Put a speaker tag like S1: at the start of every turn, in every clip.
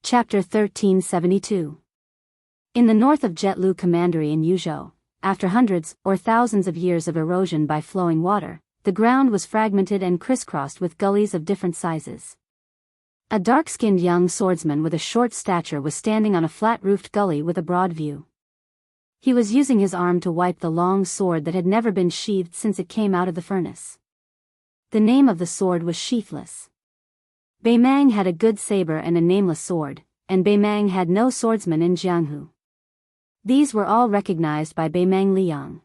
S1: Chapter 1372. In the north of Jetlu Commandery in Yuzhou, after hundreds or thousands of years of erosion by flowing water, the ground was fragmented and crisscrossed with gullies of different sizes. A dark-skinned young swordsman with a short stature was standing on a flat-roofed gully with a broad view. He was using his arm to wipe the long sword that had never been sheathed since it came out of the furnace. The name of the sword was sheathless. Beimang had a good saber and a nameless sword, and Beimang had no swordsman in Jianghu. These were all recognized by Beimang Liang.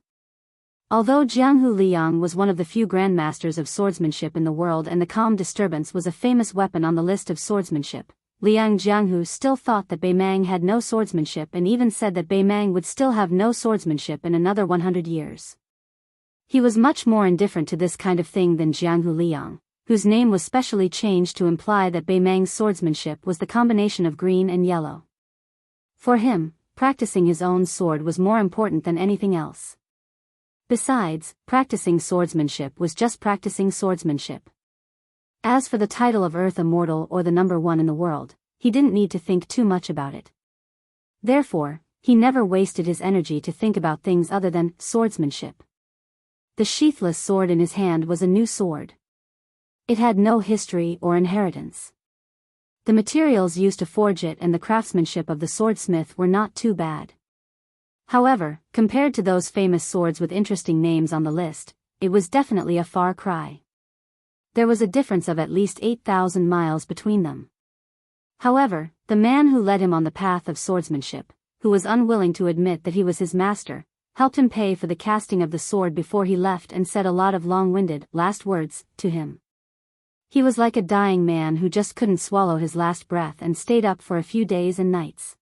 S1: Although Jianghu Liang was one of the few grandmasters of swordsmanship in the world and the calm disturbance was a famous weapon on the list of swordsmanship, Liang Jianghu still thought that Beimang had no swordsmanship and even said that Beimang would still have no swordsmanship in another 100 years. He was much more indifferent to this kind of thing than Jianghu Liang, whose name was specially changed to imply that Beimang's swordsmanship was the combination of green and yellow. For him, practicing his own sword was more important than anything else. Besides, practicing swordsmanship was just practicing swordsmanship. As for the title of Earth Immortal or the number one in the world, he didn't need to think too much about it. Therefore, he never wasted his energy to think about things other than swordsmanship. The sheathless sword in his hand was a new sword. It had no history or inheritance. The materials used to forge it and the craftsmanship of the swordsmith were not too bad. However, compared to those famous swords with interesting names on the list, it was definitely a far cry. There was a difference of at least 8,000 miles between them. However, the man who led him on the path of swordsmanship, who was unwilling to admit that he was his master, helped him pay for the casting of the sword before he left and said a lot of long-winded, last words, to him. He was like a dying man who just couldn't swallow his last breath and stayed up for a few days and nights.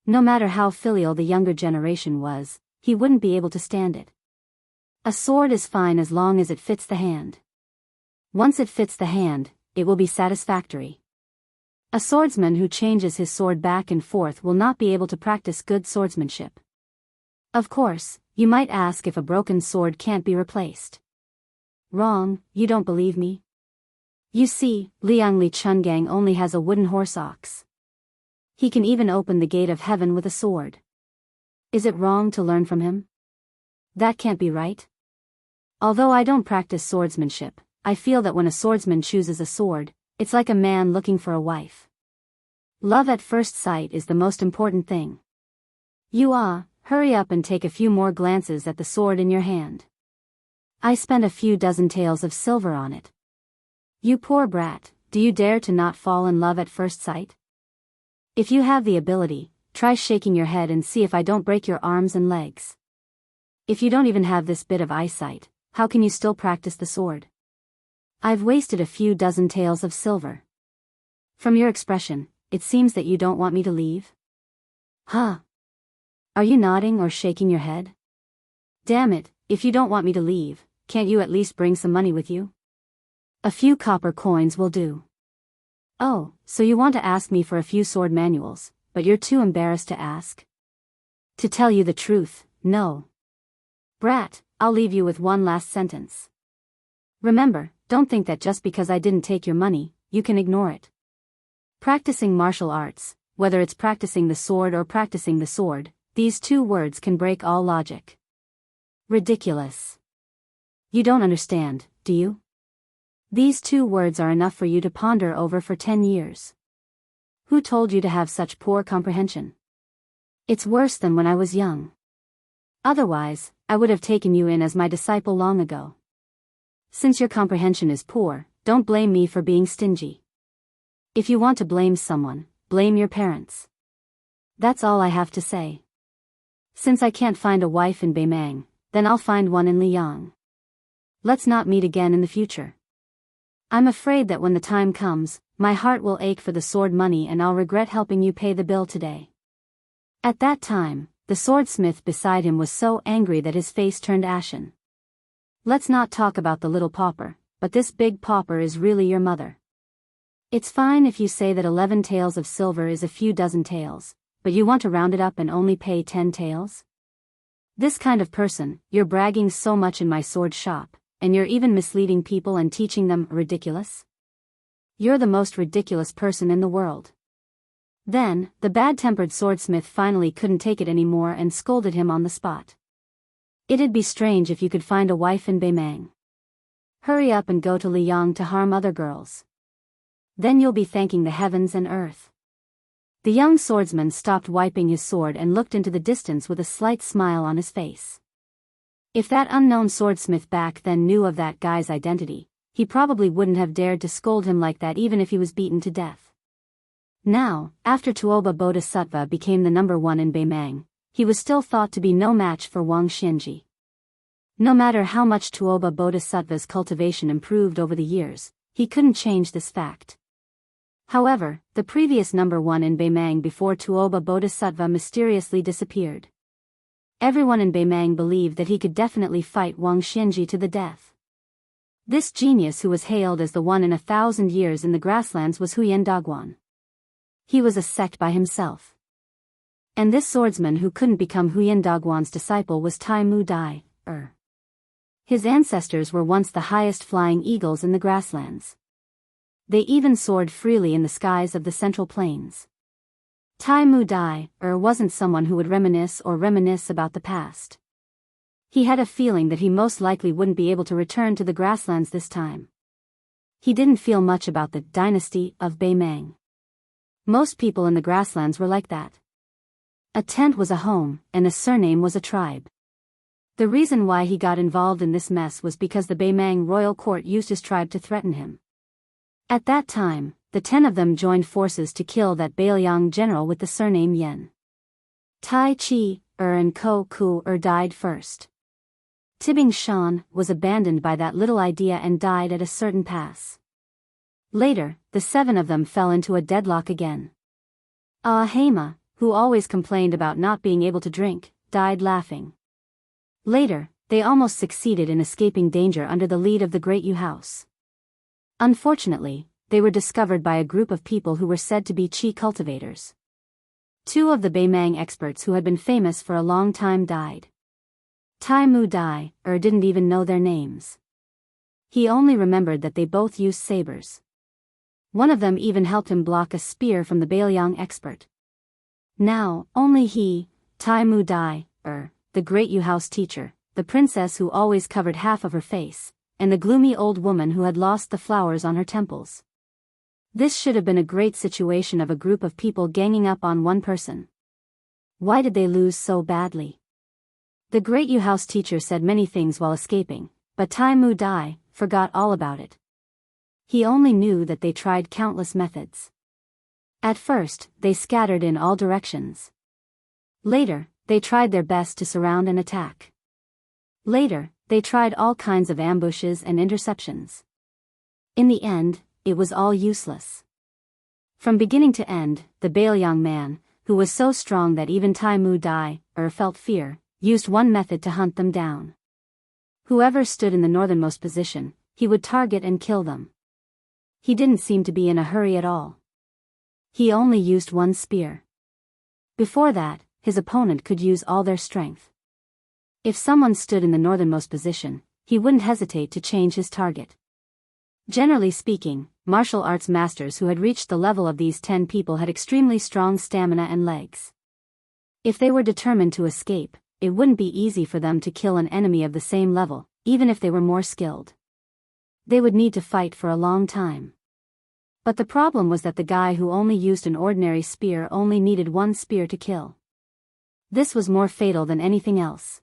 S1: No matter how filial the younger generation was, he wouldn't be able to stand it. A sword is fine as long as it fits the hand. Once it fits the hand, it will be satisfactory. A swordsman who changes his sword back and forth will not be able to practice good swordsmanship. Of course, you might ask if a broken sword can't be replaced. Wrong, you don't believe me? You see, Liang Li Chungang only has a wooden horse ox. He can even open the gate of heaven with a sword. Is it wrong to learn from him? That can't be right. Although I don't practice swordsmanship, I feel that when a swordsman chooses a sword, it's like a man looking for a wife. Love at first sight is the most important thing. Hurry up and take a few more glances at the sword in your hand. I spent a few dozen taels of silver on it. You poor brat, do you dare to not fall in love at first sight? If you have the ability, try shaking your head and see if I don't break your arms and legs. If you don't even have this bit of eyesight, how can you still practice the sword? I've wasted a few dozen taels of silver. From your expression, it seems that you don't want me to leave. Huh? Are you nodding or shaking your head? Damn it, if you don't want me to leave, can't you at least bring some money with you? A few copper coins will do. Oh, so you want to ask me for a few sword manuals, but you're too embarrassed to ask? To tell you the truth, no. Brat, I'll leave you with one last sentence. Remember, don't think that just because I didn't take your money, you can ignore it. Practicing martial arts, whether it's practicing the sword or practicing the sword, these two words can break all logic. Ridiculous. You don't understand, do you? These two words are enough for you to ponder over for 10 years. Who told you to have such poor comprehension? It's worse than when I was young. Otherwise, I would have taken you in as my disciple long ago. Since your comprehension is poor, don't blame me for being stingy. If you want to blame someone, blame your parents. That's all I have to say. Since I can't find a wife in Beimang, then I'll find one in Liang. Let's not meet again in the future. I'm afraid that when the time comes, my heart will ache for the sword money and I'll regret helping you pay the bill today. At that time, the swordsmith beside him was so angry that his face turned ashen. Let's not talk about the little pauper, but this big pauper is really your mother. It's fine if you say that 11 taels of silver is a few dozen taels, but you want to round it up and only pay 10 taels? This kind of person, you're bragging so much in my sword shop, and you're even misleading people and teaching them ridiculous? You're the most ridiculous person in the world. Then, the bad-tempered swordsmith finally couldn't take it anymore and scolded him on the spot. It'd be strange if you could find a wife in Beimang. Hurry up and go to Liyang to harm other girls. Then you'll be thanking the heavens and earth. The young swordsman stopped wiping his sword and looked into the distance with a slight smile on his face. If that unknown swordsmith back then knew of that guy's identity, he probably wouldn't have dared to scold him like that even if he was beaten to death. Now, after Tuoba Bodhisattva became the number one in Beimang, he was still thought to be no match for Wang Xianji. No matter how much Tuoba Bodhisattva's cultivation improved over the years, he couldn't change this fact. However, the previous number one in Beimang before Tuoba Bodhisattva mysteriously disappeared. Everyone in Beimang believed that he could definitely fight Wang Xianji to the death. This genius who was hailed as the one in 1,000 years in the grasslands was Huyen Dagwan. He was a sect by himself. And this swordsman who couldn't become Huyen Dagwan's disciple was Tai Mu Dai. His ancestors were once the highest flying eagles in the grasslands. They even soared freely in the skies of the Central Plains. Tai Mu Dai wasn't someone who would reminisce about the past. He had a feeling that he most likely wouldn't be able to return to the grasslands this time. He didn't feel much about the dynasty of Beimang. Most people in the grasslands were like that. A tent was a home, and a surname was a tribe. The reason why he got involved in this mess was because the Beimang royal court used his tribe to threaten him. At that time, the 10 of them joined forces to kill that Beiliang general with the surname Yen. Tai Chi and Ko Ku died first. Tibing Shan was abandoned by that little idea and died at a certain pass. Later, the 7 of them fell into a deadlock again. Hema, who always complained about not being able to drink, died laughing. Later, they almost succeeded in escaping danger under the lead of the Great Yu House. Unfortunately, they were discovered by a group of people who were said to be qi cultivators. 2 of the Beimang experts who had been famous for a long time died. Tai Mu Dai didn't even know their names. He only remembered that they both used sabers. One of them even helped him block a spear from the Beiliang expert. Now, only he, Tai Mu Dai, the Great Yu House teacher, the princess who always covered half of her face, and the gloomy old woman who had lost the flowers on her temples. This should have been a great situation of a group of people ganging up on one person. Why did they lose so badly? The Great Yu House teacher said many things while escaping, but Tai Mu Dai forgot all about it. He only knew that they tried countless methods. At first, they scattered in all directions. Later, they tried their best to surround and attack. Later, they tried all kinds of ambushes and interceptions. In the end, it was all useless. From beginning to end, the Beiliang man, who was so strong that even Tai Mu Dai felt fear, used one method to hunt them down. Whoever stood in the northernmost position, he would target and kill them. He didn't seem to be in a hurry at all. He only used one spear. Before that, his opponent could use all their strength. If someone stood in the northernmost position, he wouldn't hesitate to change his target. Generally speaking, martial arts masters who had reached the level of these 10 people had extremely strong stamina and legs. If they were determined to escape, it wouldn't be easy for them to kill an enemy of the same level, even if they were more skilled. They would need to fight for a long time. But the problem was that the guy who only used an ordinary spear only needed one spear to kill. This was more fatal than anything else.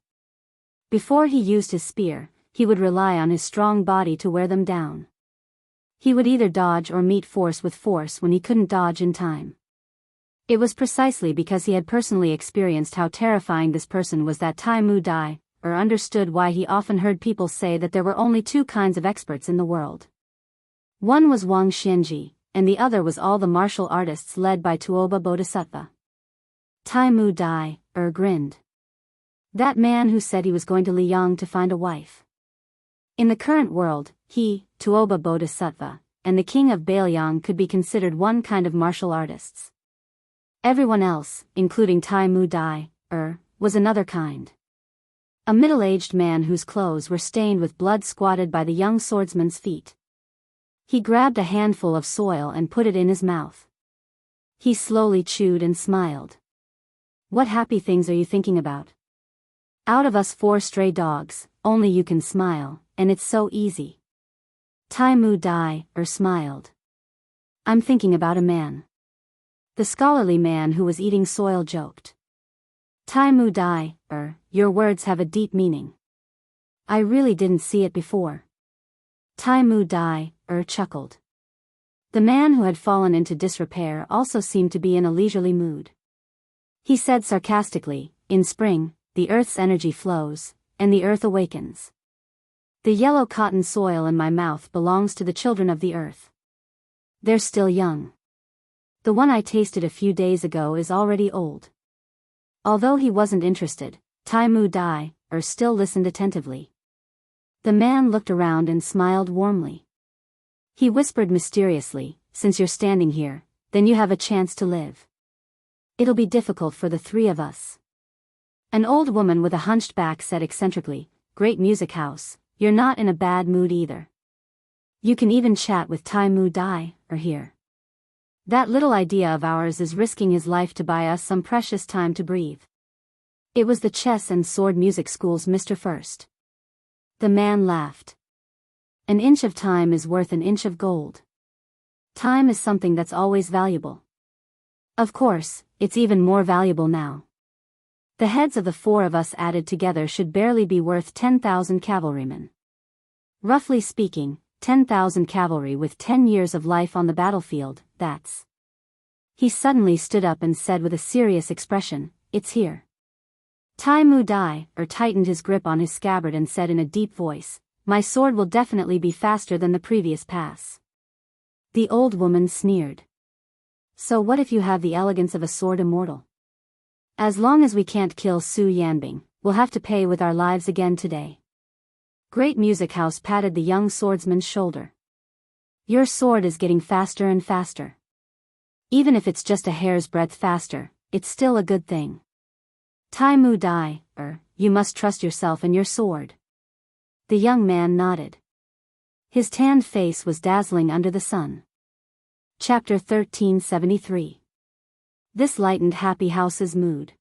S1: Before he used his spear, he would rely on his strong body to wear them down. He would either dodge or meet force with force when he couldn't dodge in time. It was precisely because he had personally experienced how terrifying this person was that Tai Mu Dai understood why he often heard people say that there were only 2 kinds of experts in the world. One was Wang Xianji, and the other was all the martial artists led by Tuoba Bodhisattva. Tai Mu Dai grinned. That man who said he was going to Liyang to find a wife. In the current world, he, Tuoba Bodhisattva, and the king of Beiliang could be considered one kind of martial artists. Everyone else, including Tai Mu Dai, was another kind. A middle-aged man whose clothes were stained with blood squatted by the young swordsman's feet. He grabbed a handful of soil and put it in his mouth. He slowly chewed and smiled. What happy things are you thinking about? Out of us 4 stray dogs, only you can smile, and it's so easy. Tai Mu Dai, smiled. I'm thinking about a man. The scholarly man who was eating soil joked. Tai Mu Dai, your words have a deep meaning. I really didn't see it before. Tai Mu Dai, chuckled. The man who had fallen into disrepair also seemed to be in a leisurely mood. He said sarcastically, in spring, the earth's energy flows, and the earth awakens. The yellow cotton soil in my mouth belongs to the children of the earth. They're still young. The one I tasted a few days ago is already old. Although he wasn't interested, Tai Mu Dai, still listened attentively. The man looked around and smiled warmly. He whispered mysteriously, since you're standing here, then you have a chance to live. It'll be difficult for the 3 of us. An old woman with a hunched back said eccentrically, Great music house, you're not in a bad mood either. You can even chat with Tai Mu Dai, here. That little idea of ours is risking his life to buy us some precious time to breathe. It was the chess and sword music school's Mr. First. The man laughed. An inch of time is worth an inch of gold. Time is something that's always valuable. Of course, it's even more valuable now. The heads of the 4 of us added together should barely be worth 10,000 cavalrymen. Roughly speaking, 10,000 cavalry with 10 years of life on the battlefield, that's. He suddenly stood up and said with a serious expression, It's here. Tai Mu Dai, tightened his grip on his scabbard and said in a deep voice, My sword will definitely be faster than the previous pass. The old woman sneered. So what if you have the elegance of a sword immortal? As long as we can't kill Su Yanbing, we'll have to pay with our lives again today. Great Music House patted the young swordsman's shoulder. Your sword is getting faster and faster. Even if it's just a hair's breadth faster, it's still a good thing. Tai Mu Dai, you must trust yourself and your sword. The young man nodded. His tanned face was dazzling under the sun. Chapter 1373. This lightened Happy House's mood.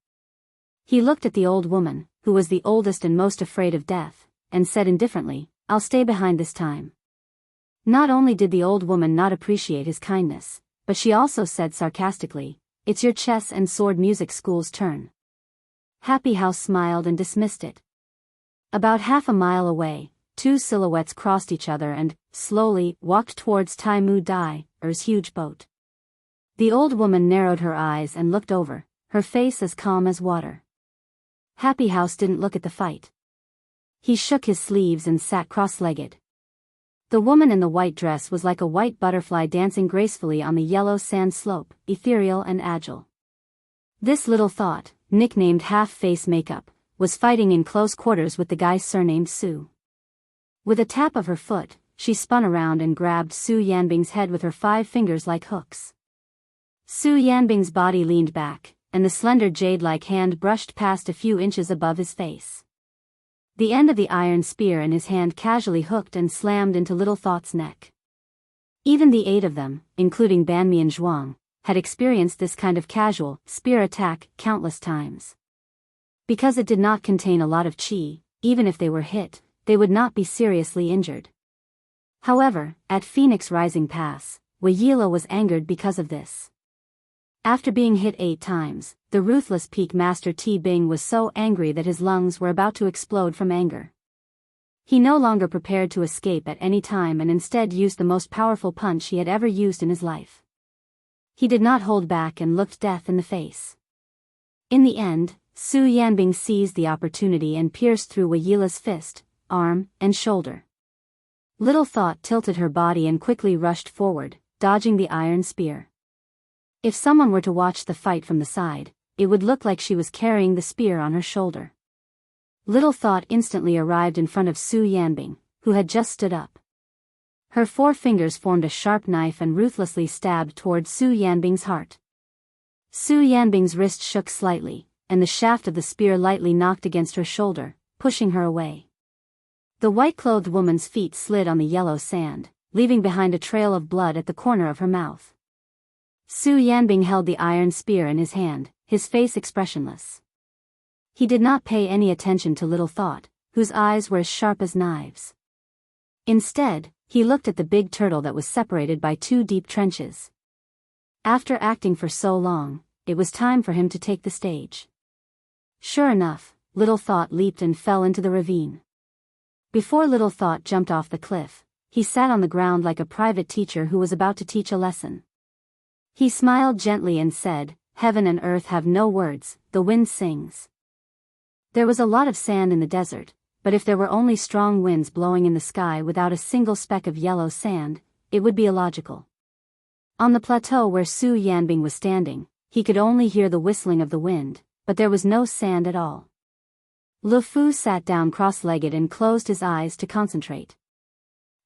S1: He looked at the old woman, who was the oldest and most afraid of death, and said indifferently, I'll stay behind this time. Not only did the old woman not appreciate his kindness, but she also said sarcastically, It's your chess and sword music school's turn. Happy House smiled and dismissed it. About half a mile away, 2 silhouettes crossed each other and, slowly, walked towards Tai Mu Dai's huge boat. The old woman narrowed her eyes and looked over, her face as calm as water. Happy House didn't look at the fight. He shook his sleeves and sat cross-legged. The woman in the white dress was like a white butterfly dancing gracefully on the yellow sand slope, ethereal and agile. This little thought, nicknamed half-face makeup, was fighting in close quarters with the guy surnamed Su. With a tap of her foot, she spun around and grabbed Su Yanbing's head with her 5 fingers like hooks. Su Yanbing's body leaned back, and the slender jade-like hand brushed past a few inches above his face. The end of the iron spear in his hand casually hooked and slammed into Little Thought's neck. Even the 8 of them, including Banmi and Zhuang, had experienced this kind of casual, spear attack countless times. Because it did not contain a lot of qi, even if they were hit, they would not be seriously injured. However, at Phoenix Rising Pass, Wei Yile was angered because of this. After being hit 8 times, the ruthless Peak Master Ti Bing was so angry that his lungs were about to explode from anger. He no longer prepared to escape at any time and instead used the most powerful punch he had ever used in his life. He did not hold back and looked death in the face. In the end, Su Yanbing seized the opportunity and pierced through Wei Yile's fist, arm, and shoulder. Little Thought tilted her body and quickly rushed forward, dodging the iron spear. If someone were to watch the fight from the side, it would look like she was carrying the spear on her shoulder. Little Thought instantly arrived in front of Su Yanbing, who had just stood up. Her 4 fingers formed a sharp knife and ruthlessly stabbed toward Su Yanbing's heart. Su Yanbing's wrist shook slightly, and the shaft of the spear lightly knocked against her shoulder, pushing her away. The white-clothed woman's feet slid on the yellow sand, leaving behind a trail of blood at the corner of her mouth. Su Yanbing held the iron spear in his hand, his face expressionless. He did not pay any attention to Little Thought, whose eyes were as sharp as knives. Instead, he looked at the big turtle that was separated by 2 deep trenches. After acting for so long, it was time for him to take the stage. Sure enough, Little Thought leaped and fell into the ravine. Before Little Thought jumped off the cliff, he sat on the ground like a private teacher who was about to teach a lesson. He smiled gently and said, "Heaven and earth have no words, the wind sings." There was a lot of sand in the desert, but if there were only strong winds blowing in the sky without a single speck of yellow sand, it would be illogical. On the plateau where Su Yanbing was standing, he could only hear the whistling of the wind, but there was no sand at all. Lu Fu sat down cross-legged and closed his eyes to concentrate.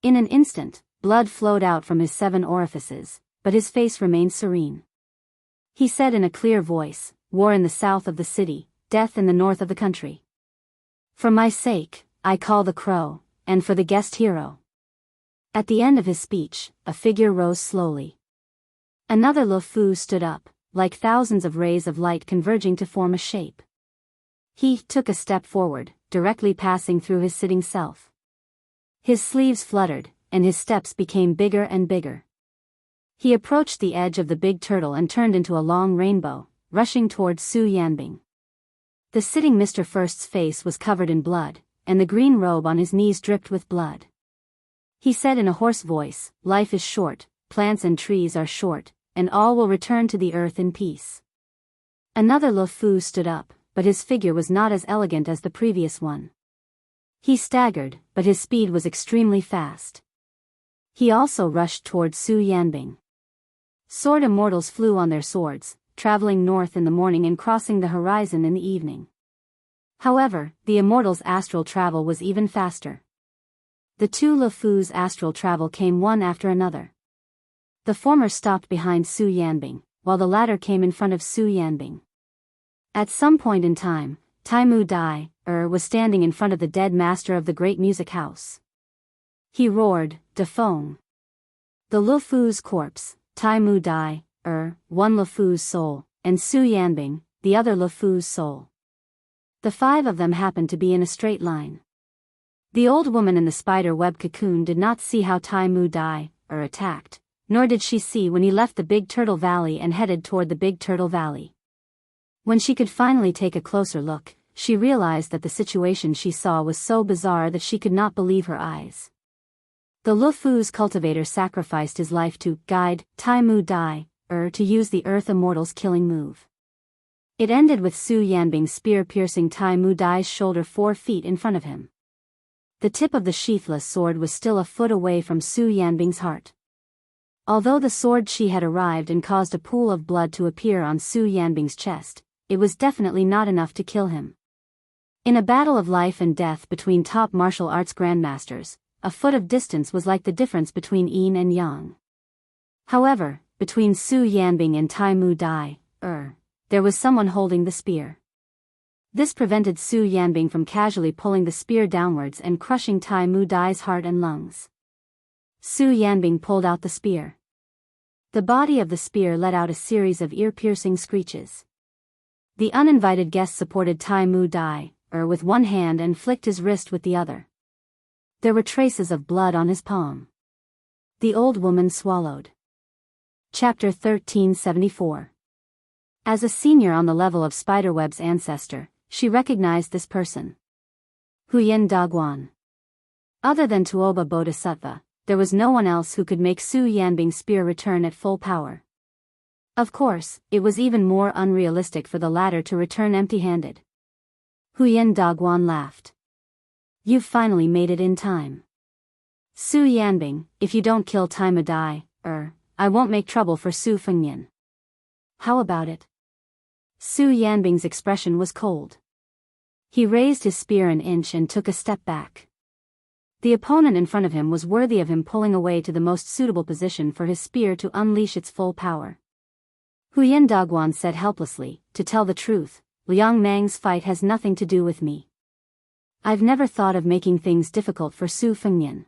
S1: In an instant, blood flowed out from his 7 orifices, but his face remained serene. He said in a clear voice, "War in the south of the city, death in the north of the country. For my sake, I call the crow, and for the guest hero." At the end of his speech, a figure rose slowly. Another Lu Fu stood up, like thousands of rays of light converging to form a shape. He took a step forward, directly passing through his sitting self. His sleeves fluttered, and his steps became bigger and bigger. He approached the edge of the big turtle and turned into a long rainbow, rushing towards Su Yanbing. The sitting Mr. First's face was covered in blood, and the green robe on his knees dripped with blood. He said in a hoarse voice, "Life is short, plants and trees are short, and all will return to the earth in peace." Another Lu Fu stood up, but his figure was not as elegant as the previous one. He staggered, but his speed was extremely fast. He also rushed towards Su Yanbing. Sword immortals flew on their swords, traveling north in the morning and crossing the horizon in the evening. However, the immortals' astral travel was even faster. The 2 Lu Fu's astral travel came one after another. The former stopped behind Su Yanbing, while the latter came in front of Su Yanbing. At some point in time, Taimu Dai, was standing in front of the dead master of the great music house. He roared, "Defong!" The Lu Fu's corpse, Taimu Dai, one Lu Fu's soul, and Su Yanbing, the other Lu Fu's soul. The 5 of them happened to be in a straight line. The old woman in the spider web cocoon did not see how Taimu Dai, attacked, nor did she see when he left the Big Turtle Valley and headed toward the Big Turtle Valley. When she could finally take a closer look, she realized that the situation she saw was so bizarre that she could not believe her eyes. The Lu Fu's cultivator sacrificed his life to guide Taimu Dai, to use the Earth Immortal's killing move. It ended with Su Yanbing's spear piercing Taimu Dai's shoulder 4 feet in front of him. The tip of the sheathless sword was still a foot away from Su Yanbing's heart. Although the sword she had arrived and caused a pool of blood to appear on Su Yanbing's chest, it was definitely not enough to kill him. In a battle of life and death between top martial arts grandmasters, a foot of distance was like the difference between yin and yang. However, between Su Yanbing and Taimu Dai, there was someone holding the spear. This prevented Su Yanbing from casually pulling the spear downwards and crushing Taimu Dai's heart and lungs. Su Yanbing pulled out the spear. The body of the spear let out a series of ear-piercing screeches. The uninvited guest supported Taimu Dai, with one hand and flicked his wrist with the other. There were traces of blood on his palm. The old woman swallowed. Chapter 1374. As a senior on the level of Spiderweb's ancestor, she recognized this person. Huyen Daguan. Other than Tuoba Bodhisattva, there was no one else who could make Su Yanbing's spear return at full power. Of course, it was even more unrealistic for the latter to return empty-handed. Huyen Daguan laughed. "You've finally made it in time. Su Yanbing, if you don't kill Taimu Dai, I won't make trouble for Su Fengnian. How about it?" Su Yanbing's expression was cold. He raised his spear an inch and took a step back. The opponent in front of him was worthy of him pulling away to the most suitable position for his spear to unleash its full power. Huyen Daguan said helplessly, "To tell the truth, Liang Mang's fight has nothing to do with me. I've never thought of making things difficult for Su Fengnian."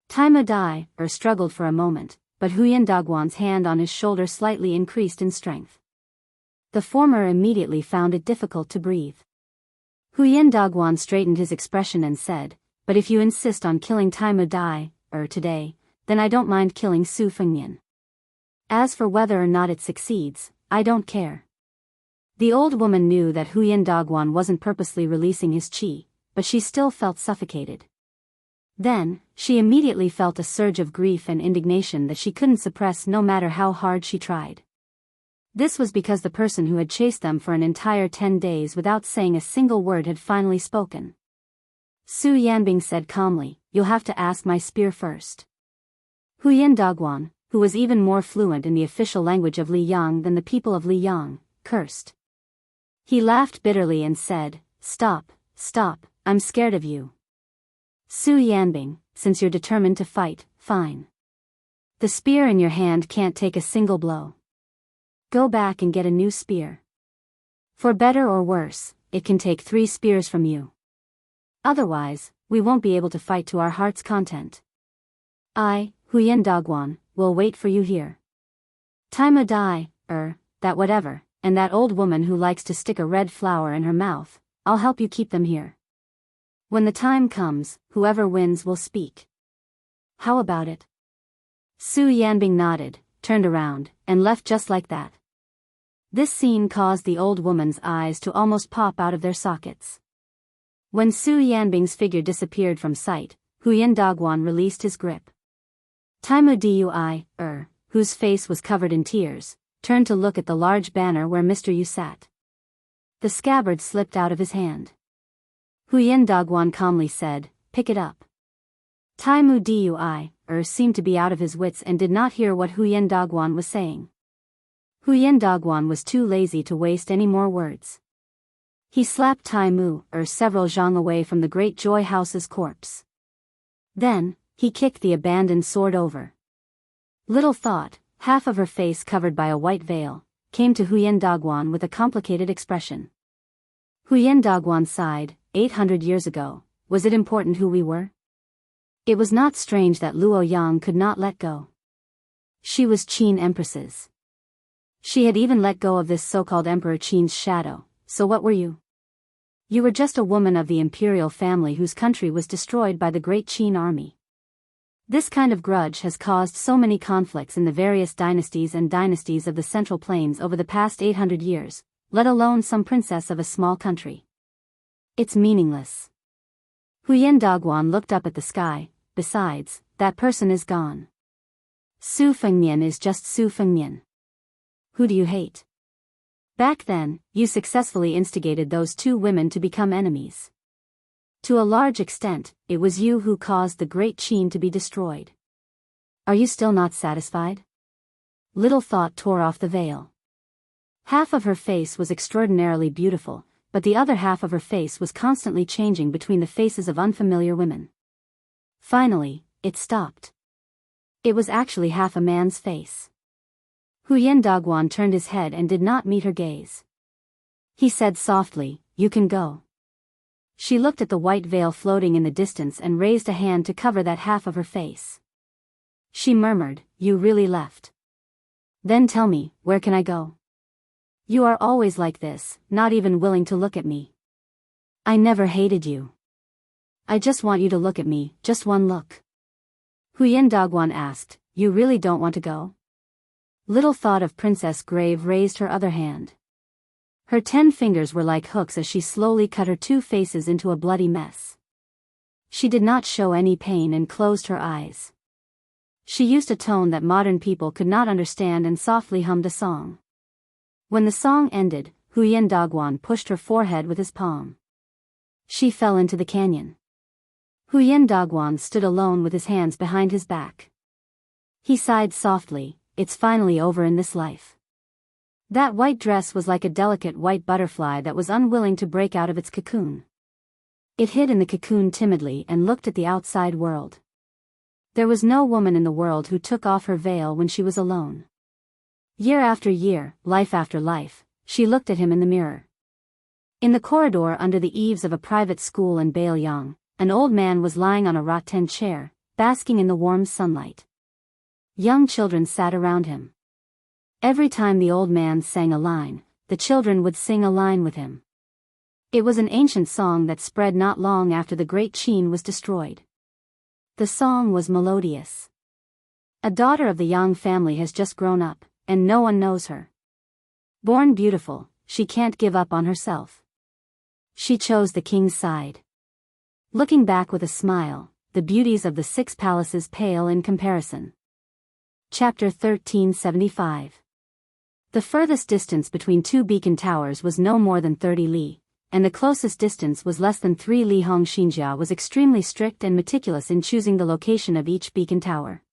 S1: Taimu Dai, struggled for a moment, but Huyen Dagwan's hand on his shoulder slightly increased in strength. The former immediately found it difficult to breathe. Huyen Dagwan straightened his expression and said, "But if you insist on killing Taimu Dai, today, then I don't mind killing Su Fengnian. As for whether or not it succeeds, I don't care." The old woman knew that Huyen Dagwan wasn't purposely releasing his qi, but she still felt suffocated. Then, she immediately felt a surge of grief and indignation that she couldn't suppress no matter how hard she tried. This was because the person who had chased them for an entire 10 days without saying a single word had finally spoken. Su Yanbing said calmly, "You'll have to ask my spear first." Huyen Dagwan, who was even more fluent in the official language of Liyang than the people of Liyang, cursed. He laughed bitterly and said, Stop, I'm scared of you. Su Yanbing, since you're determined to fight, fine. The spear in your hand can't take a single blow. Go back and get a new spear. For better or worse, it can take 3 spears from you. Otherwise, we won't be able to fight to our heart's content. I, Huyen Dagwan, will wait for you here. Taimu Dai, that whatever, and that old woman who likes to stick a red flower in her mouth, I'll help you keep them here. When the time comes, whoever wins will speak. How about it? Su Yanbing nodded, turned around, and left just like that. This scene caused the old woman's eyes to almost pop out of their sockets. When Su Yanbing's figure disappeared from sight, Huyen Dagwan released his grip. Taimu Dui, whose face was covered in tears, turned to look at the large banner where Mr. Yu sat. The scabbard slipped out of his hand. Huyen Dagwan calmly said, "Pick it up." Taimu Dui, seemed to be out of his wits and did not hear what Huyen Dagwan was saying. Huyen Dagwan was too lazy to waste any more words. He slapped Taimu, several zhang away from the Great Joy House's corpse. Then, he kicked the abandoned sword over. Little thought, half of her face covered by a white veil, came to Huyen Dagwan with a complicated expression. Huyen Dagwan sighed, 800 years ago, was it important who we were? It was not strange that Luo Yang could not let go. She was Qin Empress's. She had even let go of this so-called Emperor Qin's shadow, so what were you? You were just a woman of the imperial family whose country was destroyed by the great Qin army. This kind of grudge has caused so many conflicts in the various dynasties and dynasties of the Central Plains over the past 800 years, let alone some princess of a small country. It's meaningless. Huyen Dagwan looked up at the sky. Besides, that person is gone. Su Fengnian is just Su Fengnian. Who do you hate? Back then, you successfully instigated those 2 women to become enemies. To a large extent, it was you who caused the great Qin to be destroyed. Are you still not satisfied? Little Thought tore off the veil. Half of her face was extraordinarily beautiful, but the other half of her face was constantly changing between the faces of unfamiliar women. Finally, it stopped. It was actually half a man's face. Huyen Dagwan turned his head and did not meet her gaze. He said softly, "You can go." She looked at the white veil floating in the distance and raised a hand to cover that half of her face. She murmured, "You really left? Then tell me, where can I go? You are always like this, not even willing to look at me. I never hated you. I just want you to look at me, just one look." Huyen Dagwan asked, "You really don't want to go?" Little Thought of Princess Grave raised her other hand. Her 10 fingers were like hooks as she slowly cut her 2 faces into a bloody mess. She did not show any pain and closed her eyes. She used a tone that modern people could not understand and softly hummed a song. When the song ended, Huyen Dagwan pushed her forehead with his palm. She fell into the canyon. Huyen Dagwan stood alone with his hands behind his back. He sighed softly, "It's finally over in this life." That white dress was like a delicate white butterfly that was unwilling to break out of its cocoon. It hid in the cocoon timidly and looked at the outside world. There was no woman in the world who took off her veil when she was alone. Year after year, life after life, she looked at him in the mirror. In the corridor under the eaves of a private school in Baoyang, an old man was lying on a rattan chair, basking in the warm sunlight. Young children sat around him. Every time the old man sang a line, the children would sing a line with him. It was an ancient song that spread not long after the great Qin was destroyed. The song was melodious. A daughter of the Yang family has just grown up, and no one knows her. Born beautiful, she can't give up on herself. She chose the king's side. Looking back with a smile, the beauties of the 6 palaces pale in comparison. Chapter 1375. The furthest distance between 2 beacon towers was no more than 30 li, and the closest distance was less than 3 li. Hong Xinjia was extremely strict and meticulous in choosing the location of each beacon tower.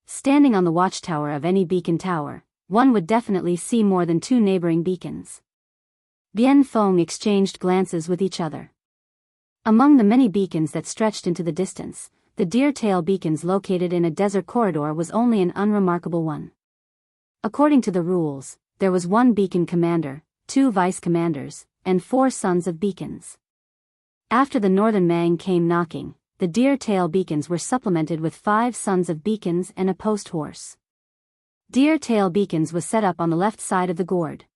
S1: Standing on the watchtower of any beacon tower, one would definitely see more than 2 neighboring beacons. Bien Feng exchanged glances with each other. Among the many beacons that stretched into the distance, the deer-tail beacons located in a desert corridor was only an unremarkable one. According to the rules, there was 1 beacon commander, 2 vice-commanders, and 4 sons of beacons. After the northern Mang came knocking, the deer-tail beacons were supplemented with 5 sons of beacons and a post horse. Deer-tail beacons was set up on the left side of the gourd.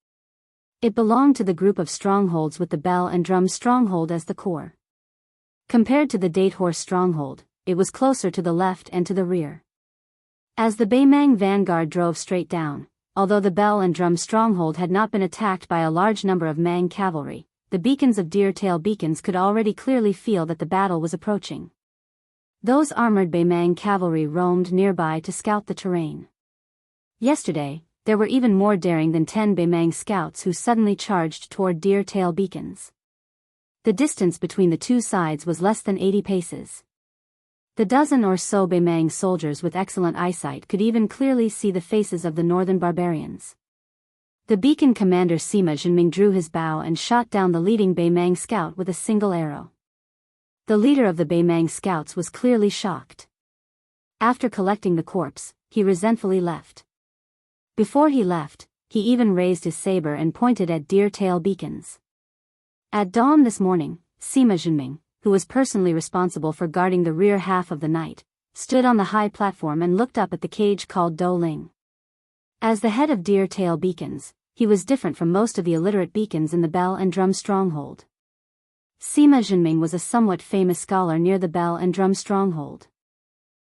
S1: It belonged to the group of strongholds with the bell and drum stronghold as the core. Compared to the date horse stronghold, it was closer to the left and to the rear. As the Beimang vanguard drove straight down, although the bell and drum stronghold had not been attacked by a large number of Mang cavalry, the beacons of deer-tail beacons could already clearly feel that the battle was approaching. Those armored Beimang cavalry roamed nearby to scout the terrain. Yesterday, there were even more daring than 10 Beimang scouts who suddenly charged toward deer-tail beacons. The distance between the 2 sides was less than 80 paces. The dozen or so Beimang soldiers with excellent eyesight could even clearly see the faces of the northern barbarians. The beacon commander Sima Zhenming drew his bow and shot down the leading Beimang scout with a single arrow. The leader of the Beimang scouts was clearly shocked. After collecting the corpse, he resentfully left. Before he left, he even raised his saber and pointed at deer-tail beacons. At dawn this morning, Sima Zhenming, who was personally responsible for guarding the rear half of the night, stood on the high platform and looked up at the cage called Do Ling. As the head of deer-tail beacons, he was different from most of the illiterate beacons in the bell and drum stronghold. Sima Zhenming was a somewhat famous scholar near the bell and drum stronghold.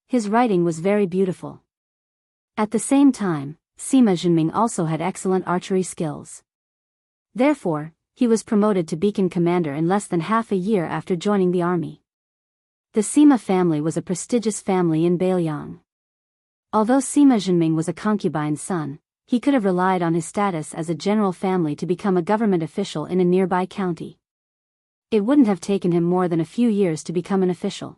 S1: His writing was very beautiful. At the same time, Sima Zhenming also had excellent archery skills. Therefore, he was promoted to beacon commander in less than half a year after joining the army. The Sima family was a prestigious family in Bailiang. Although Sima Zhenming was a concubine's son, he could have relied on his status as a general family to become a government official in a nearby county. It wouldn't have taken him more than a few years to become an official.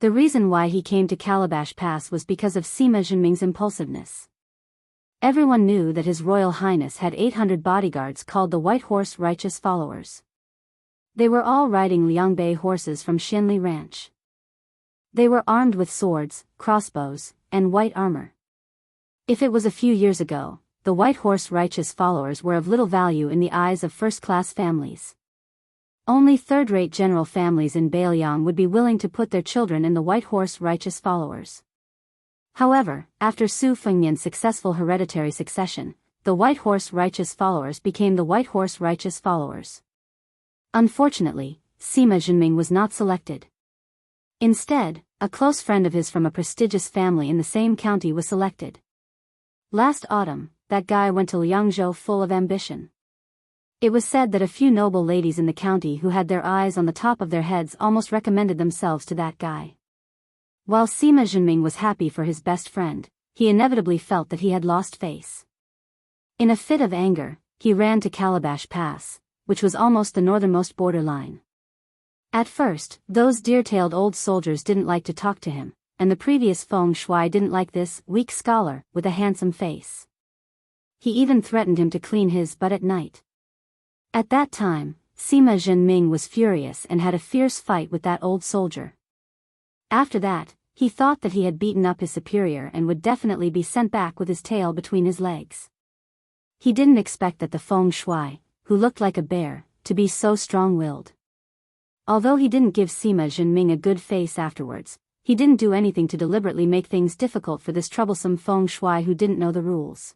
S1: The reason why he came to Calabash Pass was because of Sima Zhenming's impulsiveness. Everyone knew that His Royal Highness had 800 bodyguards called the White Horse Righteous Followers. They were all riding Liangbei horses from Xianli Ranch. They were armed with swords, crossbows, and white armor. If it was a few years ago, the White Horse Righteous Followers were of little value in the eyes of first-class families. Only third-rate general families in Bailiang would be willing to put their children in the White Horse Righteous Followers. However, after Su Fengnian's successful hereditary succession, the White Horse Righteous Followers became the White Horse Righteous Followers. Unfortunately, Sima Zhenming was not selected. Instead, a close friend of his from a prestigious family in the same county was selected. Last autumn, that guy went to Liangzhou full of ambition. It was said that a few noble ladies in the county who had their eyes on the top of their heads almost recommended themselves to that guy. While Sima Zhenming was happy for his best friend, he inevitably felt that he had lost face. In a fit of anger, he ran to Calabash Pass, which was almost the northernmost borderline. At first, those deer-tailed old soldiers didn't like to talk to him, and the previous Feng Shui didn't like this weak scholar with a handsome face. He even threatened him to clean his butt at night. At that time, Sima Zhenming was furious and had a fierce fight with that old soldier. After that, he thought that he had beaten up his superior and would definitely be sent back with his tail between his legs. He didn't expect that the Feng Shui, who looked like a bear, to be so strong-willed. Although he didn't give Sima Zhenming a good face afterwards, he didn't do anything to deliberately make things difficult for this troublesome feng shui who didn't know the rules.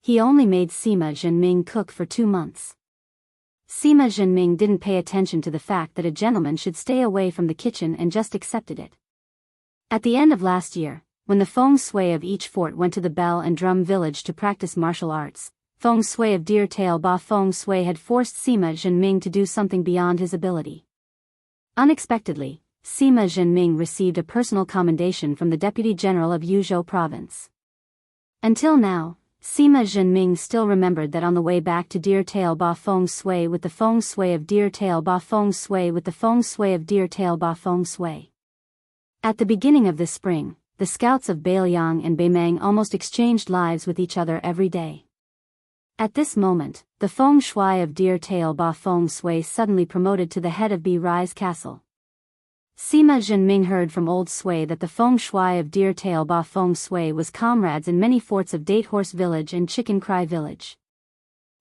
S1: He only made Sima Zhenming cook for 2 months. Sima Zhenming didn't pay attention to the fact that a gentleman should stay away from the kitchen and just accepted it. At the end of last year, when the feng shui of each fort went to the bell and drum village to practice martial arts, feng shui of Deer Tail Ba feng shui had forced Sima Zhenming to do something beyond his ability. Unexpectedly, Sima Zhenming received a personal commendation from the Deputy General of Yuzhou Province. Until now, Sima Zhenming still remembered that on the way back to Deer Tail Ba feng shui with the feng shui of Deer Tail Ba feng shui with the feng shui of Deer Tail Ba feng shui. At the beginning of this spring, the scouts of Beiliang and Beimeng almost exchanged lives with each other every day. At this moment, the feng shui of Deer Tail Ba feng shui suddenly promoted to the head of Bi Rise Castle. Sima Zhenming heard from Old Sui that the feng shui of Deer Tail Ba feng shui was comrades in many forts of Date Horse Village and Chicken Cry Village.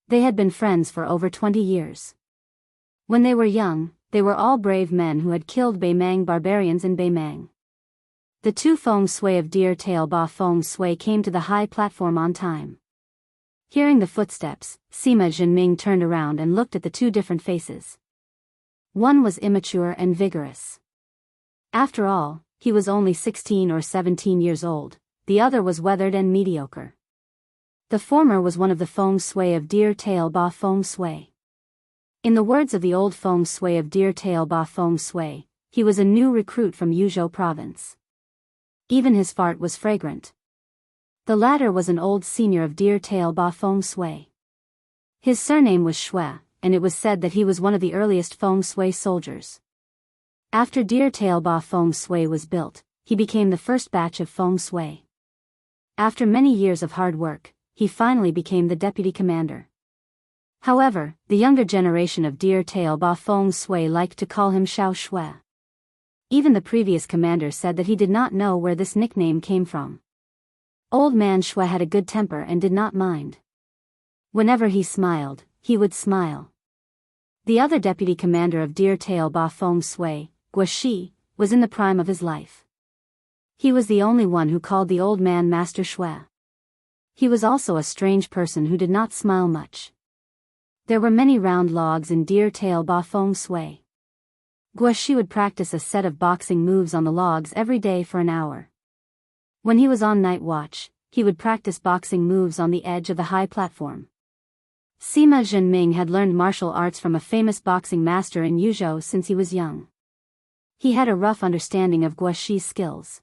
S1: They had been friends for over 20 years. When they were young, they were all brave men who had killed Beimeng barbarians in Beimeng. The two feng shui of Deer Tail Ba feng shui came to the high platform on time. Hearing the footsteps, Sima Zhenming turned around and looked at the two different faces. One was immature and vigorous. After all, he was only 16 or 17 years old, the other was weathered and mediocre. The former was one of the feng shui of Deer Tail Ba feng shui. In the words of the old feng shui of Deer Tail Ba feng shui, he was a new recruit from Yuzhou Province. Even his fart was fragrant. The latter was an old senior of Deer Tail Ba feng shui. His surname was Shui, and it was said that he was one of the earliest feng shui soldiers. After Deer Tail Ba feng shui was built, he became the first batch of feng shui. After many years of hard work, he finally became the deputy commander. However, the younger generation of Deer Tail Ba feng shui liked to call him Xiao Shui. Even the previous commander said that he did not know where this nickname came from. Old man Shui had a good temper and did not mind. Whenever he smiled, he would smile. The other deputy commander of Deer Tail Ba feng shui, Guoshi, was in the prime of his life. He was the only one who called the old man Master Shui. He was also a strange person who did not smile much. There were many round logs in Deer Tail Ba feng shui. Guoshi would practice a set of boxing moves on the logs every day for an hour. When he was on night watch, he would practice boxing moves on the edge of the high platform. Sima Zhenming had learned martial arts from a famous boxing master in Yuzhou since he was young. He had a rough understanding of Guoshi's skills.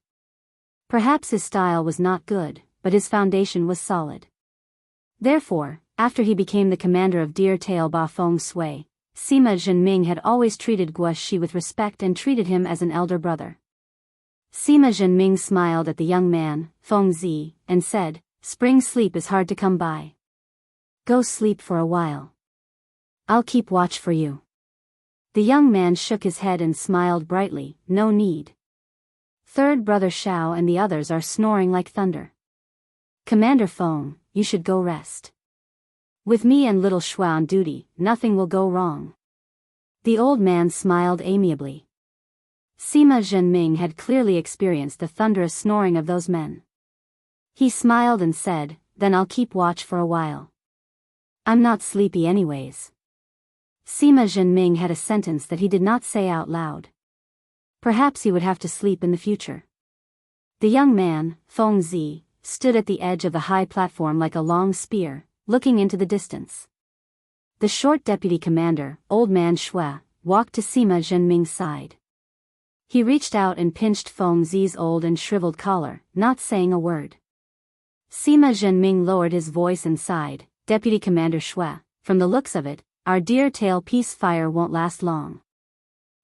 S1: Perhaps his style was not good, but his foundation was solid. Therefore, after he became the commander of Deer Tail Ba feng shui, Sima Zhenming had always treated Guoshi with respect and treated him as an elder brother. Sima Zhenming smiled at the young man, Feng Zi, and said, "Spring sleep is hard to come by. Go sleep for a while. I'll keep watch for you." The young man shook his head and smiled brightly, "No need. Third brother Xiao and the others are snoring like thunder. Commander Feng, you should go rest. With me and little Shui on duty, nothing will go wrong." The old man smiled amiably. Sima Zhenming had clearly experienced the thunderous snoring of those men. He smiled and said, "Then I'll keep watch for a while. I'm not sleepy anyways." Sima Zhenming had a sentence that he did not say out loud. Perhaps he would have to sleep in the future. The young man, Feng Zi, stood at the edge of the high platform like a long spear, looking into the distance. The short deputy commander, old man Shui, walked to Sima Zhenming's side. He reached out and pinched Feng Zi's old and shriveled collar, not saying a word. Sima Zhenming lowered his voice and sighed, "Deputy Commander Shui, from the looks of it, our Deer Tail peace fire won't last long.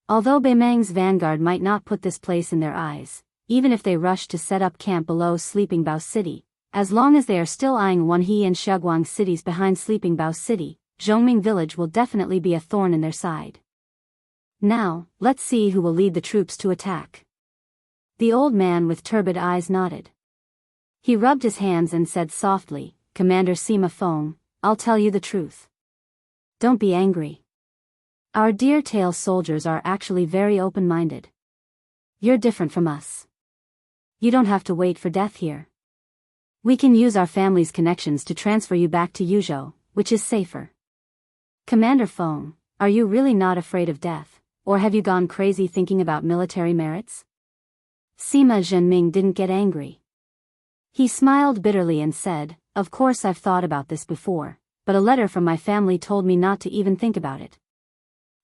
S1: Although Beimeng's vanguard might not put this place in their eyes, even if they rush to set up camp below Sleeping Bao City, as long as they are still eyeing Wanhe and Xiaoguang cities behind Sleeping Bao City, Zhongming village will definitely be a thorn in their side. Now, let's see who will lead the troops to attack." The old man with turbid eyes nodded. He rubbed his hands and said softly, "Commander Sima Feng, I'll tell you the truth. Don't be angry. Our Deer Tail soldiers are actually very open-minded. You're different from us. You don't have to wait for death here. We can use our family's connections to transfer you back to Yuzhou, which is safer. Commander Feng, are you really not afraid of death, or have you gone crazy thinking about military merits? Sima Zhenming didn't get angry. He smiled bitterly and said, of course I've thought about this before, but a letter from my family told me not to even think about it.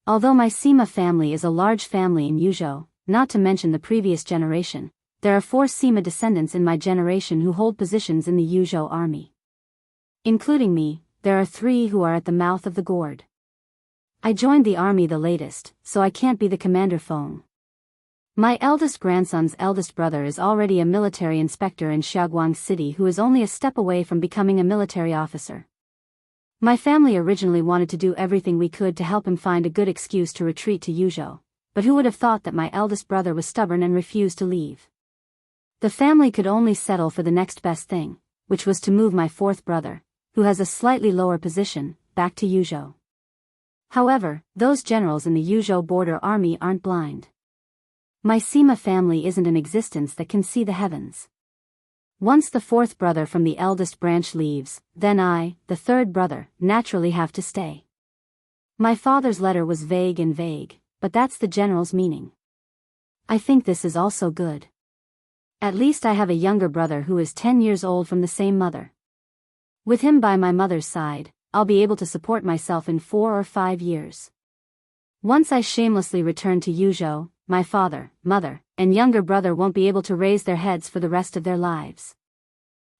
S1: Although my Sima family is a large family in Yuzhou, not to mention the previous generation, there are 4 Sima descendants in my generation who hold positions in the Yuzhou army. Including me, there are 3 who are at the mouth of the gourd. I joined the army the latest, so I can't be the Commander Feng. My eldest grandson's eldest brother is already a military inspector in Xiaoguang City who is only a step away from becoming a military officer. My family originally wanted to do everything we could to help him find a good excuse to retreat to Yuzhou, but who would have thought that my eldest brother was stubborn and refused to leave? The family could only settle for the next best thing, which was to move my 4th brother, who has a slightly lower position, back to Yuzhou. However, those generals in the Yuzhou border army aren't blind. My Sima family isn't an existence that can see the heavens. Once the 4th brother from the eldest branch leaves, then I, the 3rd brother, naturally have to stay. My father's letter was vague, but that's the general's meaning. I think this is also good. At least I have a younger brother who is 10 years old from the same mother. With him by my mother's side, I'll be able to support myself in 4 or 5 years. Once I shamelessly return to Yuzhou, my father, mother, and younger brother won't be able to raise their heads for the rest of their lives.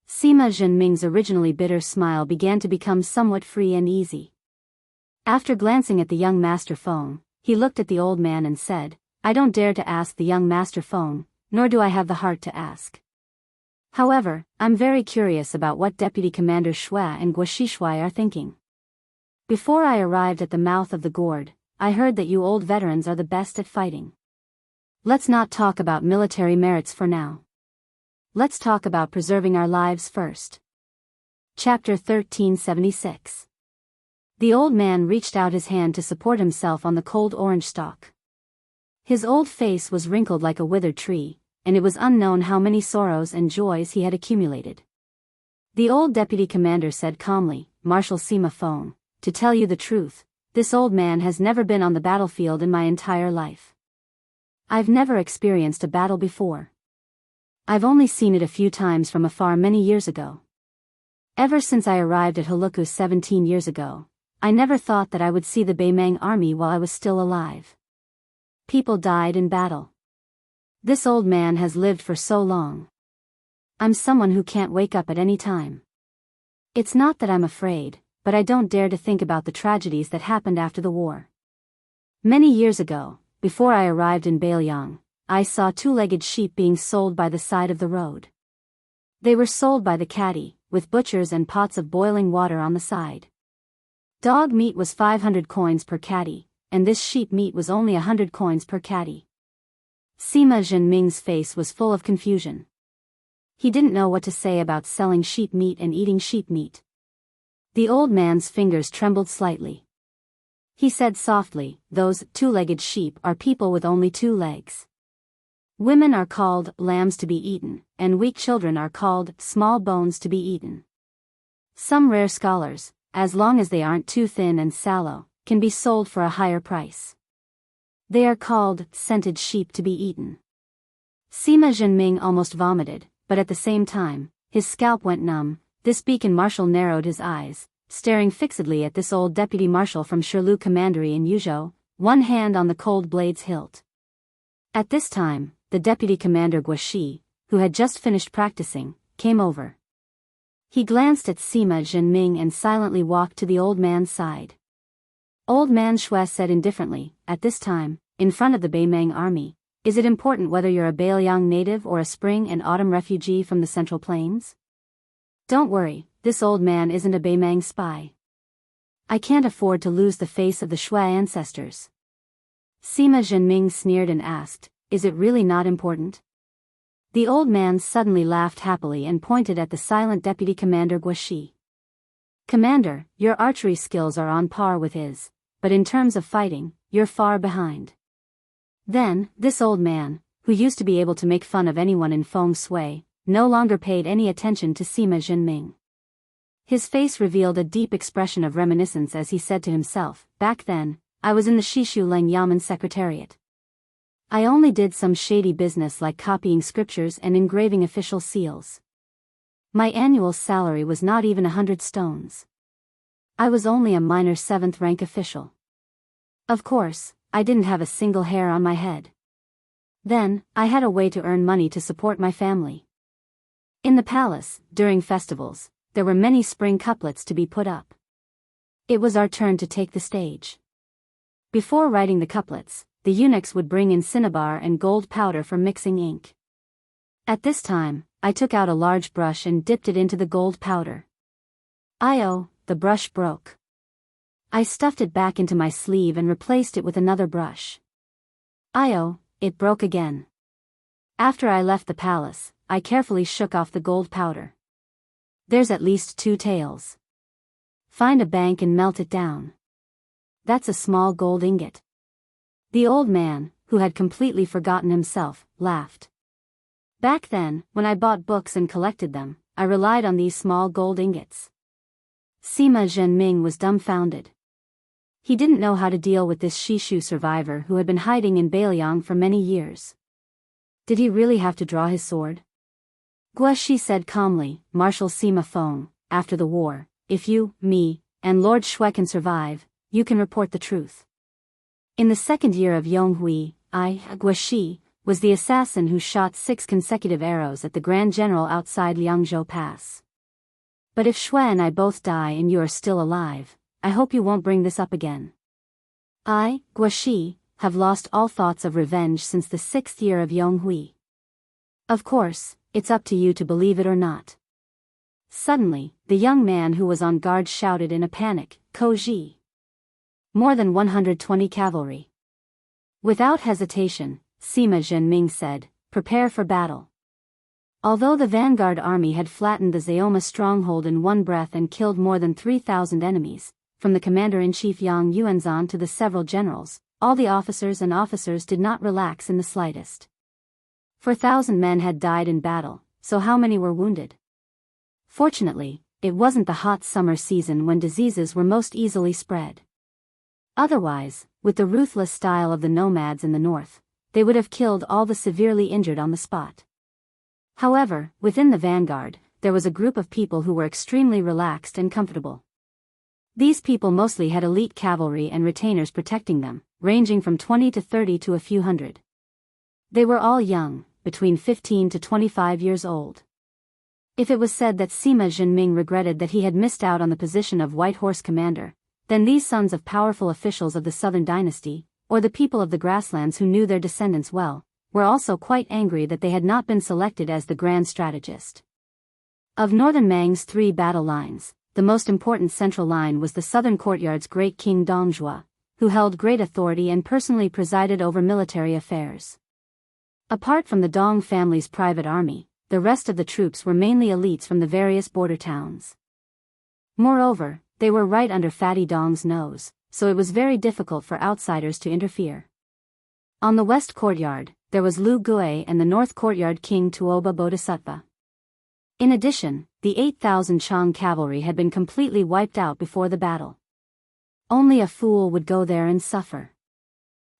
S1: Sima Zhenming's originally bitter smile began to become somewhat free and easy. After glancing at the young Master Feng, he looked at the old man and said, I don't dare to ask the young Master Feng, nor do I have the heart to ask. However, I'm very curious about what Deputy Commander Shui and Guoshi Shui are thinking. Before I arrived at the mouth of the gourd, I heard that you old veterans are the best at fighting. Let's not talk about military merits for now. Let's talk about preserving our lives first. Chapter 1376. The old man reached out his hand to support himself on the cold orange stalk. His old face was wrinkled like a withered tree, and it was unknown how many sorrows and joys he had accumulated. The old deputy commander said calmly, Marshal Sima Feng, to tell you the truth, this old man has never been on the battlefield in my entire life. I've never experienced a battle before. I've only seen it a few times from afar many years ago. Ever since I arrived at Heluku 17 years ago, I never thought that I would see the Beimang army while I was still alive. People died in battle. This old man has lived for so long. I'm someone who can't wake up at any time. It's not that I'm afraid, but I don't dare to think about the tragedies that happened after the war. Many years ago, before I arrived in Bailiang, I saw 2-legged sheep being sold by the side of the road. They were sold by the caddy, with butchers and pots of boiling water on the side. Dog meat was 500 coins per caddy, and this sheep meat was only 100 coins per caddy. Sima Zhenming's face was full of confusion. He didn't know what to say about selling sheep meat and eating sheep meat. The old man's fingers trembled slightly. He said softly, those 2-legged sheep are people with only 2 legs. Women are called lambs to be eaten, and weak children are called small bones to be eaten. Some rare scholars, as long as they aren't too thin and sallow, can be sold for a higher price. They are called scented sheep to be eaten. Sima Zhenming almost vomited, but at the same time, his scalp went numb. This beacon marshal narrowed his eyes, staring fixedly at this old deputy marshal from Shirlu Commandery in Yuzhou, one hand on the cold blade's hilt. At this time, the deputy commander Guoshi, who had just finished practicing, came over. He glanced at Sima Zhenming and silently walked to the old man's side. Old man Shui said indifferently, at this time, in front of the Beimang army, is it important whether you're a Bailiang native or a spring and autumn refugee from the Central Plains? Don't worry, this old man isn't a Beimang spy. I can't afford to lose the face of the Shui ancestors. Sima Zhenming sneered and asked, is it really not important? The old man suddenly laughed happily and pointed at the silent deputy commander Guoshi. Commander, your archery skills are on par with his, but in terms of fighting, you're far behind. Then, this old man, who used to be able to make fun of anyone in feng shui, no longer paid any attention to Sima Zhenming. His face revealed a deep expression of reminiscence as he said to himself, "Back then, I was in the Shishu Leng Yamen Secretariat. I only did some shady business like copying scriptures and engraving official seals. My annual salary was not even 100 stones. I was only a minor 7th rank official. Of course, I didn't have a single hair on my head. Then, I had a way to earn money to support my family. In the palace, during festivals, there were many spring couplets to be put up. It was our turn to take the stage. Before writing the couplets, the eunuchs would bring in cinnabar and gold powder for mixing ink. At this time, I took out a large brush and dipped it into the gold powder. The brush broke. I stuffed it back into my sleeve and replaced it with another brush. It broke again. After I left the palace, I carefully shook off the gold powder. There's at least 2 taels. Find a bank and melt it down. That's a small gold ingot." The old man, who had completely forgotten himself, laughed. "Back then, when I bought books and collected them, I relied on these small gold ingots." Sima Zhenming was dumbfounded. He didn't know how to deal with this Shishu survivor who had been hiding in Bailiang for many years. Did he really have to draw his sword? Guoshi said calmly, "Marshal Sima Feng, after the war, if you, me, and Lord Shui can survive, you can report the truth." In the 2nd year of Yonghui, Guoshi, was the assassin who shot 6 consecutive arrows at the Grand General outside Liangzhou Pass. But if Shui and I both die and you are still alive, I hope you won't bring this up again. I, Guoshi, have lost all thoughts of revenge since the 6th year of Yonghui. Of course, it's up to you to believe it or not. Suddenly, the young man who was on guard shouted in a panic, "Koji! More than 120 cavalry." Without hesitation, Sima Zhenming said, "Prepare for battle." Although the vanguard army had flattened the Zaoma stronghold in one breath and killed more than 3,000 enemies, from the commander-in-chief Yang Yuanzhan to the several generals, all the officers did not relax in the slightest. 4,000 men had died in battle, so how many were wounded? Fortunately, it wasn't the hot summer season when diseases were most easily spread. Otherwise, with the ruthless style of the nomads in the north, they would have killed all the severely injured on the spot. However, within the vanguard, there was a group of people who were extremely relaxed and comfortable. These people mostly had elite cavalry and retainers protecting them, ranging from 20 to 30 to a few hundred. They were all young, between 15 to 25 years old. If it was said that Sima Zhenming regretted that he had missed out on the position of White Horse Commander, then these sons of powerful officials of the Southern Dynasty, or the people of the grasslands who knew their descendants well, were also quite angry that they had not been selected as the grand strategist. Of Northern Mang's 3 battle lines, the most important central line was the Southern Courtyard's great king Dongzhuo, who held great authority and personally presided over military affairs. Apart from the Dong family's private army, the rest of the troops were mainly elites from the various border towns. Moreover, they were right under Fatty Dong's nose, so it was very difficult for outsiders to interfere. On the west courtyard, there was Lu Gui and the north courtyard King Tuoba Bodhisattva. In addition, the 8,000 Chang cavalry had been completely wiped out before the battle. Only a fool would go there and suffer.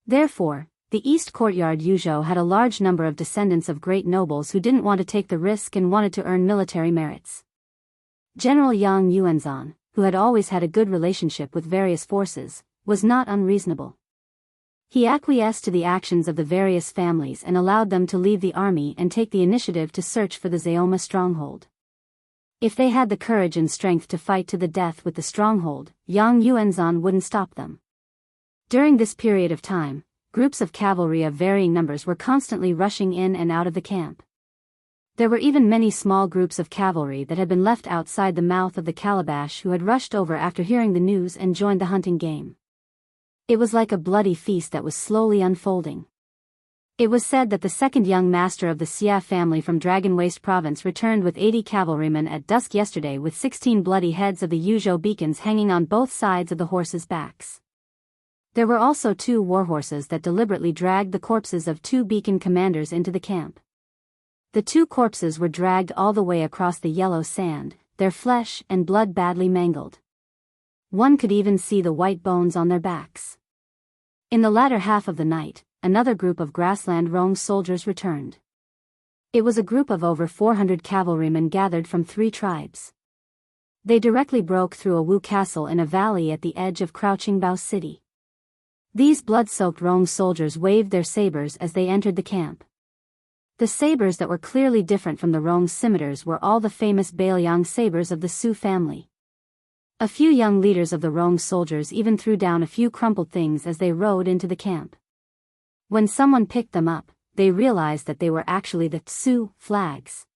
S1: Therefore, the east courtyard Yuzhou had a large number of descendants of great nobles who didn't want to take the risk and wanted to earn military merits. General Yang Yuanzhan, who had always had a good relationship with various forces, was not unreasonable. He acquiesced to the actions of the various families and allowed them to leave the army and take the initiative to search for the Zaoma stronghold. If they had the courage and strength to fight to the death with the stronghold, Yang Yuanzhan wouldn't stop them. During this period of time, groups of cavalry of varying numbers were constantly rushing in and out of the camp. There were even many small groups of cavalry that had been left outside the mouth of the calabash who had rushed over after hearing the news and joined the hunting game. It was like a bloody feast that was slowly unfolding. It was said that the second young master of the Xia family from Dragon Waste province returned with 80 cavalrymen at dusk yesterday with 16 bloody heads of the Yuzhou beacons hanging on both sides of the horses' backs. There were also 2 warhorses that deliberately dragged the corpses of 2 beacon commanders into the camp. The 2 corpses were dragged all the way across the yellow sand, their flesh and blood badly mangled. One could even see the white bones on their backs. In the latter half of the night, another group of grassland roam soldiers returned. It was a group of over 400 cavalrymen gathered from 3 tribes. They directly broke through a Wu castle in a valley at the edge of Crouching Bow City. These blood-soaked roam soldiers waved their sabers as they entered the camp. The sabers that were sclerely different from the roam scimitars were all the famous Bailiang sabers of the Sioux family. A few young leaders of the roam soldiers even threw down a few crumpled things as they rode into the camp. When someone picked them up, they realized that they were actually the Sioux flags.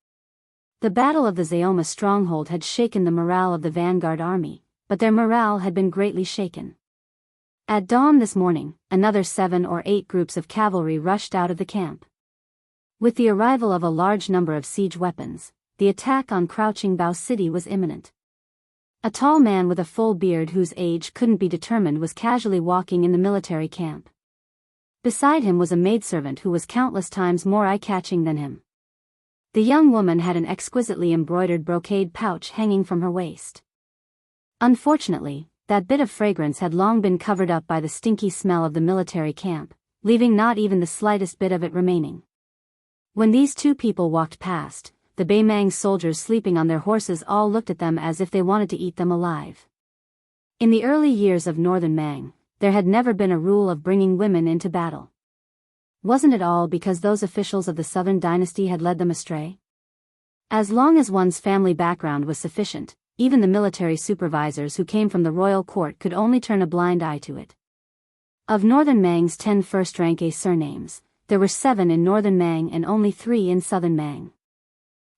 S1: The Battle of the Zayoma stronghold had shaken the morale of the vanguard army, but their morale had been greatly shaken. At dawn this morning, another 7 or 8 groups of cavalry rushed out of the camp. With the arrival of a large number of siege weapons, the attack on Crouching Bow City was imminent. A tall man with a full beard whose age couldn't be determined was casually walking in the military camp. Beside him was a maidservant who was countless times more eye-catching than him. The young woman had an exquisitely embroidered brocade pouch hanging from her waist. Unfortunately, that bit of fragrance had long been covered up by the stinky smell of the military camp, leaving not even the slightest bit of it remaining. When these 2 people walked past, the Baimang soldiers sleeping on their horses all looked at them as if they wanted to eat them alive. In the early years of Northern Mang, there had never been a rule of bringing women into battle. Wasn't it all because those officials of the Southern dynasty had led them astray? As long as one's family background was sufficient, even the military supervisors who came from the royal court could only turn a blind eye to it. Of Northern Mang's 10 first-rank A surnames, there were 7 in Northern Mang and only 3 in Southern Mang.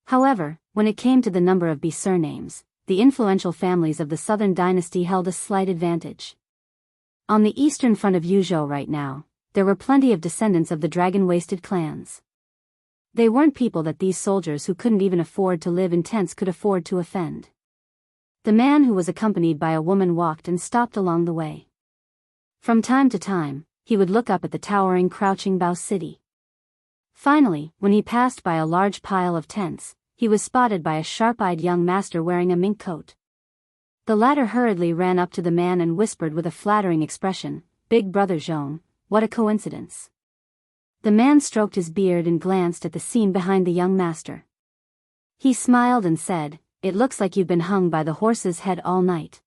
S1: However, when it came to the number of B surnames, the influential families of the Southern dynasty held a slight advantage. On the eastern front of Yuzhou right now, there were plenty of descendants of the dragon-waisted clans. They weren't people that these soldiers who couldn't even afford to live in tents could afford to offend. The man who was accompanied by a woman walked and stopped along the way. From time to time, he would look up at the towering Crouching Bow City. Finally, when he passed by a large pile of tents, he was spotted by a sharp-eyed young master wearing a mink coat. The latter hurriedly ran up to the man and whispered with a flattering expression, "Big brother Jean, what a coincidence." The man stroked his beard and glanced at the scene behind the young master. He smiled and said, "It looks like you've been hung by the horse's head all night."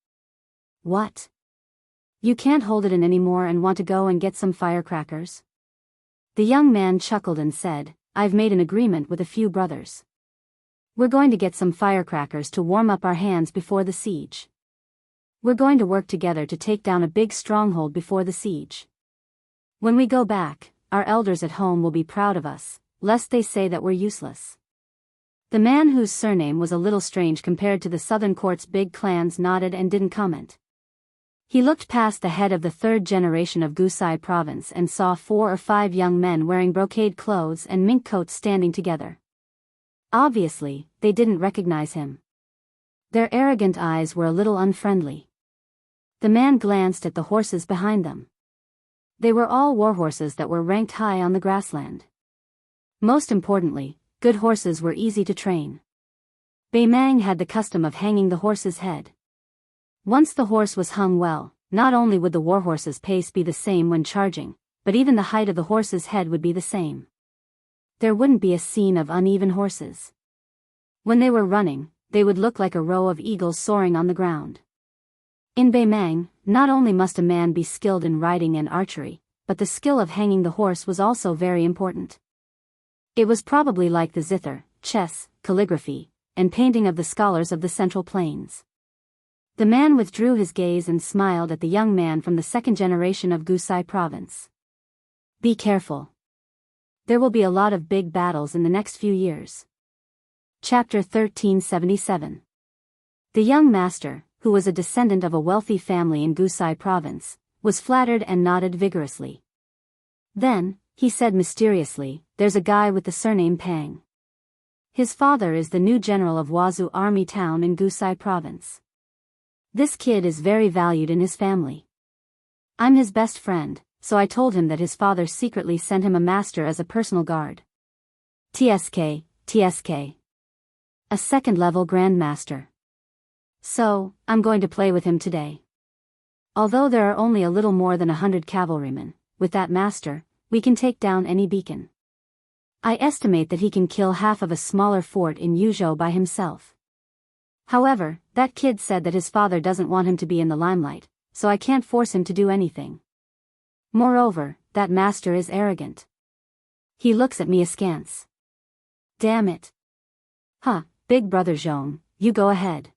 S1: "What? You can't hold it in anymore and want to go and get some firecrackers?" The young man chuckled and said, "I've made an agreement with a few brothers. We're going to get some firecrackers to warm up our hands before the siege. We're going to work together to take down a big stronghold before the siege. When we go back, our elders at home will be proud of us, lest they say that we're useless." The man whose surname was a little strange compared to the Southern Court's big clans nodded and didn't comment. He looked past the head of the 3rd generation of Gusai province and saw 4 or 5 young men wearing brocade clothes and mink coats standing together. Obviously, they didn't recognize him. Their arrogant eyes were a little unfriendly. The man glanced at the horses behind them. They were all warhorses that were ranked high on the grassland. Most importantly, good horses were easy to train. Baimang had the custom of hanging the horse's head. Once the horse was hung well, not only would the warhorse's pace be the same when charging, but even the height of the horse's head would be the same. There wouldn't be a scene of uneven horses. When they were running, they would look like a row of eagles soaring on the ground. In Baimang, not only must a man be skilled in riding and archery, but the skill of hanging the horse was also very important. It was probably like the zither, chess, calligraphy, and painting of the scholars of the Central Plains. The man withdrew his gaze and smiled at the young man from the 2nd generation of Gusai province. "Be careful. There will be a lot of big battles in the next few years." Chapter 1377. The young master, who was a descendant of a wealthy family in Gusai province, was flattered and nodded vigorously. Then, he said mysteriously, "There's a guy with the surname Pang. His father is the new general of Wazoo Army Town in Gusai province. This kid is very valued in his family. I'm his best friend, so I told him that his father secretly sent him a master as a personal guard. TSK, TSK. A second-level grandmaster. So, I'm going to play with him today. Although there are only a little more than 100 cavalrymen, with that master, we can take down any beacon. I estimate that he can kill half of a smaller fort in Yuzhou by himself. However, that kid said that his father doesn't want him to be in the limelight, so I can't force him to do anything. Moreover, that master is arrogant. He looks at me askance. Damn it. Huh, big brother Zhong, you go ahead.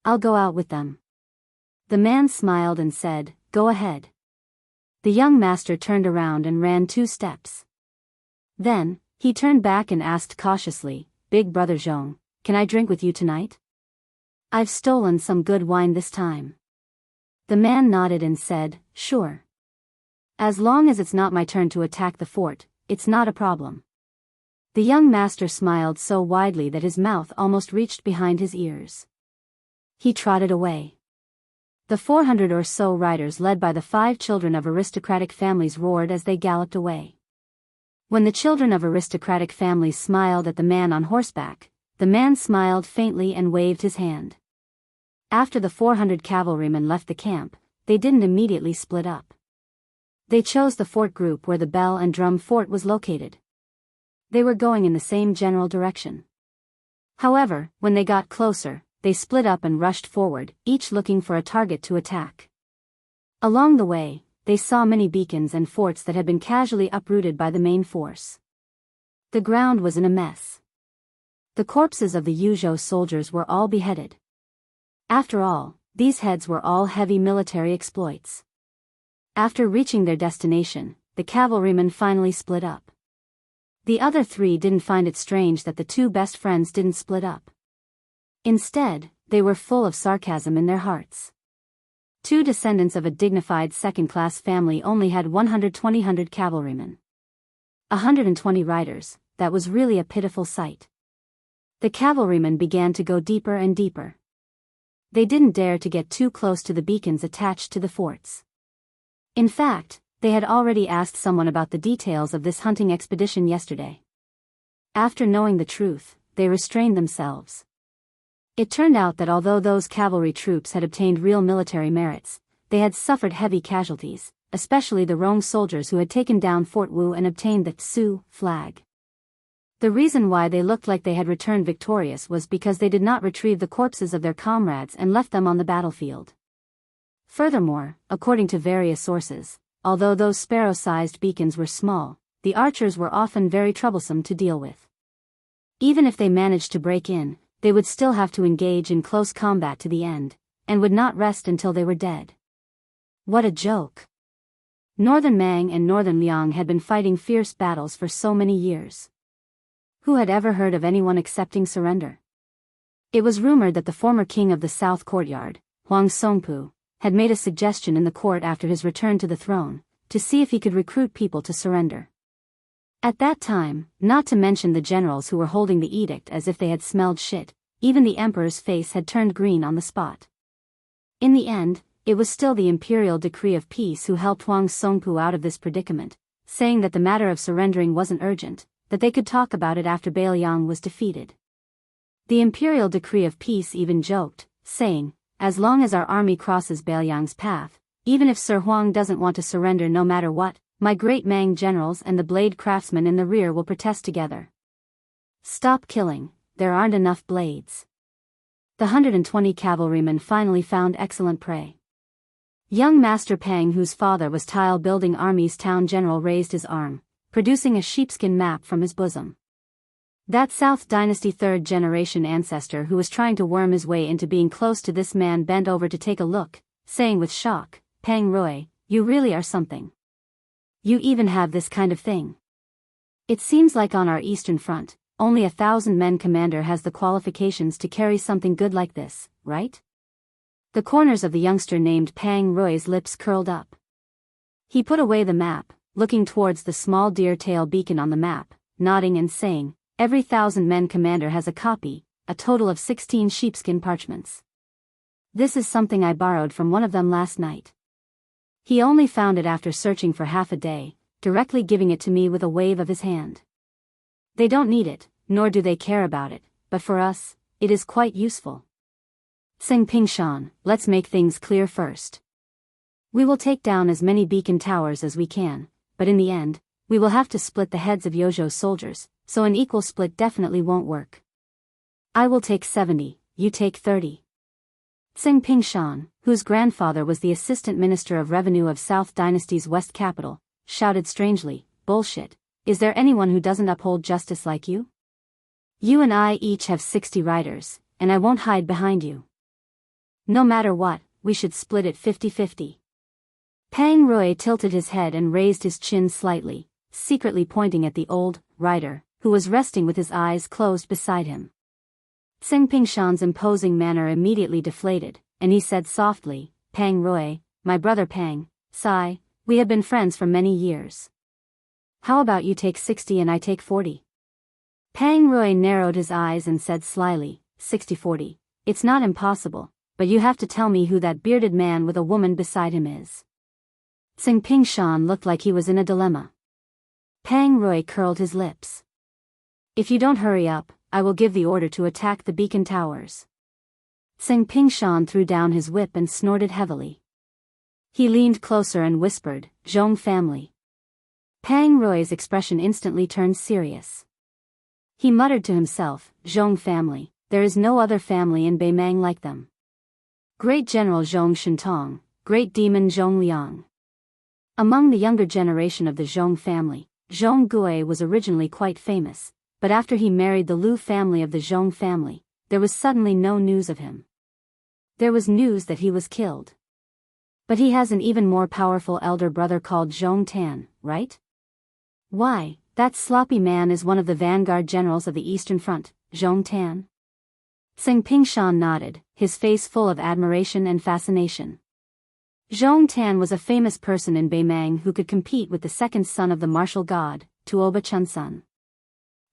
S1: I'll go out with them. The man smiled and said, go ahead. The young master turned around and ran 2 steps. Then, he turned back and asked cautiously, Big brother Zhong, can I drink with you tonight? I've stolen some good wine this time. The man nodded and said, sure. As long as it's not my turn to attack the fort, it's not a problem. The young master smiled so widely that his mouth almost reached behind his ears. He trotted away. The 400 or so riders led by the 5 children of aristocratic families roared as they galloped away. When the children of aristocratic families smiled at the man on horseback, the man smiled faintly and waved his hand. After the 400 cavalrymen left the camp, they didn't immediately split up. They chose the fort group where the bell and drum fort was located. They were going in the same general direction. However, when they got closer, they split up and rushed forward, each looking for a target to attack. Along the way, they saw many beacons and forts that had been casually uprooted by the main force. The ground was in a mess. The corpses of the Yuzhou soldiers were all beheaded. After all, these heads were all heavy military exploits. After reaching their destination, the cavalrymen finally split up. The other 3 didn't find it strange that the 2 best friends didn't split up. Instead, they were full of sarcasm in their hearts. 2 descendants of a dignified second-class family only had 120 cavalrymen. 120 riders, that was really a pitiful sight. The cavalrymen began to go deeper and deeper. They didn't dare to get too close to the beacons attached to the forts. In fact, they had already asked someone about the details of this hunting expedition yesterday. After knowing the truth, they restrained themselves. It turned out that although those cavalry troops had obtained real military merits, they had suffered heavy casualties, especially the Rong soldiers who had taken down Fort Wu and obtained the Tsu flag. The reason why they looked like they had returned victorious was because they did not retrieve the corpses of their comrades and left them on the battlefield. Furthermore, according to various sources, although those sparrow-sized beacons were small, the archers were often very troublesome to deal with. Even if they managed to break in, they would still have to engage in close combat to the end, and would not rest until they were dead. What a joke! Northern Mang and Northern Liang had been fighting fierce battles for so many years. Who had ever heard of anyone accepting surrender? It was rumored that the former king of the South Courtyard, Huang Songpu, had made a suggestion in the court after his return to the throne, to see if he could recruit people to surrender. At that time, not to mention the generals who were holding the edict as if they had smelled shit, even the emperor's face had turned green on the spot. In the end, it was still the imperial decree of peace who helped Huang Songpu out of this predicament, saying that the matter of surrendering wasn't urgent, that they could talk about it after Bailiang was defeated. The imperial decree of peace even joked, saying, as long as our army crosses Bailiang's path, even if Sir Huang doesn't want to surrender no matter what, my great Mang generals and the blade craftsmen in the rear will protest together. Stop killing, there aren't enough blades. The 120 cavalrymen finally found excellent prey. Young Master Pang, whose father was tile-building army's town general, raised his arm, producing a sheepskin map from his bosom. That South Dynasty third-generation ancestor who was trying to worm his way into being close to this man bent over to take a look, saying with shock, Pang Rui, you really are something. You even have this kind of thing. It seems like on our Eastern Front, only 1,000-men commander has the qualifications to carry something good like this, right? The corners of the youngster named Pang Rui's lips curled up. He put away the map, looking towards the small deer tail beacon on the map, nodding and saying, every 1,000-men commander has a copy, a total of 16 sheepskin parchments. This is something I borrowed from one of them last night. He only found it after searching for half a day, directly giving it to me with a wave of his hand. They don't need it, nor do they care about it, but for us, it is quite useful. Sing Ping Shan, let's make things clear first. We will take down as many beacon towers as we can, but in the end, we will have to split the heads of Yozhou's soldiers, so an equal split definitely won't work. I will take 70, you take 30. Sing Ping Shan, whose grandfather was the assistant minister of revenue of South Dynasty's West capital, shouted strangely, bullshit, is there anyone who doesn't uphold justice like you? You and I each have 60 riders, and I won't hide behind you. No matter what, we should split it 50-50. Pang Rui tilted his head and raised his chin slightly, secretly pointing at the old rider, who was resting with his eyes closed beside him. Sing Ping Shan's imposing manner immediately deflated, and he said softly, Pang Rui, my brother Pang, sigh, we have been friends for many years. How about you take 60 and I take 40? Pang Rui narrowed his eyes and said slyly, 60-40, it's not impossible, but you have to tell me who that bearded man with a woman beside him is. Sing Ping Shan looked like he was in a dilemma. Pang Rui curled his lips. If you don't hurry up, I will give the order to attack the beacon towers. Sing Ping Shan threw down his whip and snorted heavily. He leaned closer and whispered, Zhong family. Pang Rui's expression instantly turned serious. He muttered to himself, Zhong family, there is no other family in Beimang like them. Great General Zhong Shintong, Great Demon Zhong Liang. Among the younger generation of the Zhong family, Zhong Gui was originally quite famous, but after he married the Lu family of the Zhong family, there was suddenly no news of him. There was news that he was killed. But he has an even more powerful elder brother called Zhong Tan, right? Why, that sloppy man is one of the vanguard generals of the Eastern Front, Zhong Tan. Sing Ping Shan nodded, his face full of admiration and fascination. Zhong Tan was a famous person in Beimang who could compete with the second son of the martial god, Tuoba Chunsun.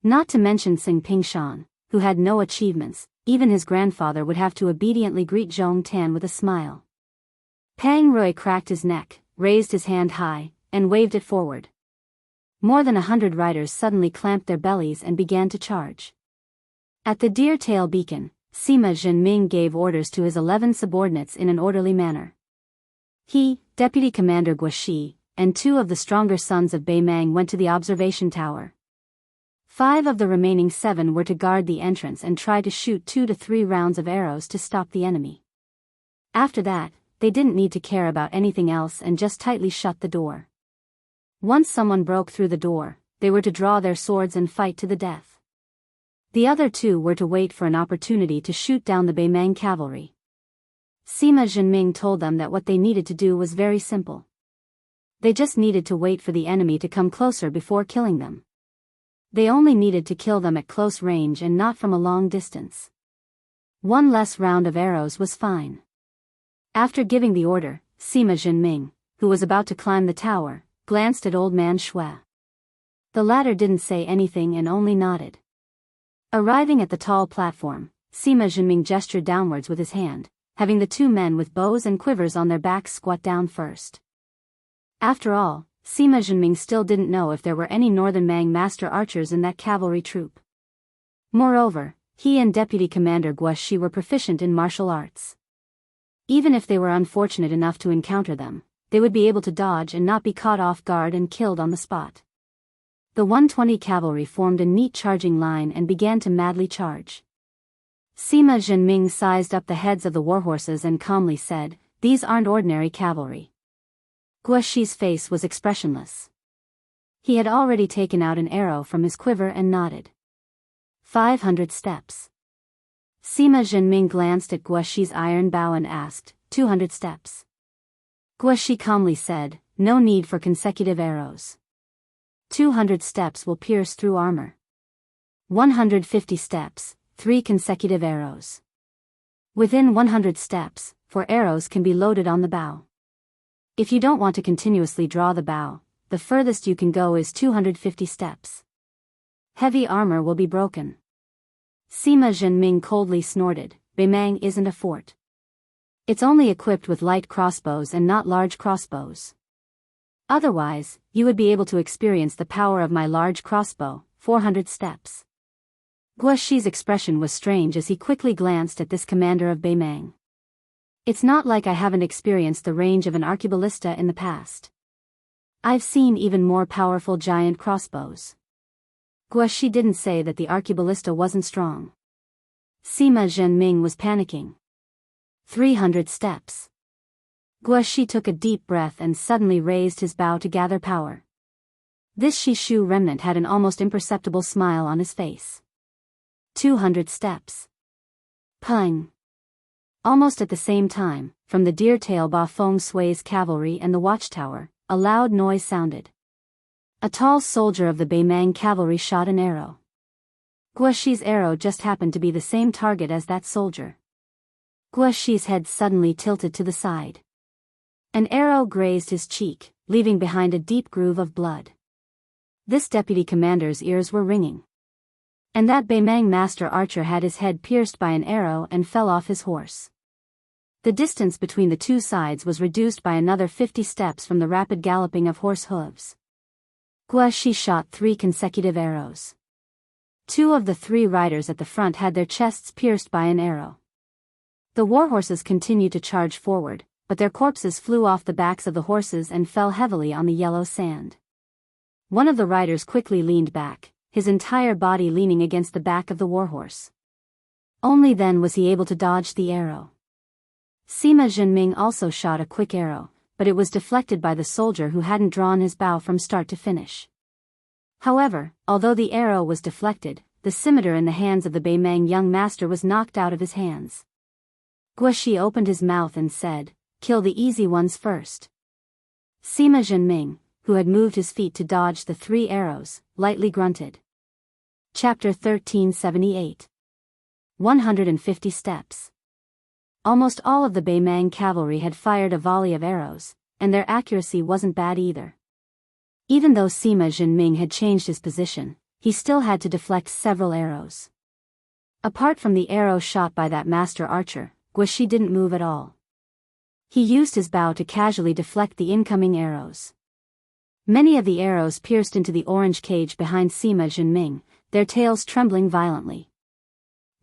S1: Not to mention Sing Ping Shan, who had no achievements, even his grandfather would have to obediently greet Zhong Tan with a smile. Pang Rui cracked his neck, raised his hand high, and waved it forward. More than 100 riders suddenly clamped their bellies and began to charge. At the Deer Tail Beacon, Sima Zhenming gave orders to his 11 subordinates in an orderly manner. He, Deputy Commander Guoxi, and 2 of the stronger sons of Beimang went to the observation tower. 5 of the remaining 7 were to guard the entrance and try to shoot 2 to 3 rounds of arrows to stop the enemy. After that, they didn't need to care about anything else and just tightly shut the door. Once someone broke through the door, they were to draw their swords and fight to the death. The other 2 were to wait for an opportunity to shoot down the Beimang cavalry. Sima Zhenming told them that what they needed to do was very simple. They just needed to wait for the enemy to come closer before killing them. They only needed to kill them at close range and not from a long distance. 1 less round of arrows was fine. After giving the order, Sima Zhenming, who was about to climb the tower, glanced at old man Shui. The latter didn't say anything and only nodded. Arriving at the tall platform, Sima Zhenming gestured downwards with his hand, having the 2 men with bows and quivers on their backs squat down first. After all, Sima Zhenming still didn't know if there were any Northern Mang master archers in that cavalry troop. Moreover, he and Deputy Commander Guoxi were proficient in martial arts. Even if they were unfortunate enough to encounter them, they would be able to dodge and not be caught off guard and killed on the spot. The 120 cavalry formed a neat charging line and began to madly charge. Sima Zhenming sized up the heads of the warhorses and calmly said, "These aren't ordinary cavalry." Guoxi's face was expressionless. He had already taken out an arrow from his quiver and nodded. 500 steps. Sima Zhenming glanced at Guoxi's iron bow and asked, 200 steps. Guoxi calmly said, "No need for consecutive arrows. 200 steps will pierce through armor. 150 steps, 3 consecutive arrows. Within 100 steps, 4 arrows can be loaded on the bow. If you don't want to continuously draw the bow, the furthest you can go is 250 steps. Heavy armor will be broken." Sima Zhenming coldly snorted, "Beimang isn't a fort. It's only equipped with light crossbows and not large crossbows. Otherwise, you would be able to experience the power of my large crossbow. 400 steps. Guoxi's expression was strange as he quickly glanced at this commander of Beimang. It's not like I haven't experienced the range of an arqueballista in the past. I've seen even more powerful giant crossbows. Guoxi didn't say that the arqueballista wasn't strong. Sima Zhenming was panicking. 300 steps. Guoxi took a deep breath and suddenly raised his bow to gather power. This Shishu remnant had an almost imperceptible smile on his face. 200 steps. Pung. Almost at the same time, from the deer tail Ba Feng Sui's cavalry and the watchtower, a loud noise sounded. A tall soldier of the Beimang cavalry shot an arrow. Guoxi's arrow just happened to be the same target as that soldier. Guoxi's head suddenly tilted to the side. An arrow grazed his cheek, leaving behind a deep groove of blood. This deputy commander's ears were ringing. And that Beimang master archer had his head pierced by an arrow and fell off his horse. The distance between the two sides was reduced by another 50 steps from the rapid galloping of horse hooves. Guoxi shot 3 consecutive arrows. 2 of the 3 riders at the front had their chests pierced by an arrow. The warhorses continued to charge forward, but their corpses flew off the backs of the horses and fell heavily on the yellow sand. One of the riders quickly leaned back, his entire body leaning against the back of the warhorse. Only then was he able to dodge the arrow. Sima Zhenming also shot a quick arrow, but it was deflected by the soldier who hadn't drawn his bow from start to finish. However, although the arrow was deflected, the scimitar in the hands of the Beimang young master was knocked out of his hands. Guoxi opened his mouth and said, "Kill the easy ones first." Sima Zhenming, who had moved his feet to dodge the 3 arrows, lightly grunted. Chapter 1378. 150 steps. Almost all of the Beimang cavalry had fired a volley of arrows, and their accuracy wasn't bad either. Even though Sima Zhenming had changed his position, he still had to deflect several arrows. Apart from the arrow shot by that master archer, Guoxi didn't move at all. He used his bow to casually deflect the incoming arrows. Many of the arrows pierced into the orange cage behind Sima Zhenming, their tails trembling violently.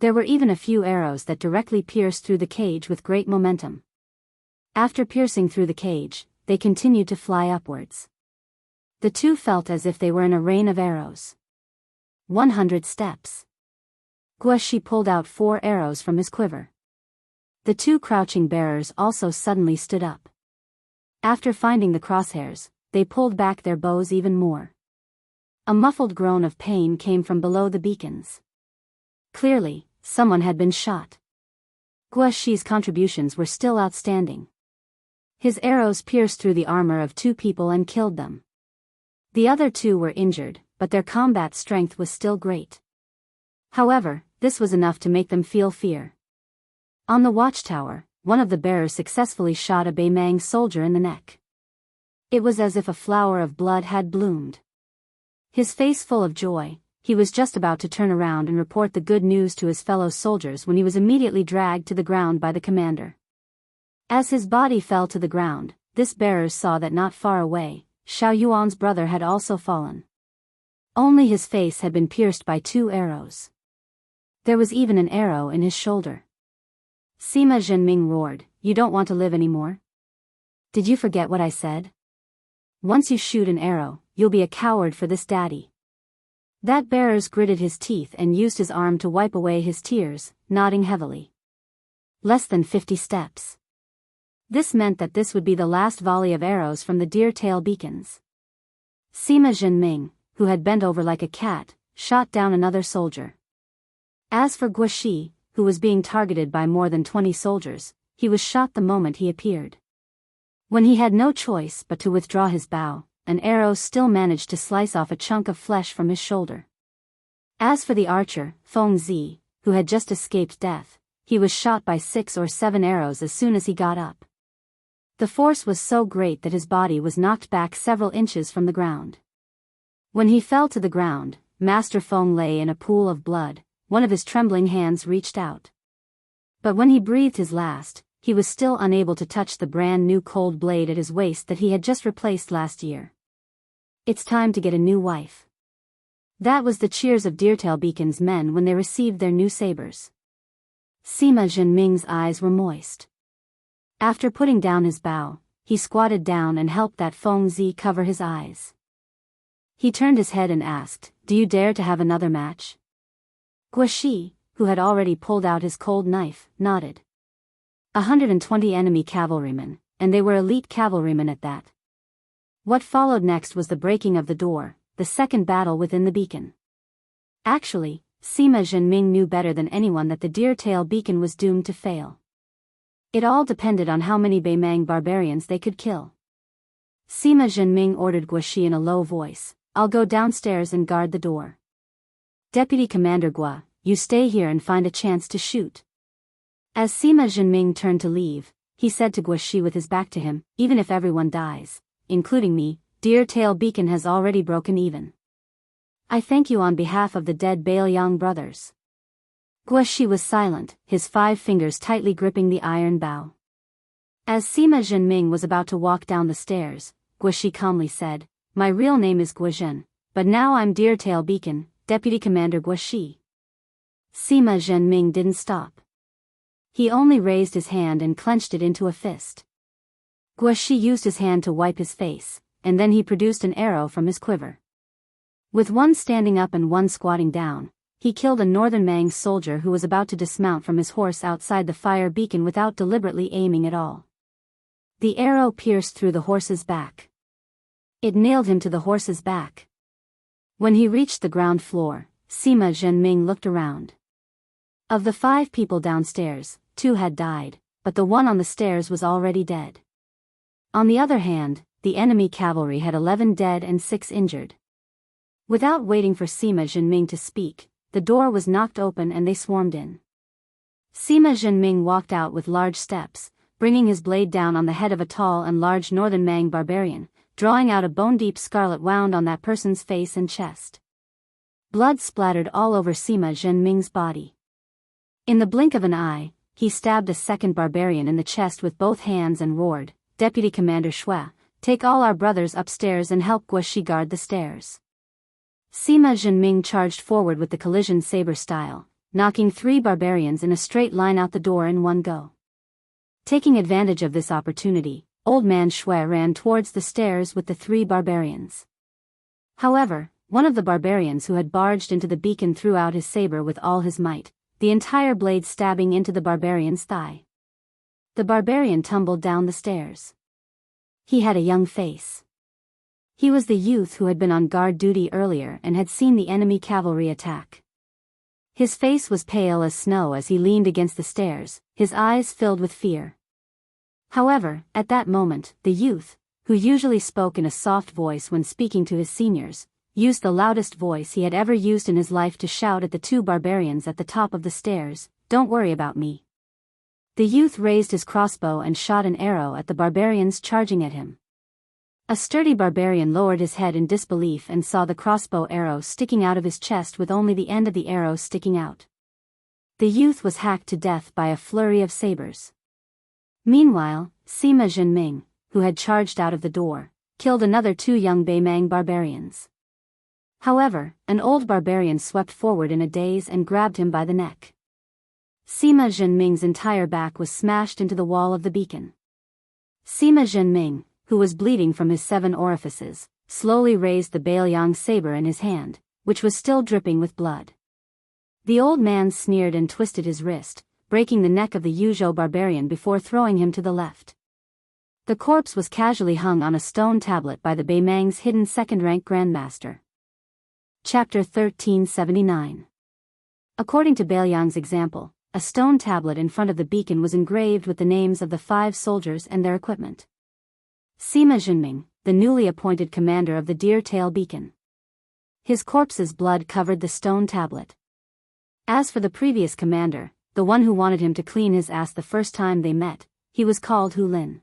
S1: There were even a few arrows that directly pierced through the cage with great momentum. After piercing through the cage, they continued to fly upwards. The two felt as if they were in a rain of arrows. 100 steps. Guoxi pulled out 4 arrows from his quiver. The 2 crouching bearers also suddenly stood up. After finding the crosshairs, they pulled back their bows even more. A muffled groan of pain came from below the beacons. Clearly, someone had been shot. Guoxi's contributions were still outstanding. His arrows pierced through the armor of 2 people and killed them. The other 2 were injured, but their combat strength was still great. However, this was enough to make them feel fear. On the watchtower, one of the bearers successfully shot a Beimang soldier in the neck. It was as if a flower of blood had bloomed. His face full of joy, he was just about to turn around and report the good news to his fellow soldiers when he was immediately dragged to the ground by the commander. As his body fell to the ground, this bearer saw that not far away, Xiao Yuan's brother had also fallen. Only his face had been pierced by 2 arrows. There was even an arrow in his shoulder. Sima Zhenming roared, "You don't want to live anymore? Did you forget what I said? Once you shoot an arrow, you'll be a coward for this daddy." That bearer gritted his teeth and used his arm to wipe away his tears, nodding heavily. Less than 50 steps. This meant that this would be the last volley of arrows from the deer tail beacons. Sima Zhenming, who had bent over like a cat, shot down another soldier. As for Guoxi, who was being targeted by more than 20 soldiers, he was shot the moment he appeared. When he had no choice but to withdraw his bow, an arrow still managed to slice off a chunk of flesh from his shoulder. As for the archer, Feng Zi, who had just escaped death, he was shot by 6 or 7 arrows as soon as he got up. The force was so great that his body was knocked back several inches from the ground. When he fell to the ground, Master Feng lay in a pool of blood. One of his trembling hands reached out. But when he breathed his last, he was still unable to touch the brand new cold blade at his waist that he had just replaced last year. It's time to get a new wife. That was the cheers of Deertail Beacon's men when they received their new sabers. Sima Zhenming's eyes were moist. After putting down his bow, he squatted down and helped that Feng Zi cover his eyes. He turned his head and asked, "Do you dare to have another match?" Guoxi, who had already pulled out his cold knife, nodded. 120 enemy cavalrymen, and they were elite cavalrymen at that. What followed next was the breaking of the door, the second battle within the beacon. Actually, Sima Zhenming knew better than anyone that the Deertail Beacon was doomed to fail. It all depended on how many Beimang barbarians they could kill. Sima Zhenming ordered Guoxi in a low voice, "I'll go downstairs and guard the door. Deputy Commander Gua, you stay here and find a chance to shoot." As Sima Zhenming turned to leave, he said to Guoxi with his back to him, "Even if everyone dies, including me, Deertail Beacon has already broken even. I thank you on behalf of the dead Baoyang brothers." Guoxi was silent, his 5 fingers tightly gripping the iron bow. As Sima Zhenming was about to walk down the stairs, Guoxi calmly said, "My real name is Guozhen, but now I'm Deertail Beacon, Deputy Commander Guoxi." Sima Zhenming didn't stop. He only raised his hand and clenched it into a fist. Guoxi used his hand to wipe his face, and then he produced an arrow from his quiver. With one standing up and one squatting down, he killed a Northern Mang soldier who was about to dismount from his horse outside the fire beacon without deliberately aiming at all. The arrow pierced through the horse's back. It nailed him to the horse's back. When he reached the ground floor, Sima Zhenming looked around. Of the 5 people downstairs, 2 had died, but the one on the stairs was already dead. On the other hand, the enemy cavalry had 11 dead and 6 injured. Without waiting for Sima Zhenming to speak, the door was knocked open and they swarmed in. Sima Zhenming walked out with large steps, bringing his blade down on the head of a tall and large Northern Mang barbarian, drawing out a bone-deep scarlet wound on that person's face and chest. Blood splattered all over Sima Zhenming's body. In the blink of an eye, he stabbed a second barbarian in the chest with both hands and roared, "Deputy Commander Shui, take all our brothers upstairs and help Guoxi guard the stairs." Sima Zhenming charged forward with the collision saber style, knocking 3 barbarians in a straight line out the door in one go. Taking advantage of this opportunity, Old Man Shui ran towards the stairs with the 3 barbarians. However, one of the barbarians who had barged into the beacon threw out his saber with all his might, the entire blade stabbing into the barbarian's thigh. The barbarian tumbled down the stairs. He had a young face. He was the youth who had been on guard duty earlier and had seen the enemy cavalry attack. His face was pale as snow as he leaned against the stairs, his eyes filled with fear. However, at that moment, the youth, who usually spoke in a soft voice when speaking to his seniors, used the loudest voice he had ever used in his life to shout at the 2 barbarians at the top of the stairs, "Don't worry about me." The youth raised his crossbow and shot an arrow at the barbarians charging at him. A sturdy barbarian lowered his head in disbelief and saw the crossbow arrow sticking out of his chest with only the end of the arrow sticking out. The youth was hacked to death by a flurry of sabers. Meanwhile, Sima Zhenming, who had charged out of the door, killed another 2 young Beimang barbarians. However, an old barbarian swept forward in a daze and grabbed him by the neck. Sima Zhenming's entire back was smashed into the wall of the beacon. Sima Zhenming, who was bleeding from his 7 orifices, slowly raised the Baoyang saber in his hand, which was still dripping with blood. The old man sneered and twisted his wrist, breaking the neck of the Yuzhou barbarian before throwing him to the left. The corpse was casually hung on a stone tablet by the Beimang's hidden second-rank grandmaster. Chapter 1379. According to Baoyang's example, a stone tablet in front of the beacon was engraved with the names of the 5 soldiers and their equipment. Sima Zhenming, the newly appointed commander of the Deertail Beacon. His corpse's blood covered the stone tablet. As for the previous commander, the one who wanted him to clean his ass the first time they met, he was called Hu Lin.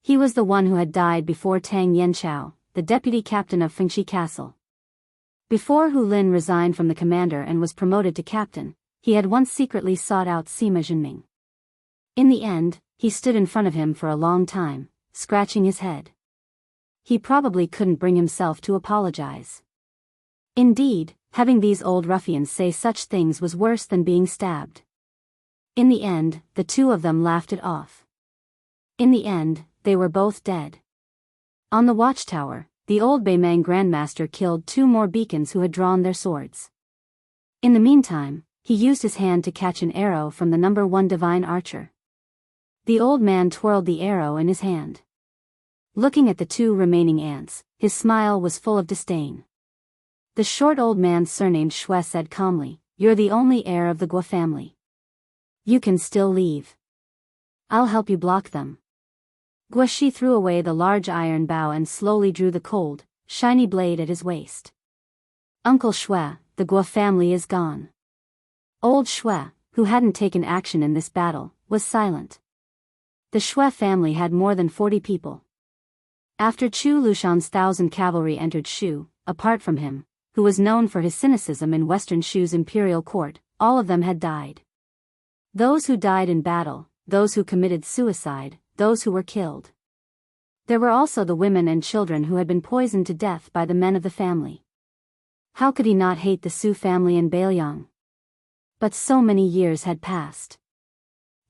S1: He was the one who had died before Tang Yanchao, the deputy captain of Fengshi Castle. Before Hu Lin resigned from the commander and was promoted to captain, he had once secretly sought out Sima Zhenming. In the end, he stood in front of him for a long time, scratching his head. He probably couldn't bring himself to apologize. Indeed, having these old ruffians say such things was worse than being stabbed. In the end, the two of them laughed it off. In the end, they were both dead. On the watchtower, the old Baimang Grandmaster killed 2 more beacons who had drawn their swords. In the meantime, he used his hand to catch an arrow from the number 1 divine archer. The old man twirled the arrow in his hand. Looking at the 2 remaining ants, his smile was full of disdain. The short old man surnamed Shui said calmly, "You're the only heir of the Guo family. You can still leave. I'll help you block them." Guoshi threw away the large iron bow and slowly drew the cold, shiny blade at his waist. "Uncle Shui, the Guo family is gone." Old Shui, who hadn't taken action in this battle, was silent. The Shui family had more than 40 people. After Chu Lushan's 1,000 cavalry entered Shu, apart from him, who was known for his cynicism in Western Shu's imperial court, all of them had died. Those who died in battle, those who committed suicide, those who were killed. There were also the women and children who had been poisoned to death by the men of the family. How could he not hate the Su family in Bailiang? But so many years had passed.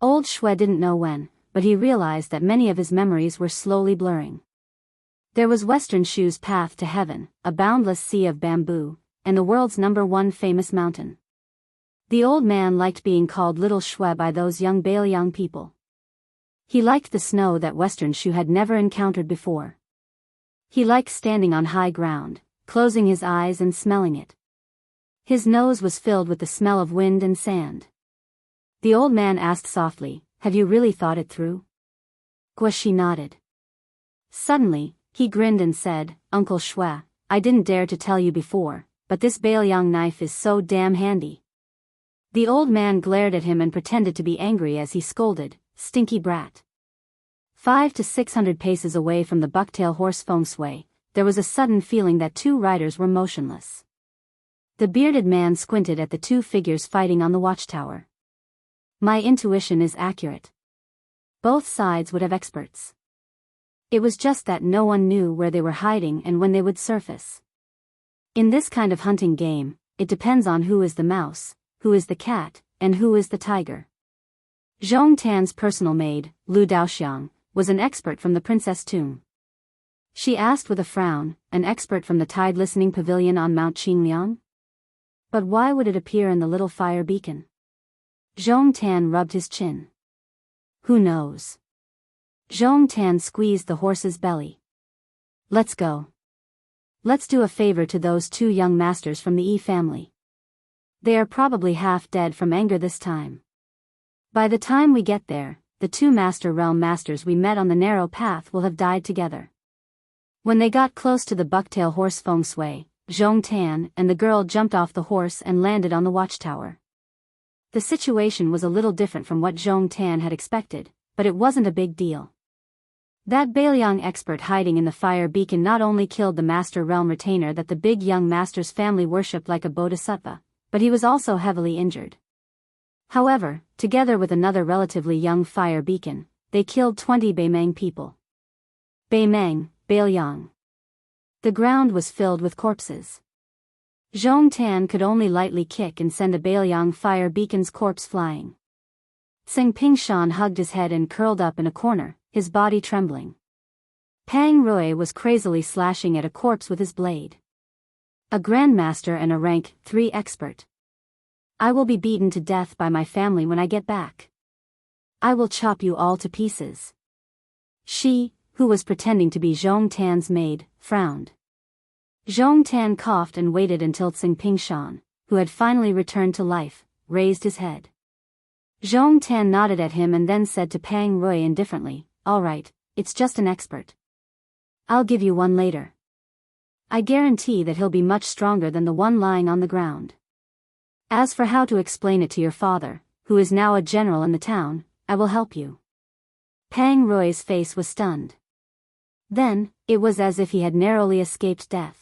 S1: Old Shui didn't know when, but he realized that many of his memories were slowly blurring. There was Western Shu's path to heaven, a boundless sea of bamboo, and the world's number 1 famous mountain. The old man liked being called Little Shui by those young Bailiang people. He liked the snow that Western Shu had never encountered before. He liked standing on high ground, closing his eyes and smelling it. His nose was filled with the smell of wind and sand. The old man asked softly, "Have you really thought it through?" Guoshi nodded. Suddenly, he grinned and said, "Uncle Shui, I didn't dare to tell you before, but this Bailiang knife is so damn handy." The old man glared at him and pretended to be angry as he scolded, "Stinky brat." 500 to 600 paces away from the bucktail horse feng shui, there was a sudden feeling that 2 riders were motionless. The bearded man squinted at the 2 figures fighting on the watchtower. "My intuition is accurate. Both sides would have experts. It was just that no one knew where they were hiding and when they would surface. In this kind of hunting game, it depends on who is the mouse, who is the cat, and who is the tiger." Zhong Tan's personal maid, Lu Daoxiang, was an expert from the princess tomb. She asked with a frown, "An expert from the tide listening pavilion on Mount Qingliang? But why would it appear in the little fire beacon?" Zhong Tan rubbed his chin. "Who knows?" Zhong Tan squeezed the horse's belly. "Let's go. Let's do a favor to those 2 young masters from the Yi family. They are probably half dead from anger this time. By the time we get there, the 2 Master Realm Masters we met on the narrow path will have died together." When they got close to the bucktail horse feng shui, Zhong Tan and the girl jumped off the horse and landed on the watchtower. The situation was a little different from what Zhong Tan had expected, but it wasn't a big deal. That Bailiang expert hiding in the fire beacon not only killed the Master Realm retainer that the big young master's family worshipped like a bodhisattva, but he was also heavily injured. However, together with another relatively young fire beacon, they killed 20 Baimang people. Baimang, Bailiang. The ground was filled with corpses. Zhong Tan could only lightly kick and send a Bailiang fire beacon's corpse flying. Tsing Pingshan hugged his head and curled up in a corner, his body trembling. Pang Rui was crazily slashing at a corpse with his blade. A grandmaster and a rank 3 expert. "I will be beaten to death by my family when I get back. I will chop you all to pieces." She, who was pretending to be Zhong Tan's maid, frowned. Zhong Tan coughed and waited until Tsing Pingshan, who had finally returned to life, raised his head. Zhong Tan nodded at him and then said to Pang Rui indifferently, "All right, it's just an expert. I'll give you one later. I guarantee that he'll be much stronger than the one lying on the ground. As for how to explain it to your father, who is now a general in the town, I will help you." Pang Rui's face was stunned. Then, it was as if he had narrowly escaped death.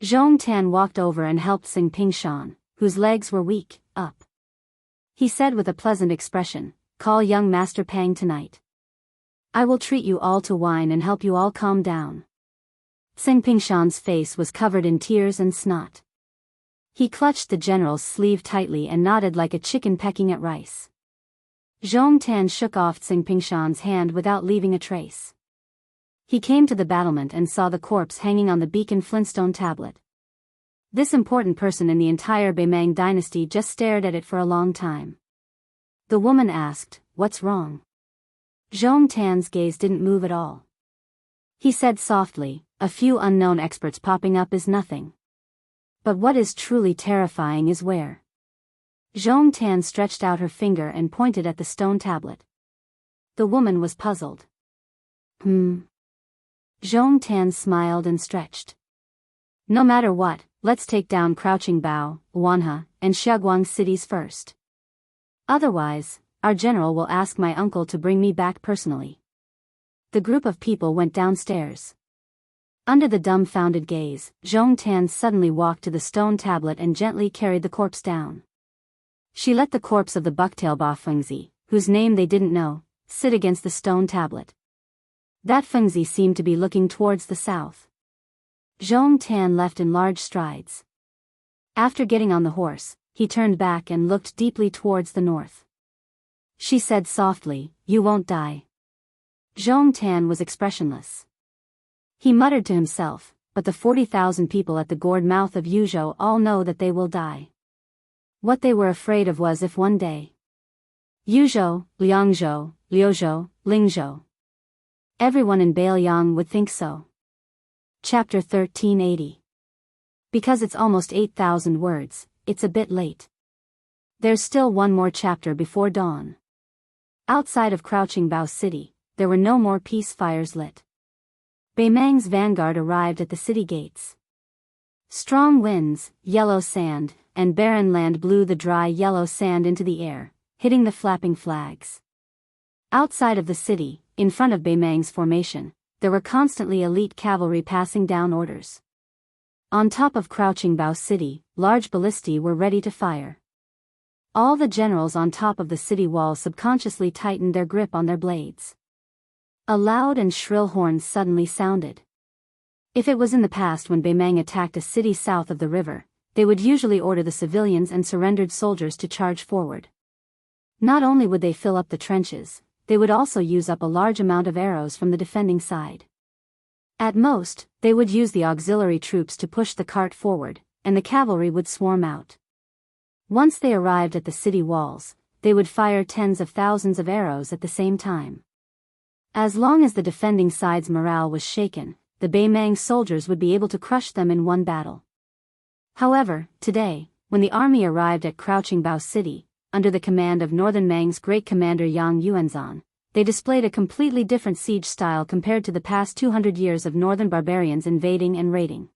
S1: Zhong Tan walked over and helped Tsing Pingshan, whose legs were weak, up. He said with a pleasant expression, call young Master Pang tonight. I will treat you all to wine and help you all calm down. Tsing Pingshan's face was covered in tears and snot. He clutched the general's sleeve tightly and nodded like a chicken pecking at rice. Zhong Tan shook off Tsing Pingshan's hand without leaving a trace. He came to the battlement and saw the corpse hanging on the beacon flintstone tablet. This important person in the entire Beimang dynasty just stared at it for a long time. The woman asked, "What's wrong?" Zhong Tan's gaze didn't move at all. He said softly, "A few unknown experts popping up is nothing. But what is truly terrifying is where." Zhong Tan stretched out her finger and pointed at the stone tablet. The woman was puzzled. Zhong Tan smiled and stretched. "No matter what, let's take down Crouching Bao, Wanhe, and Xiaoguang cities first. Otherwise, our general will ask my uncle to bring me back personally." The group of people went downstairs. Under the dumbfounded gaze, Zhong Tan suddenly walked to the stone tablet and gently carried the corpse down. She let the corpse of the bucktail Ba Fengzi, whose name they didn't know, sit against the stone tablet. That Fengzi seemed to be looking towards the south. Zhong Tan left in large strides. After getting on the horse, he turned back and looked deeply towards the north. She said softly, "You won't die." Zhong Tan was expressionless. He muttered to himself, "But the 40,000 people at the gourd mouth of Yuzhou all know that they will die." What they were afraid of was if one day Yuzhou, Liangzhou, Liuzhou, Lingzhou. Everyone in Beiliang would think so. Chapter 1380. Because it's almost 8,000 words, it's a bit late. There's still one more chapter before dawn. Outside of Crouching Bao City, there were no more peace fires lit. Beimang's vanguard arrived at the city gates. Strong winds, yellow sand, and barren land blew the dry yellow sand into the air, hitting the flapping flags. Outside of the city, in front of Beimang's formation, there were constantly elite cavalry passing down orders. On top of Crouching Bao City, large ballistae were ready to fire. All the generals on top of the city wall subconsciously tightened their grip on their blades. A loud and shrill horn suddenly sounded. If it was in the past when Beimang attacked a city south of the river, they would usually order the civilians and surrendered soldiers to charge forward. Not only would they fill up the trenches, they would also use up a large amount of arrows from the defending side. At most, they would use the auxiliary troops to push the cart forward, and the cavalry would swarm out. Once they arrived at the city walls, they would fire tens of thousands of arrows at the same time. As long as the defending side's morale was shaken, the Beimang soldiers would be able to crush them in one battle. However, today, when the army arrived at Crouching Bao City, under the command of Northern Mang's great commander Yang Yuanzhan, they displayed a completely different siege style compared to the past 200 years of northern barbarians invading and raiding.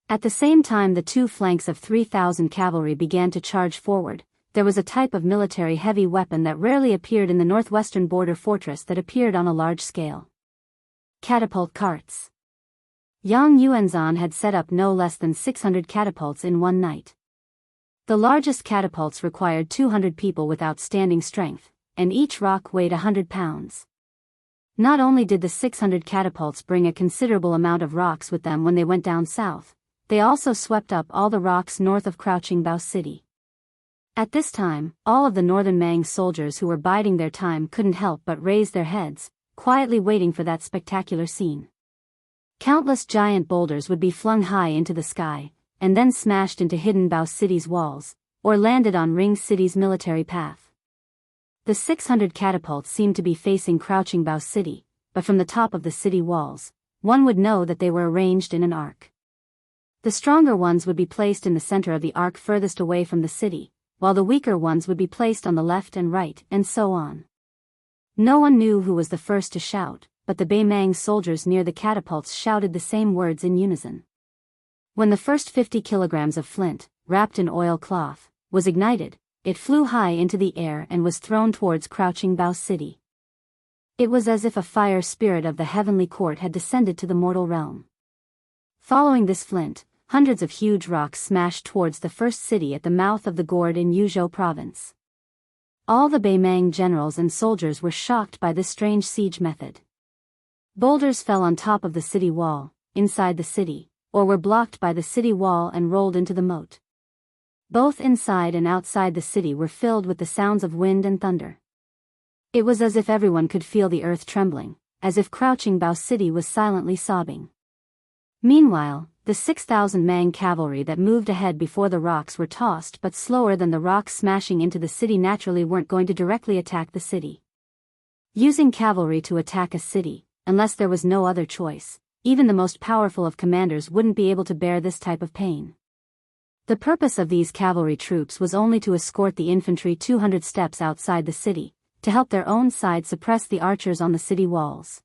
S1: At the same time the two flanks of 3,000 cavalry began to charge forward, there was a type of military heavy weapon that rarely appeared in the northwestern border fortress that appeared on a large scale. Catapult carts. Yang Yuanzhan had set up no less than 600 catapults in one night. The largest catapults required 200 people with outstanding strength, and each rock weighed 100 pounds. Not only did the 600 catapults bring a considerable amount of rocks with them when they went down south, they also swept up all the rocks north of Crouching Bao City. At this time, all of the Northern Mang soldiers who were biding their time couldn't help but raise their heads, quietly waiting for that spectacular scene. Countless giant boulders would be flung high into the sky, and then smashed into hidden Bao City's walls, or landed on Ring City's military path. The 600 catapults seemed to be facing Crouching Bao City, but from the top of the city walls, one would know that they were arranged in an arc. The stronger ones would be placed in the center of the arc furthest away from the city, while the weaker ones would be placed on the left and right, and so on. No one knew who was the first to shout, but the Beimang soldiers near the catapults shouted the same words in unison. When the first 50 kilograms of flint, wrapped in oilcloth, was ignited, it flew high into the air and was thrown towards Crouching Bao City. It was as if a fire spirit of the heavenly court had descended to the mortal realm. Following this flint, hundreds of huge rocks smashed towards the first city at the mouth of the gourd in Yuzhou province. All the Baimang generals and soldiers were shocked by this strange siege method. Boulders fell on top of the city wall, inside the city, or were blocked by the city wall and rolled into the moat. Both inside and outside the city were filled with the sounds of wind and thunder. It was as if everyone could feel the earth trembling, as if Crouching Bao City was silently sobbing. Meanwhile, the 6,000 Mang cavalry that moved ahead before the rocks were tossed but slower than the rocks smashing into the city naturally weren't going to directly attack the city. Using cavalry to attack a city, unless there was no other choice, even the most powerful of commanders wouldn't be able to bear this type of pain. The purpose of these cavalry troops was only to escort the infantry 200 steps outside the city, to help their own side suppress the archers on the city walls.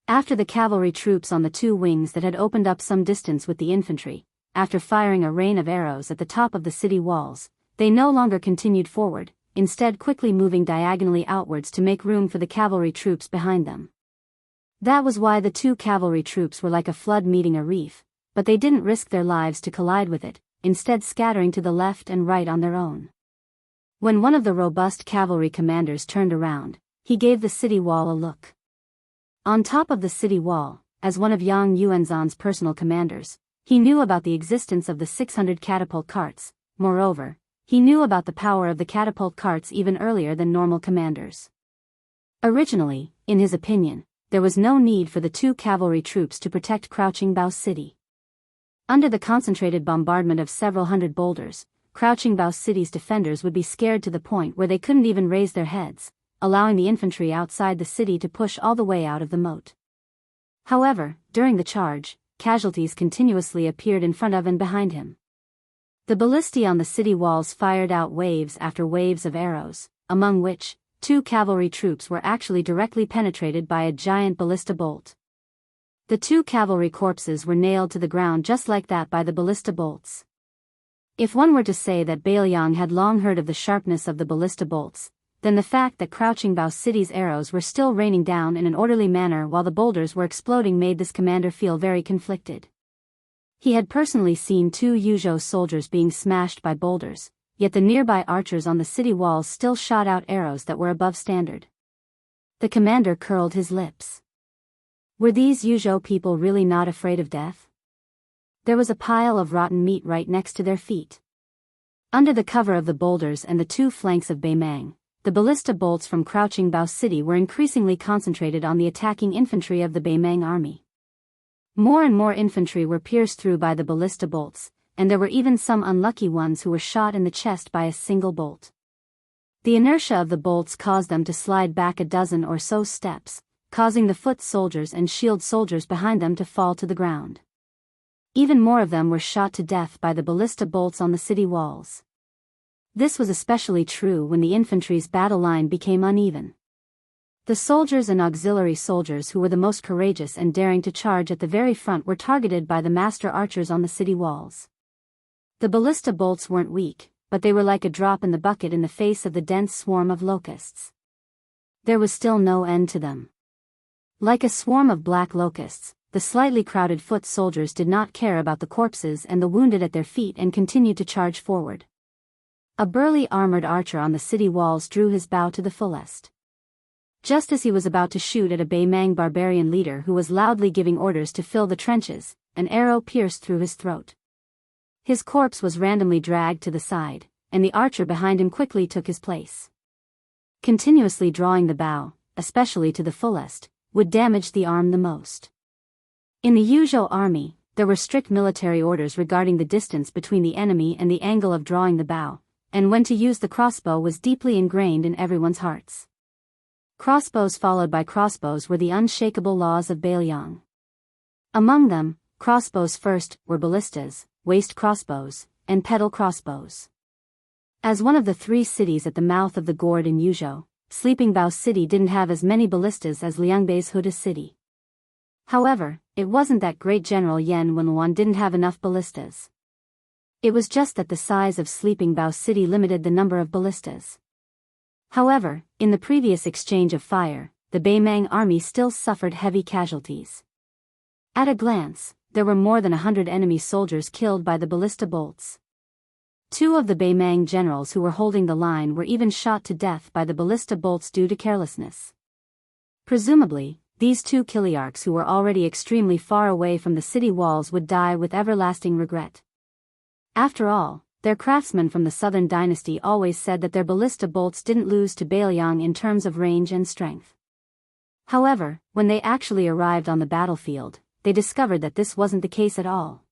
S1: After the cavalry troops on the two wings that had opened up some distance with the infantry, after firing a rain of arrows at the top of the city walls, they no longer continued forward, instead quickly moving diagonally outwards to make room for the cavalry troops behind them. That was why the two cavalry troops were like a flood meeting a reef, but they didn't risk their lives to collide with it, instead scattering to the left and right on their own. When one of the robust cavalry commanders turned around, he gave the city wall a look. On top of the city wall, as one of Yang Yuanzhan's personal commanders, he knew about the existence of the 600 catapult carts. Moreover, he knew about the power of the catapult carts even earlier than normal commanders. Originally, in his opinion, there was no need for the two cavalry troops to protect Crouching Bao City. Under the concentrated bombardment of several hundred boulders, Crouching Bao City's defenders would be scared to the point where they couldn't even raise their heads, allowing the infantry outside the city to push all the way out of the moat. However, during the charge, casualties continuously appeared in front of and behind him. The ballistae on the city walls fired out waves after waves of arrows, among which, two cavalry troops were actually directly penetrated by a giant ballista bolt. The two cavalry corpses were nailed to the ground just like that by the ballista bolts. If one were to say that Bailiang had long heard of the sharpness of the ballista bolts, then the fact that Crouching Bao City's arrows were still raining down in an orderly manner while the boulders were exploding made this commander feel very conflicted. He had personally seen two Yuzhou soldiers being smashed by boulders, yet the nearby archers on the city walls still shot out arrows that were above standard. The commander curled his lips. Were these Yuzhou people really not afraid of death? There was a pile of rotten meat right next to their feet. Under the cover of the boulders and the two flanks of Baimang, the ballista bolts from Crouching Bao City were increasingly concentrated on the attacking infantry of the Baimang army. More and more infantry were pierced through by the ballista bolts, and there were even some unlucky ones who were shot in the chest by a single bolt. The inertia of the bolts caused them to slide back a dozen or so steps, causing the foot soldiers and shield soldiers behind them to fall to the ground. Even more of them were shot to death by the ballista bolts on the city walls. This was especially true when the infantry's battle line became uneven. The soldiers and auxiliary soldiers who were the most courageous and daring to charge at the very front were targeted by the master archers on the city walls. The ballista bolts weren't weak, but they were like a drop in the bucket in the face of the dense swarm of locusts. There was still no end to them. Like a swarm of black locusts, the slightly crowded foot soldiers did not care about the corpses and the wounded at their feet and continued to charge forward. A burly armored archer on the city walls drew his bow to the fullest. Just as he was about to shoot at a Baimang barbarian leader who was loudly giving orders to fill the trenches, an arrow pierced through his throat. His corpse was randomly dragged to the side, and the archer behind him quickly took his place. Continuously drawing the bow, especially to the fullest, would damage the arm the most. In the Yuzhou army, there were strict military orders regarding the distance between the enemy and the angle of drawing the bow, and when to use the crossbow was deeply ingrained in everyone's hearts. Crossbows followed by crossbows were the unshakable laws of Bailiang. Among them, crossbows first were ballistas, waist crossbows, and pedal crossbows. As one of the three cities at the mouth of the gorge in Yuzhou, Sleeping Bao City didn't have as many ballistas as Liangbei's Huda City. However, it wasn't that great General Yan Wenluan didn't have enough ballistas. It was just that the size of Sleeping Bao City limited the number of ballistas. However, in the previous exchange of fire, the Baimang army still suffered heavy casualties. At a glance, there were more than 100 enemy soldiers killed by the ballista bolts. Two of the Beimang generals who were holding the line were even shot to death by the ballista bolts due to carelessness. Presumably, these two Kiliarchs who were already extremely far away from the city walls would die with everlasting regret. After all, their craftsmen from the southern dynasty always said that their ballista bolts didn't lose to Bailiang in terms of range and strength. However, when they actually arrived on the battlefield, they discovered that this wasn't the case at all.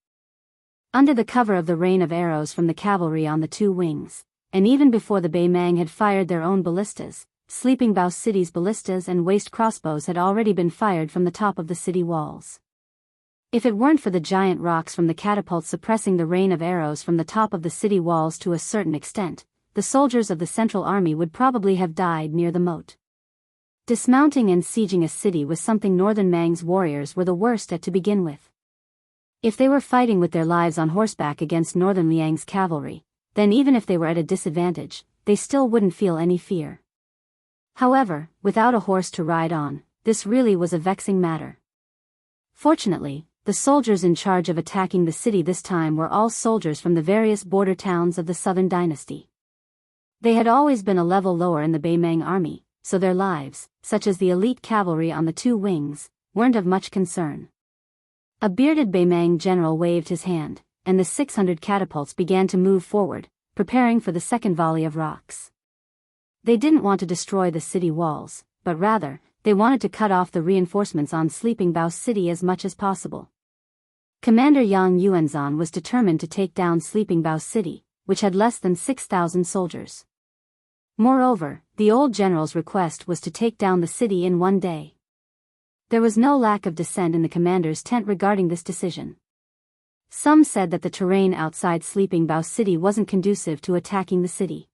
S1: Under the cover of the rain of arrows from the cavalry on the two wings, and even before the Beimang had fired their own ballistas, Sleeping Bao City's ballistas and waist crossbows had already been fired from the top of the city walls. If it weren't for the giant rocks from the catapults suppressing the rain of arrows from the top of the city walls to a certain extent, the soldiers of the Central Army would probably have died near the moat. Dismounting and sieging a city was something Northern Mang's warriors were the worst at to begin with. If they were fighting with their lives on horseback against Northern Liang's cavalry, then even if they were at a disadvantage, they still wouldn't feel any fear. However, without a horse to ride on, this really was a vexing matter. Fortunately, the soldiers in charge of attacking the city this time were all soldiers from the various border towns of the southern dynasty. They had always been a level lower in the Beimang army, so their lives, such as the elite cavalry on the two wings, weren't of much concern. A bearded Beimang general waved his hand, and the 600 catapults began to move forward, preparing for the second volley of rocks. They didn't want to destroy the city walls, but rather, they wanted to cut off the reinforcements on Sleeping Bao City as much as possible. Commander Yang Yuanzhan was determined to take down Sleeping Bao City, which had less than 6,000 soldiers. Moreover, the old general's request was to take down the city in one day. There was no lack of dissent in the commander's tent regarding this decision. Some said that the terrain outside Sleeping Bao City wasn't conducive to attacking the city.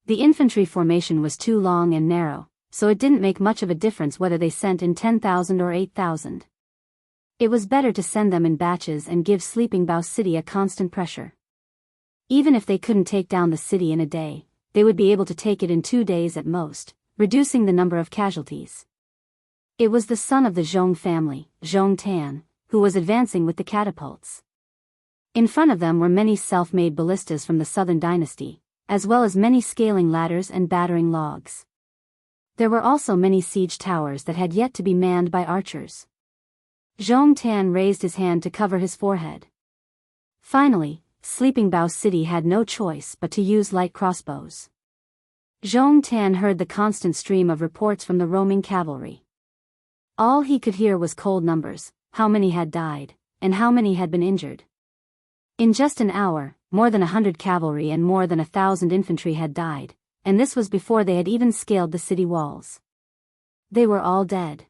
S1: The infantry formation was too long and narrow, so it didn't make much of a difference whether they sent in 10,000 or 8,000. It was better to send them in batches and give Sleeping Bao City a constant pressure. Even if they couldn't take down the city in a day, they would be able to take it in 2 days at most, reducing the number of casualties. It was the son of the Zhong family, Zhong Tan, who was advancing with the catapults. In front of them were many self-made ballistas from the southern dynasty, as well as many scaling ladders and battering logs. There were also many siege towers that had yet to be manned by archers. Zhong Tan raised his hand to cover his forehead. Finally, Sleeping Bao City had no choice but to use light crossbows. Zhong Tan heard the constant stream of reports from the roaming cavalry. All he could hear was cold numbers, how many had died, and how many had been injured. In just an hour, more than 100 cavalry and more than 1,000 infantry had died, and this was before they had even scaled the city walls. They were all dead.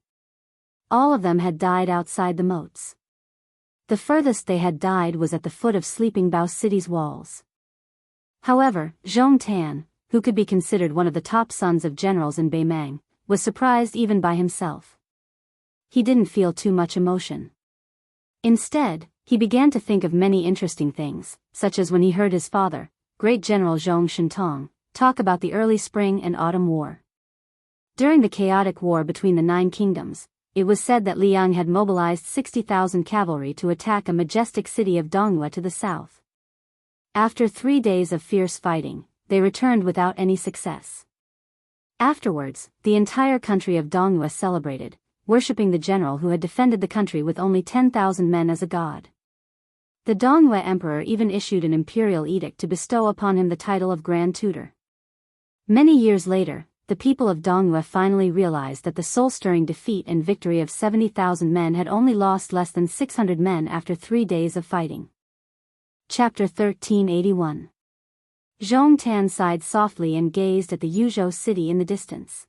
S1: All of them had died outside the moats. The furthest they had died was at the foot of Sleeping Bao City's walls. However, Zhong Tan, who could be considered one of the top sons of generals in Beimang, was surprised even by himself. He didn't feel too much emotion. Instead, he began to think of many interesting things, such as when he heard his father, Great General Zhong Shentong, talk about the early spring and autumn war. During the chaotic war between the 9 kingdoms, it was said that Liang had mobilized 60,000 cavalry to attack a majestic city of Donghua to the south. After 3 days of fierce fighting, they returned without any success. Afterwards, the entire country of Donghua celebrated, worshipping the general who had defended the country with only 10,000 men as a god. The Donghua emperor even issued an imperial edict to bestow upon him the title of Grand Tutor. Many years later, the people of Donghua finally realized that the soul-stirring defeat and victory of 70,000 men had only lost less than 600 men after 3 days of fighting. Chapter 1381. Zhong Tan sighed softly and gazed at the Yuzhou city in the distance.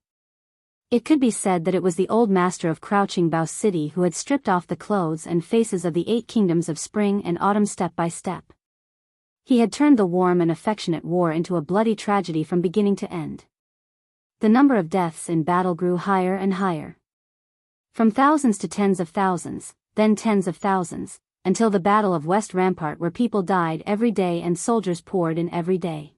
S1: It could be said that it was the old master of Crouching Bao City who had stripped off the clothes and faces of the 8 kingdoms of spring and autumn step by step. He had turned the warm and affectionate war into a bloody tragedy from beginning to end. The number of deaths in battle grew higher and higher. From thousands to tens of thousands, then tens of thousands, until the Battle of West Rampart where people died every day and soldiers poured in every day.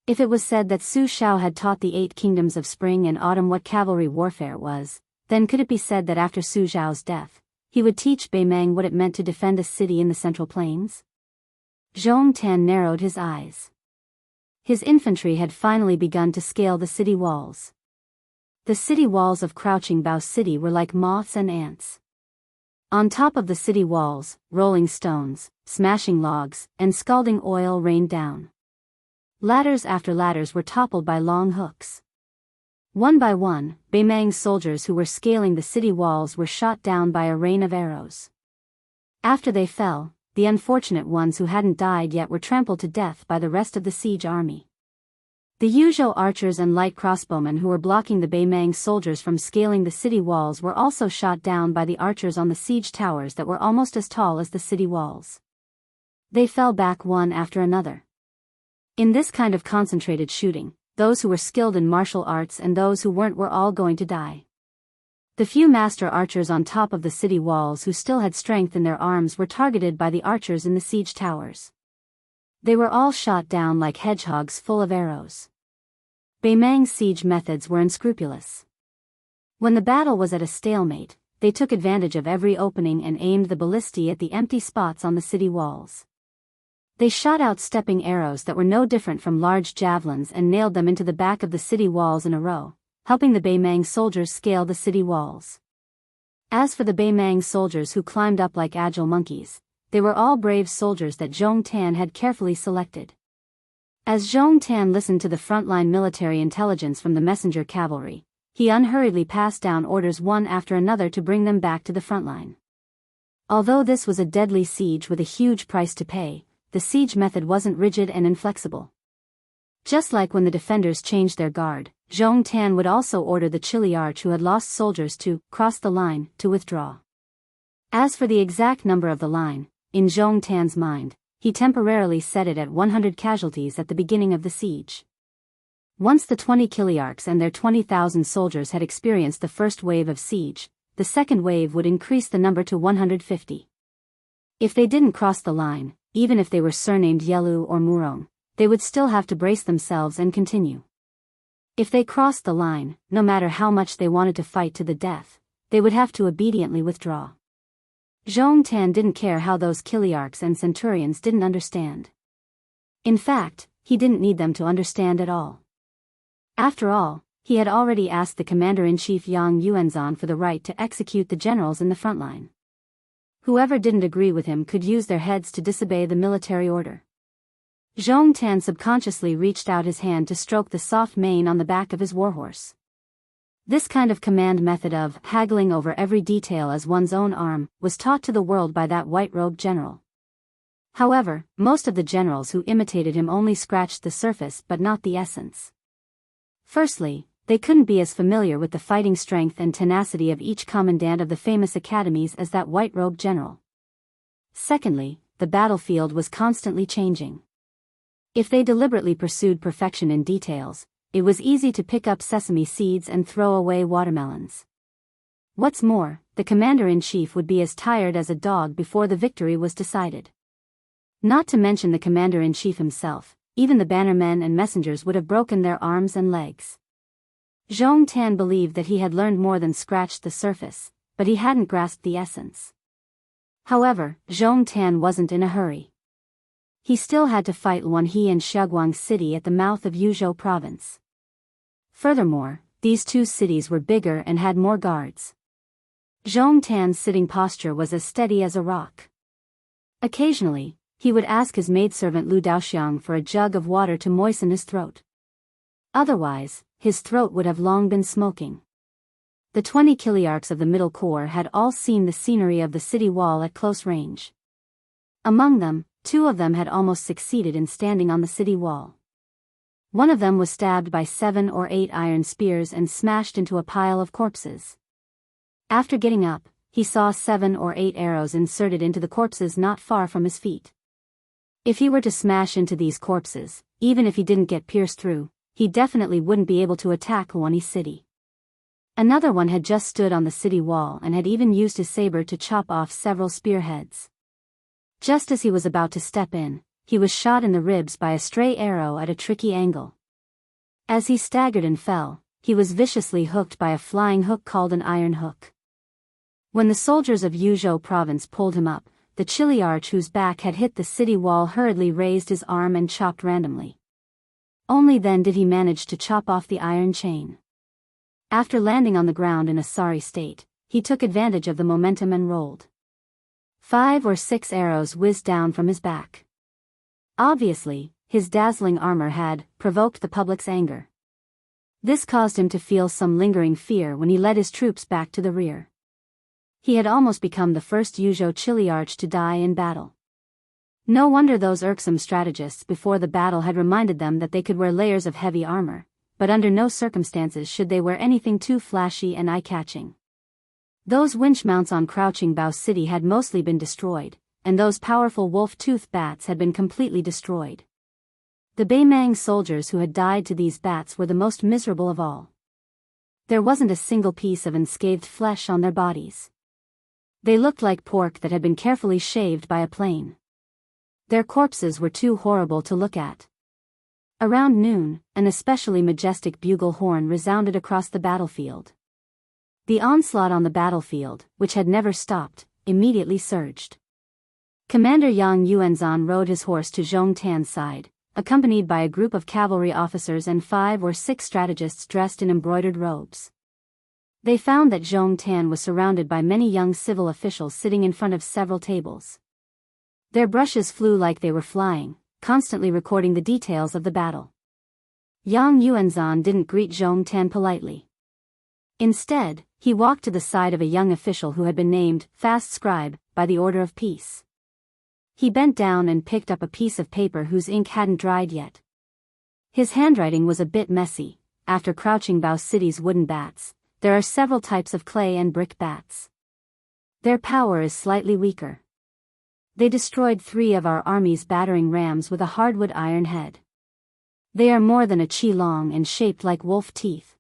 S1: If it was said that Su Shao had taught the 8 kingdoms of spring and autumn what cavalry warfare was, then could it be said that after Su Zhao's death, he would teach Beimang what it meant to defend a city in the Central Plains? Zhong Tan narrowed his eyes. His infantry had finally begun to scale the city walls. The city walls of Crouching Bao City were like moths and ants. On top of the city walls, rolling stones, smashing logs, and scalding oil rained down. Ladders after ladders were toppled by long hooks. One by one, Beimang's soldiers who were scaling the city walls were shot down by a rain of arrows. After they fell, the unfortunate ones who hadn't died yet were trampled to death by the rest of the siege army. The Yuzhou archers and light crossbowmen who were blocking the Beimang soldiers from scaling the city walls were also shot down by the archers on the siege towers that were almost as tall as the city walls. They fell back one after another. In this kind of concentrated shooting, those who were skilled in martial arts and those who weren't were all going to die. The few master archers on top of the city walls who still had strength in their arms were targeted by the archers in the siege towers. They were all shot down like hedgehogs full of arrows. Beimang's siege methods were unscrupulous. When the battle was at a stalemate, they took advantage of every opening and aimed the ballistae at the empty spots on the city walls. They shot out stepping arrows that were no different from large javelins and nailed them into the back of the city walls in a row, helping the Beimang soldiers scale the city walls. As for the Beimang soldiers who climbed up like agile monkeys, they were all brave soldiers that Zhong Tan had carefully selected. As Zhong Tan listened to the frontline military intelligence from the messenger cavalry, he unhurriedly passed down orders one after another to bring them back to the frontline. Although this was a deadly siege with a huge price to pay, the siege method wasn't rigid and inflexible. Just like when the defenders changed their guard, Zhong Tan would also order the Chili Arch who had lost soldiers to cross the line, to withdraw. As for the exact number of the line, in Zhong Tan's mind, he temporarily set it at 100 casualties at the beginning of the siege. Once the 20 Kiliarchs and their 20,000 soldiers had experienced the first wave of siege, the second wave would increase the number to 150. If they didn't cross the line, even if they were surnamed Yelu or Murong, they would still have to brace themselves and continue. If they crossed the line, no matter how much they wanted to fight to the death, they would have to obediently withdraw. Zhong Tan didn't care how those Kiliarchs and Centurions didn't understand. In fact, he didn't need them to understand at all. After all, he had already asked the Commander-in-Chief Yang Yuanzhan for the right to execute the generals in the front line. Whoever didn't agree with him could use their heads to disobey the military order. Zhong Tan subconsciously reached out his hand to stroke the soft mane on the back of his warhorse. This kind of command method of haggling over every detail as one's own arm was taught to the world by that white-robed general. However, most of the generals who imitated him only scratched the surface but not the essence. Firstly, they couldn't be as familiar with the fighting strength and tenacity of each commandant of the famous academies as that white-robed general. Secondly, the battlefield was constantly changing. If they deliberately pursued perfection in details, it was easy to pick up sesame seeds and throw away watermelons. What's more, the commander-in-chief would be as tired as a dog before the victory was decided. Not to mention the commander-in-chief himself, even the bannermen and messengers would have broken their arms and legs. Zhong Tan believed that he had learned more than scratched the surface, but he hadn't grasped the essence. However, Zhong Tan wasn't in a hurry. He still had to fight Wanhe and Xiaoguang City at the mouth of Yuzhou province. Furthermore, these two cities were bigger and had more guards. Zhong Tan's sitting posture was as steady as a rock. Occasionally, he would ask his maidservant Lu Daoxiang for a jug of water to moisten his throat. Otherwise, his throat would have long been smoking. The 20 Kiliarchs of the Middle Corps had all seen the scenery of the city wall at close range. Among them, 2 of them had almost succeeded in standing on the city wall. One of them was stabbed by 7 or 8 iron spears and smashed into a pile of corpses. After getting up, he saw 7 or 8 arrows inserted into the corpses not far from his feet. If he were to smash into these corpses, even if he didn't get pierced through, he definitely wouldn't be able to attack Wanhe City. Another one had just stood on the city wall and had even used his saber to chop off several spearheads. Just as he was about to step in, he was shot in the ribs by a stray arrow at a tricky angle. As he staggered and fell, he was viciously hooked by a flying hook called an iron hook. When the soldiers of Yuzhou province pulled him up, the Chiliarch whose back had hit the city wall hurriedly raised his arm and chopped randomly. Only then did he manage to chop off the iron chain. After landing on the ground in a sorry state, he took advantage of the momentum and rolled. 5 or 6 arrows whizzed down from his back. Obviously, his dazzling armor had provoked the public's anger. This caused him to feel some lingering fear when he led his troops back to the rear. He had almost become the first Yuzhou Chiliarch to die in battle. No wonder those irksome strategists before the battle had reminded them that they could wear layers of heavy armor, but under no circumstances should they wear anything too flashy and eye-catching. Those winch mounts on Crouching Bao City had mostly been destroyed, and those powerful wolf-tooth bats had been completely destroyed. The Beimang soldiers who had died to these bats were the most miserable of all. There wasn't a single piece of unscathed flesh on their bodies. They looked like pork that had been carefully shaved by a plane. Their corpses were too horrible to look at. Around noon, an especially majestic bugle horn resounded across the battlefield. The onslaught on the battlefield, which had never stopped, immediately surged. Commander Yang Yuanzhan rode his horse to Zhong Tan's side, accompanied by a group of cavalry officers and 5 or 6 strategists dressed in embroidered robes. They found that Zhong Tan was surrounded by many young civil officials sitting in front of several tables. Their brushes flew like they were flying, constantly recording the details of the battle. Yang Yuanzhan didn't greet Zhong Tan politely. Instead, he walked to the side of a young official who had been named Fast Scribe by the order of peace. He bent down and picked up a piece of paper whose ink hadn't dried yet. His handwriting was a bit messy. After Crouching Bao City's wooden bats, there are several types of clay and brick bats. Their power is slightly weaker. They destroyed 3 of our army's battering rams with a hardwood iron head. They are more than a chi long and shaped like wolf teeth.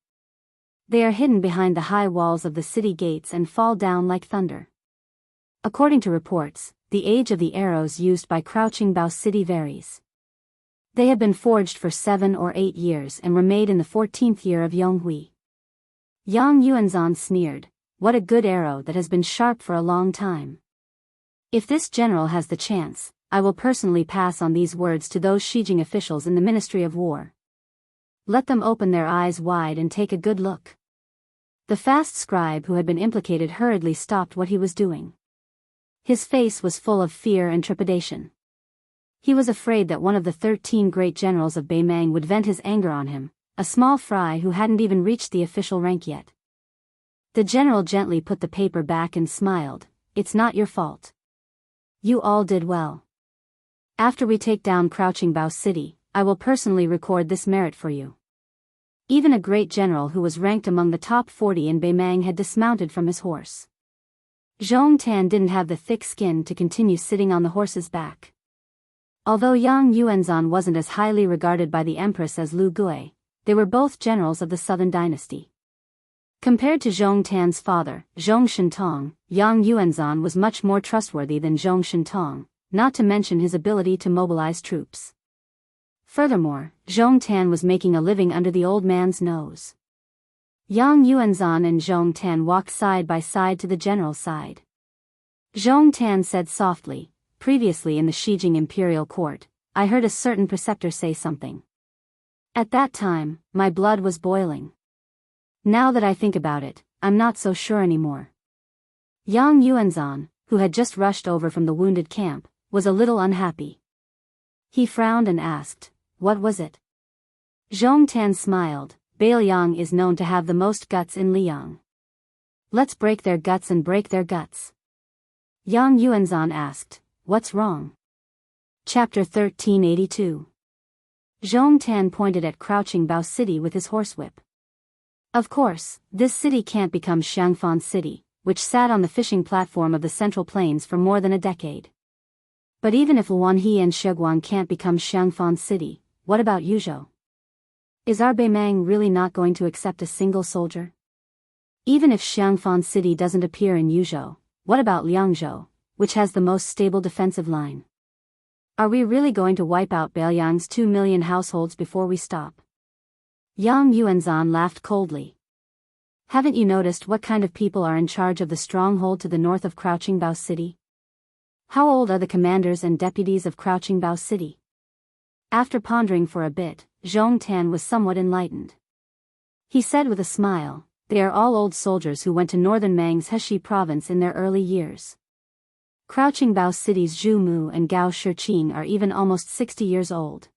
S1: They are hidden behind the high walls of the city gates and fall down like thunder. According to reports, the age of the arrows used by Crouching Bao City varies. They have been forged for 7 or 8 years and were made in the 14th year of Yonghui. Yang Yuanzhan sneered, "What a good arrow that has been sharp for a long time. If this general has the chance, I will personally pass on these words to those Shijing officials in the Ministry of War. Let them open their eyes wide and take a good look." The fast scribe who had been implicated hurriedly stopped what he was doing. His face was full of fear and trepidation. He was afraid that one of the 13 great generals of Beimang would vent his anger on him, a small fry who hadn't even reached the official rank yet. The general gently put the paper back and smiled, "It's not your fault. You all did well. After we take down Crouching Bao City, I will personally record this merit for you." Even a great general who was ranked among the top 40 in Beimang had dismounted from his horse. Zhong Tan didn't have the thick skin to continue sitting on the horse's back. Although Yang Yuanzhan wasn't as highly regarded by the empress as Lu Gui, they were both generals of the Southern Dynasty. Compared to Zhong Tan's father, Zhong Shentong, Yang Yuanzhan was much more trustworthy than Zhong Shentong, not to mention his ability to mobilize troops. Furthermore, Zhong Tan was making a living under the old man's nose. Yang Yuanzhan and Zhong Tan walked side by side to the general's side. Zhong Tan said softly, "Previously in the Shijing imperial court, I heard a certain preceptor say something. At that time, my blood was boiling. Now that I think about it, I'm not so sure anymore." Yang Yuanzhan, who had just rushed over from the wounded camp, was a little unhappy. He frowned and asked, "What was it?" Zhong Tan smiled, "Bailiang is known to have the most guts in Liang. Let's break their guts and break their guts." Yang Yuanzhan asked, "What's wrong?" Chapter 1382. Zhong Tan pointed at Crouching Bao City with his horsewhip. Of course, this city can't become Xiangfan City, which sat on the fishing platform of the Central Plains for more than a decade. But even if Luanhe and Shiguan can't become Xiangfan City, what about Yuzhou? Is our Beimang really not going to accept a single soldier? Even if Xiangfan City doesn't appear in Yuzhou, what about Liangzhou, which has the most stable defensive line? Are we really going to wipe out Bailiang's 2 million households before we stop? Yang Yuanzhan laughed coldly. Haven't you noticed what kind of people are in charge of the stronghold to the north of Crouching Bao City? How old are the commanders and deputies of Crouching Bao City? After pondering for a bit, Zhong Tan was somewhat enlightened. He said with a smile, "They are all old soldiers who went to northern Mang's Heshi province in their early years. Crouching Bao City's Zhu Mu and Gao Shiqing are even almost 60 years old."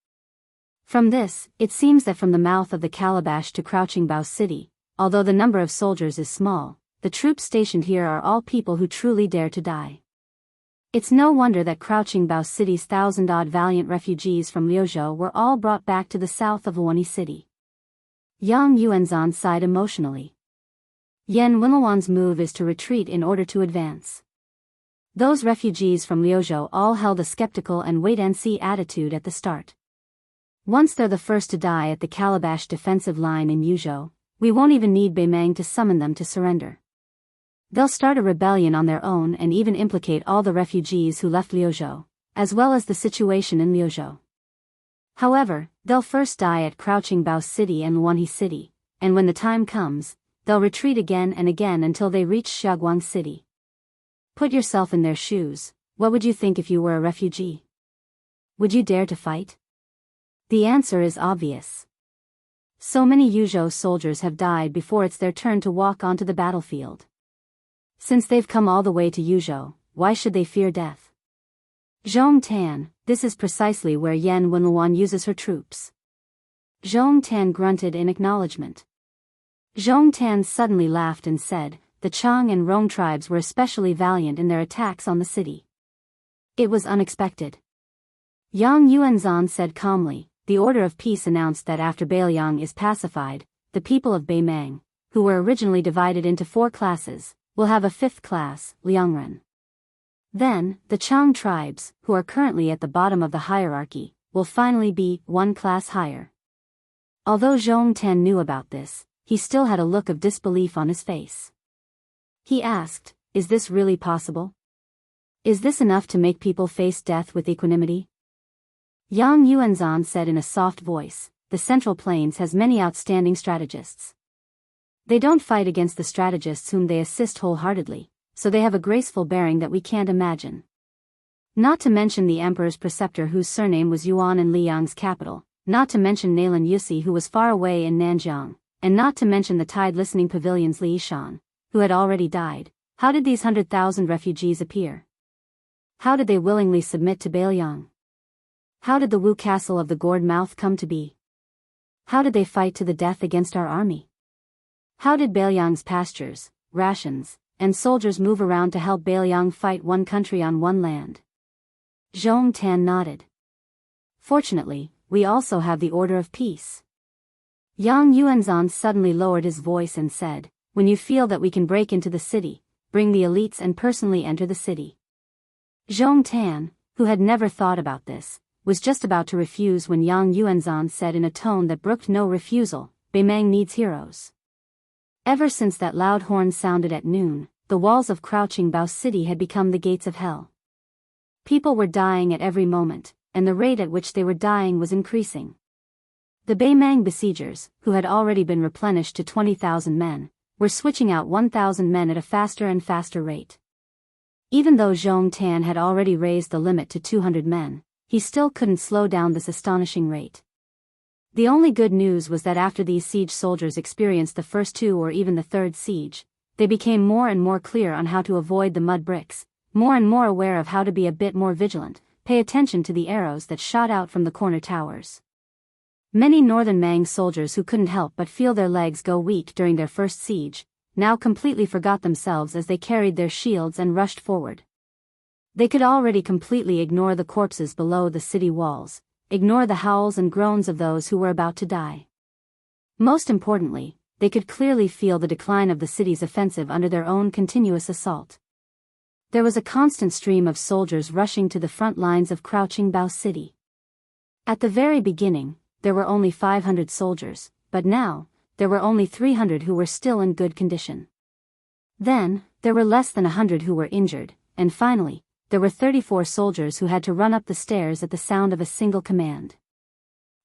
S1: From this, it seems that from the mouth of the Calabash to Crouching Bao City, although the number of soldiers is small, the troops stationed here are all people who truly dare to die. It's no wonder that Crouching Bao City's 1,000-odd valiant refugees from Liuzhou were all brought back to the south of Wuani City. Yang Yuanzhan sighed emotionally. Yan Winluan's move is to retreat in order to advance. Those refugees from Liuzhou all held a skeptical and wait-and-see attitude at the start. Once they're the first to die at the Calabash defensive line in Yuzhou, we won't even need Beimang to summon them to surrender. They'll start a rebellion on their own and even implicate all the refugees who left Liuzhou, as well as the situation in Liuzhou. However, they'll first die at Crouching Bao City and Wuanhe City, and when the time comes, they'll retreat again and again until they reach Xiaoguang City. Put yourself in their shoes. What would you think if you were a refugee? Would you dare to fight? The answer is obvious. So many Yuzhou soldiers have died before it's their turn to walk onto the battlefield. Since they've come all the way to Yuzhou, why should they fear death? Zhong Tan, this is precisely where Yan Winluan uses her troops. Zhong Tan grunted in acknowledgement. Zhong Tan suddenly laughed and said, "The Chang and Rong tribes were especially valiant in their attacks on the city." It was unexpected. Yang Yuanzhan said calmly, "The order of peace announced that after Beiliang is pacified, the people of Beimang, who were originally divided into 4 classes, will have a 5th class, Liangren. Then, the Chang tribes, who are currently at the bottom of the hierarchy, will finally be 1 class higher." Although Zhong Tan knew about this, he still had a look of disbelief on his face. He asked, "Is this really possible? Is this enough to make people face death with equanimity?" Yang Yuanzhan said in a soft voice, "The Central Plains has many outstanding strategists. They don't fight against the strategists whom they assist wholeheartedly, so they have a graceful bearing that we can't imagine. Not to mention the emperor's preceptor whose surname was Yuan in Liang's capital, not to mention Nalin Yusi who was far away in Nanjiang, and not to mention the Tide Listening Pavilion's Li Shan, who had already died. How did these 100,000 refugees appear? How did they willingly submit to Beiliang? How did the Wu Castle of the Gourd Mouth come to be? How did they fight to the death against our army? How did Beiliang's pastures, rations, and soldiers move around to help Beiliang fight one country on one land?" Zhong Tan nodded. "Fortunately, we also have the order of peace." Yang Yuanzhan suddenly lowered his voice and said, "When you feel that we can break into the city, bring the elites and personally enter the city." Zhong Tan, who had never thought about this, was just about to refuse when Yang Yuanzhan said in a tone that brooked no refusal, "Beimang needs heroes." Ever since that loud horn sounded at noon, the walls of Crouching Bao City had become the gates of hell. People were dying at every moment, and the rate at which they were dying was increasing. The Beimang besiegers, who had already been replenished to 20,000 men, were switching out 1,000 men at a faster and faster rate. Even though Zhong Tan had already raised the limit to 200 men, he still couldn't slow down this astonishing rate. The only good news was that after these siege soldiers experienced the first 2 or even the 3rd siege, they became more and more clear on how to avoid the mud bricks, more and more aware of how to be a bit more vigilant, pay attention to the arrows that shot out from the corner towers. Many northern Mang soldiers who couldn't help but feel their legs go weak during their first siege, now completely forgot themselves as they carried their shields and rushed forward. They could already completely ignore the corpses below the city walls, ignore the howls and groans of those who were about to die. Most importantly, they could clearly feel the decline of the city's offensive under their own continuous assault. There was a constant stream of soldiers rushing to the front lines of Crouching Bao City. At the very beginning, there were only 500 soldiers, but now, there were only 300 who were still in good condition. Then, there were less than 100 who were injured, and finally, there were 34 soldiers who had to run up the stairs at the sound of a single command.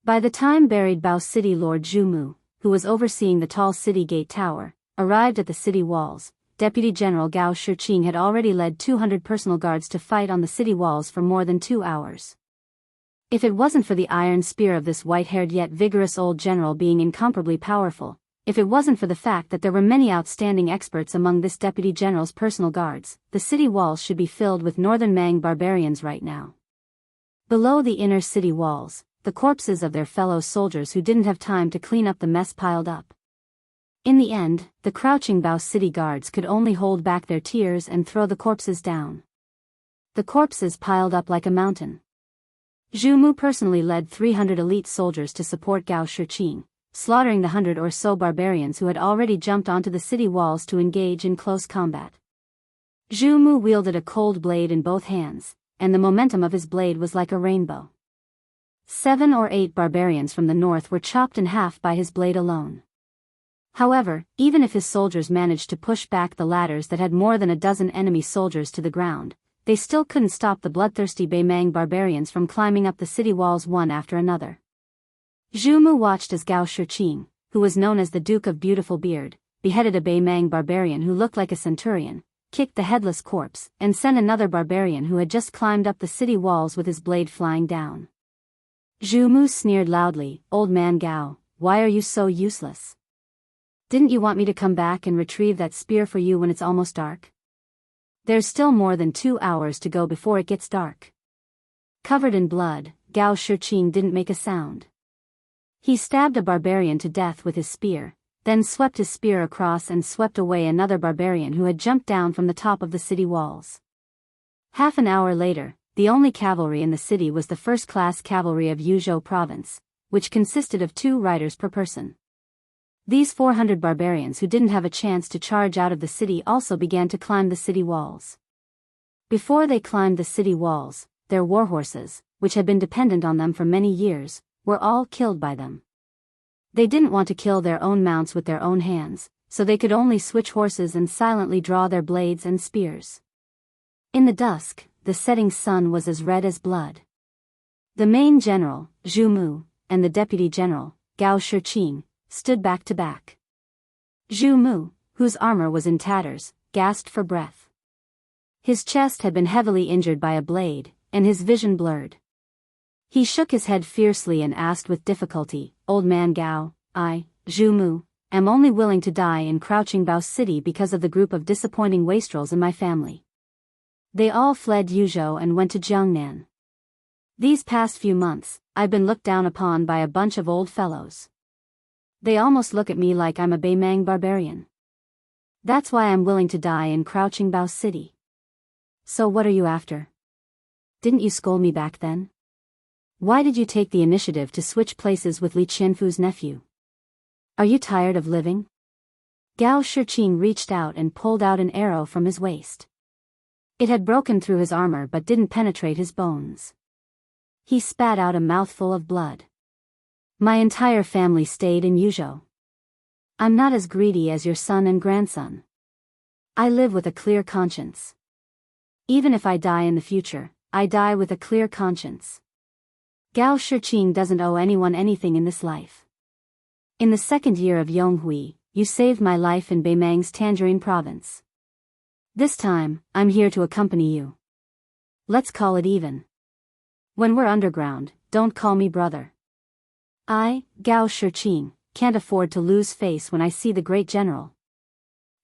S1: By the time buried Bao City Lord Zhu Mu, who was overseeing the tall city gate tower, arrived at the city walls, Deputy General Gao Shiqing had already led 200 personal guards to fight on the city walls for more than 2 hours. If it wasn't for the iron spear of this white-haired yet vigorous old general being incomparably powerful, if it wasn't for the fact that there were many outstanding experts among this deputy general's personal guards, the city walls should be filled with northern Mang barbarians right now. Below the inner city walls, the corpses of their fellow soldiers who didn't have time to clean up the mess piled up. In the end, the crouching Bao city guards could only hold back their tears and throw the corpses down. The corpses piled up like a mountain. Zhu Mu personally led 300 elite soldiers to support Gao Shiqing, slaughtering the 100 or so barbarians who had already jumped onto the city walls to engage in close combat. Zhu Mu wielded a cold blade in both hands, and the momentum of his blade was like a rainbow. 7 or 8 barbarians from the north were chopped in half by his blade alone. However, even if his soldiers managed to push back the ladders that had more than a dozen enemy soldiers to the ground, they still couldn't stop the bloodthirsty Beimang barbarians from climbing up the city walls one after another. Zhu Mu watched as Gao Shiqing, who was known as the Duke of Beautiful Beard, beheaded a Beimang barbarian who looked like a centurion, kicked the headless corpse, and sent another barbarian who had just climbed up the city walls with his blade flying down. Zhu Mu sneered loudly, "Old man Gao, why are you so useless? Didn't you want me to come back and retrieve that spear for you when it's almost dark? There's still more than 2 hours to go before it gets dark." Covered in blood, Gao Shiqing didn't make a sound. He stabbed a barbarian to death with his spear, then swept his spear across and swept away another barbarian who had jumped down from the top of the city walls. Half an hour later, the only cavalry in the city was the first-class cavalry of Yuzhou province, which consisted of 2 riders per person. These 400 barbarians who didn't have a chance to charge out of the city also began to climb the city walls. Before they climbed the city walls, their warhorses, which had been dependent on them for many years, were all killed by them. They didn't want to kill their own mounts with their own hands, so they could only switch horses and silently draw their blades and spears. In the dusk, the setting sun was as red as blood. The main general, Zhu Mu, and the deputy general, Gao Shiqing, stood back to back. Zhu Mu, whose armor was in tatters, gasped for breath. His chest had been heavily injured by a blade, and his vision blurred. He shook his head fiercely and asked with difficulty, "Old man Gao, I, Zhu Mu, am only willing to die in Crouching Bao City because of the group of disappointing wastrels in my family. They all fled Yuzhou and went to Jiangnan. These past few months, I've been looked down upon by a bunch of old fellows. They almost look at me like I'm a Beimang barbarian. That's why I'm willing to die in Crouching Bao City. So what are you after? Didn't you scold me back then? Why did you take the initiative to switch places with Li Qianfu's nephew? Are you tired of living?" Gao Shiqing reached out and pulled out an arrow from his waist. It had broken through his armor but didn't penetrate his bones. He spat out a mouthful of blood. "My entire family stayed in Yuzhou. I'm not as greedy as your son and grandson. I live with a clear conscience. Even if I die in the future, I die with a clear conscience. Gao Shiqing doesn't owe anyone anything in this life. In the 2nd year of Yonghui, you saved my life in Beimang's Tangerine province. This time, I'm here to accompany you. Let's call it even. When we're underground, don't call me brother. I, Gao Shiqing, can't afford to lose face when I see the great general."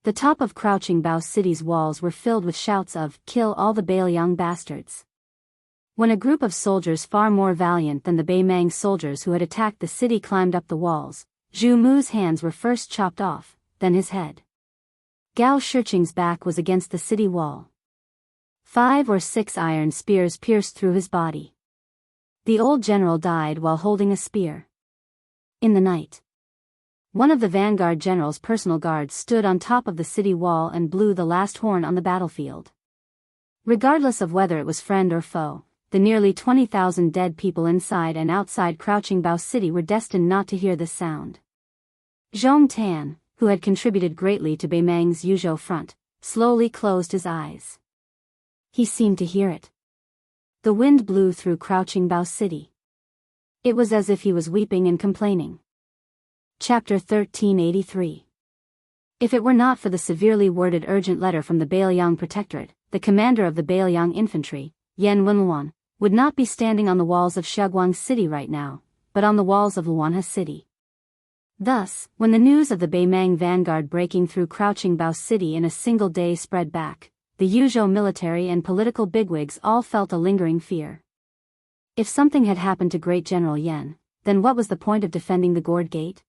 S1: The top of Crouching Bao City's walls were filled with shouts of, "Kill all the Bailiang bastards." When a group of soldiers far more valiant than the Beimang soldiers who had attacked the city climbed up the walls, Zhu Mu's hands were first chopped off, then his head. Gao Shiqing's back was against the city wall. 5 or 6 iron spears pierced through his body. The old general died while holding a spear. In the night, one of the vanguard general's personal guards stood on top of the city wall and blew the last horn on the battlefield. Regardless of whether it was friend or foe, the nearly 20,000 dead people inside and outside Crouching Bao City were destined not to hear this sound. Zhong Tan, who had contributed greatly to Beimang's Yuzhou front, slowly closed his eyes. He seemed to hear it. The wind blew through Crouching Bao City. It was as if he was weeping and complaining. Chapter 1383. If it were not for the severely worded urgent letter from the Bailiang Protectorate, the commander of the Bailiang Infantry, Yan Wenluan, would not be standing on the walls of Shaguang City right now, but on the walls of Luanha City. Thus, when the news of the Baimang vanguard breaking through Crouching Bao City in a single day spread back, the Yuzhou military and political bigwigs all felt a lingering fear. If something had happened to Great General Yan, then what was the point of defending the Gourd Gate?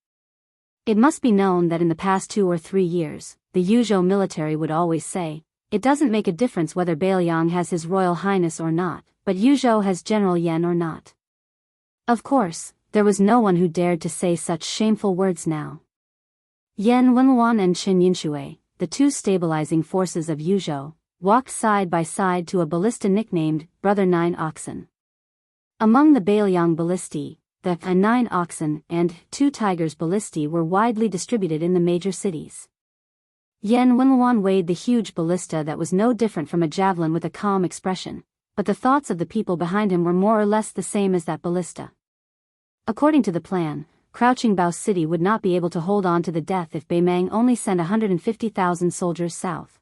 S1: It must be known that in the past 2 or 3 years, the Yuzhou military would always say, "It doesn't make a difference whether Bailiang has His Royal Highness or not, but Yuzhou has General Yan or not." Of course, there was no one who dared to say such shameful words now. Yan Wenluan and Chen Yinshui, the 2 stabilizing forces of Yuzhou, walked side by side to a ballista nicknamed Brother Nine Oxen. Among the Bailiang ballistae, the 9 oxen and 2 tigers ballistae were widely distributed in the major cities. Yan Wenluan weighed the huge ballista that was no different from a javelin with a calm expression, but the thoughts of the people behind him were more or less the same as that ballista. According to the plan, Crouching Bao City would not be able to hold on to the death if Baimang only sent 150,000 soldiers south.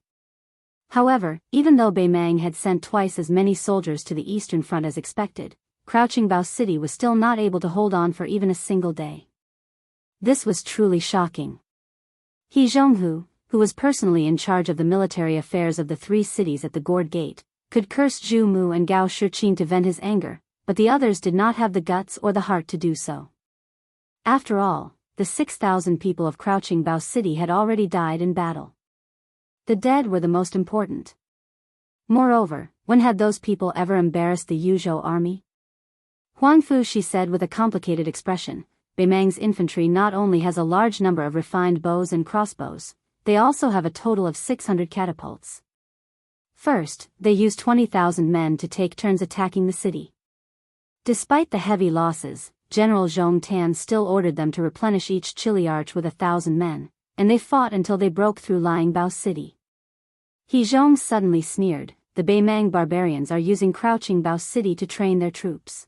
S1: However, even though Baimang had sent twice as many soldiers to the eastern front as expected, Crouching Bao City was still not able to hold on for even a single day. This was truly shocking. He Zhonghu, who was personally in charge of the military affairs of the 3 cities at the Gourd Gate, could curse Zhu Mu and Gao Shiqin to vent his anger, but the others did not have the guts or the heart to do so. After all, the 6,000 people of Crouching Bao City had already died in battle. The dead were the most important. Moreover, when had those people ever embarrassed the Yuzhou army? Huang Fu, she said with a complicated expression, Baimang's infantry not only has a large number of refined bows and crossbows, they also have a total of 600 catapults. First, they used 20,000 men to take turns attacking the city. Despite the heavy losses, General Zhong Tan still ordered them to replenish each chili arch with 1,000 men, and they fought until they broke through Lying Bao City. He Zhong suddenly sneered, "The Baimang barbarians are using Crouching Bao City to train their troops.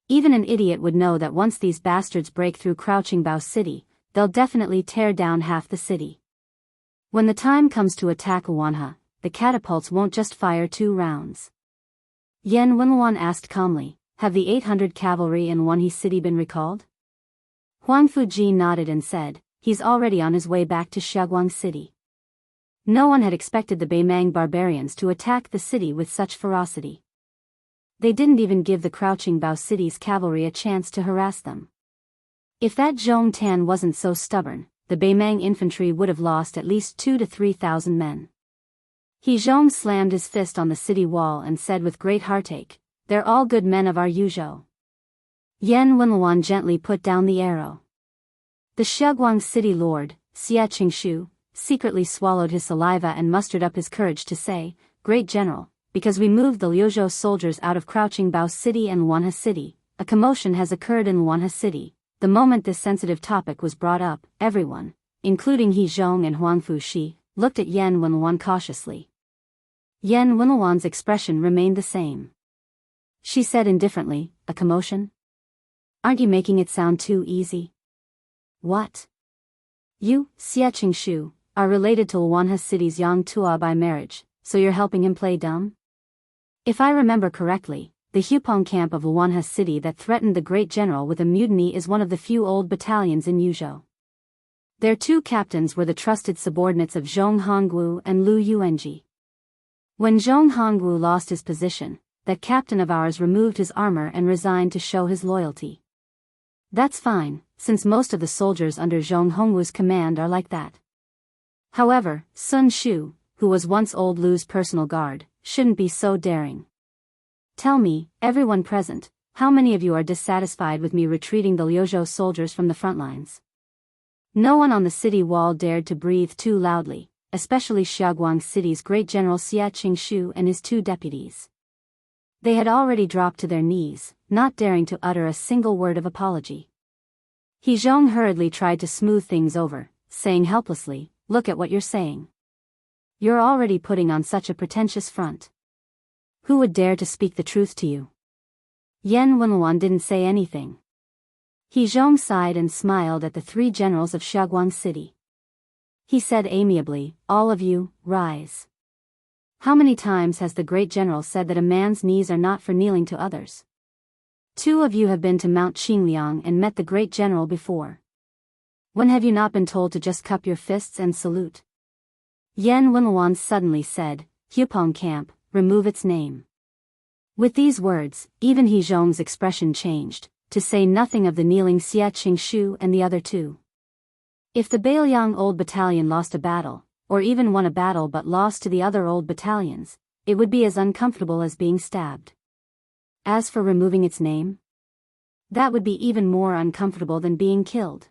S1: Even an idiot would know that once these bastards break through Crouching Bao City, they'll definitely tear down half the city. When the time comes to attack Luanha, the catapults won't just fire 2 rounds." Yan Wenluan asked calmly, "Have the 800 cavalry in Wanhe City been recalled?" Huang Fuji nodded and said, "He's already on his way back to Shaguang City." No one had expected the Baimang barbarians to attack the city with such ferocity. They didn't even give the Crouching Bao City's cavalry a chance to harass them. If that Zhong Tan wasn't so stubborn, the Baimang infantry would have lost at least 2,000 to 3,000 men. He Zhong slammed his fist on the city wall and said with great heartache, "They're all good men of our Yuzhou." Yan Wenluan gently put down the arrow. The Shaguang City Lord, Xia Qingshu, secretly swallowed his saliva and mustered up his courage to say, "Great General, because we moved the Liuzhou soldiers out of Crouching Bao City and Luanha City, a commotion has occurred in Luanha City." The moment this sensitive topic was brought up, everyone, including He Zhong and Huang Fuxi, looked at Yan Wenluan cautiously. Yan Wenluan's expression remained the same. She said indifferently, "A commotion? Aren't you making it sound too easy?" "What? You, Xia Qingshu, are related to Luanha City's Yang Tua by marriage, so you're helping him play dumb? If I remember correctly, the Hupong camp of Luanha City that threatened the great general with a mutiny is one of the few old battalions in Yuzhou. Their 2 captains were the trusted subordinates of Zhong Hongwu and Lu Yuanji. When Zhong Hongwu lost his position, that captain of ours removed his armor and resigned to show his loyalty. That's fine, since most of the soldiers under Zhong Hongwu's command are like that. However, Sun Shu, who was once old Lu's personal guard, shouldn't be so daring. Tell me, everyone present, how many of you are dissatisfied with me retreating the Liuzhou soldiers from the front lines?" No one on the city wall dared to breathe too loudly, especially Shaguang City's great general Xia Qingshu and his 2 deputies. They had already dropped to their knees, not daring to utter a single word of apology. He Zhong hurriedly tried to smooth things over, saying helplessly, "Look at what you're saying. You're already putting on such a pretentious front. Who would dare to speak the truth to you?" Yan Wenluan didn't say anything. He Zhong sighed and smiled at the 3 generals of Shaguang City. He said amiably, "All of you, rise." How many times has the great general said that a man's knees are not for kneeling to others? 2 of you have been to Mount Qingliang and met the great general before. When have you not been told to just cup your fists and salute? Yan Wenluan suddenly said, "Hupong camp, remove its name." With these words, even He Zhong's expression changed, to say nothing of the kneeling Xie Qingshu and the other 2. If the Beiliang old battalion lost a battle, or even won a battle but lost to the other old battalions, it would be as uncomfortable as being stabbed. As for removing its name, that would be even more uncomfortable than being killed.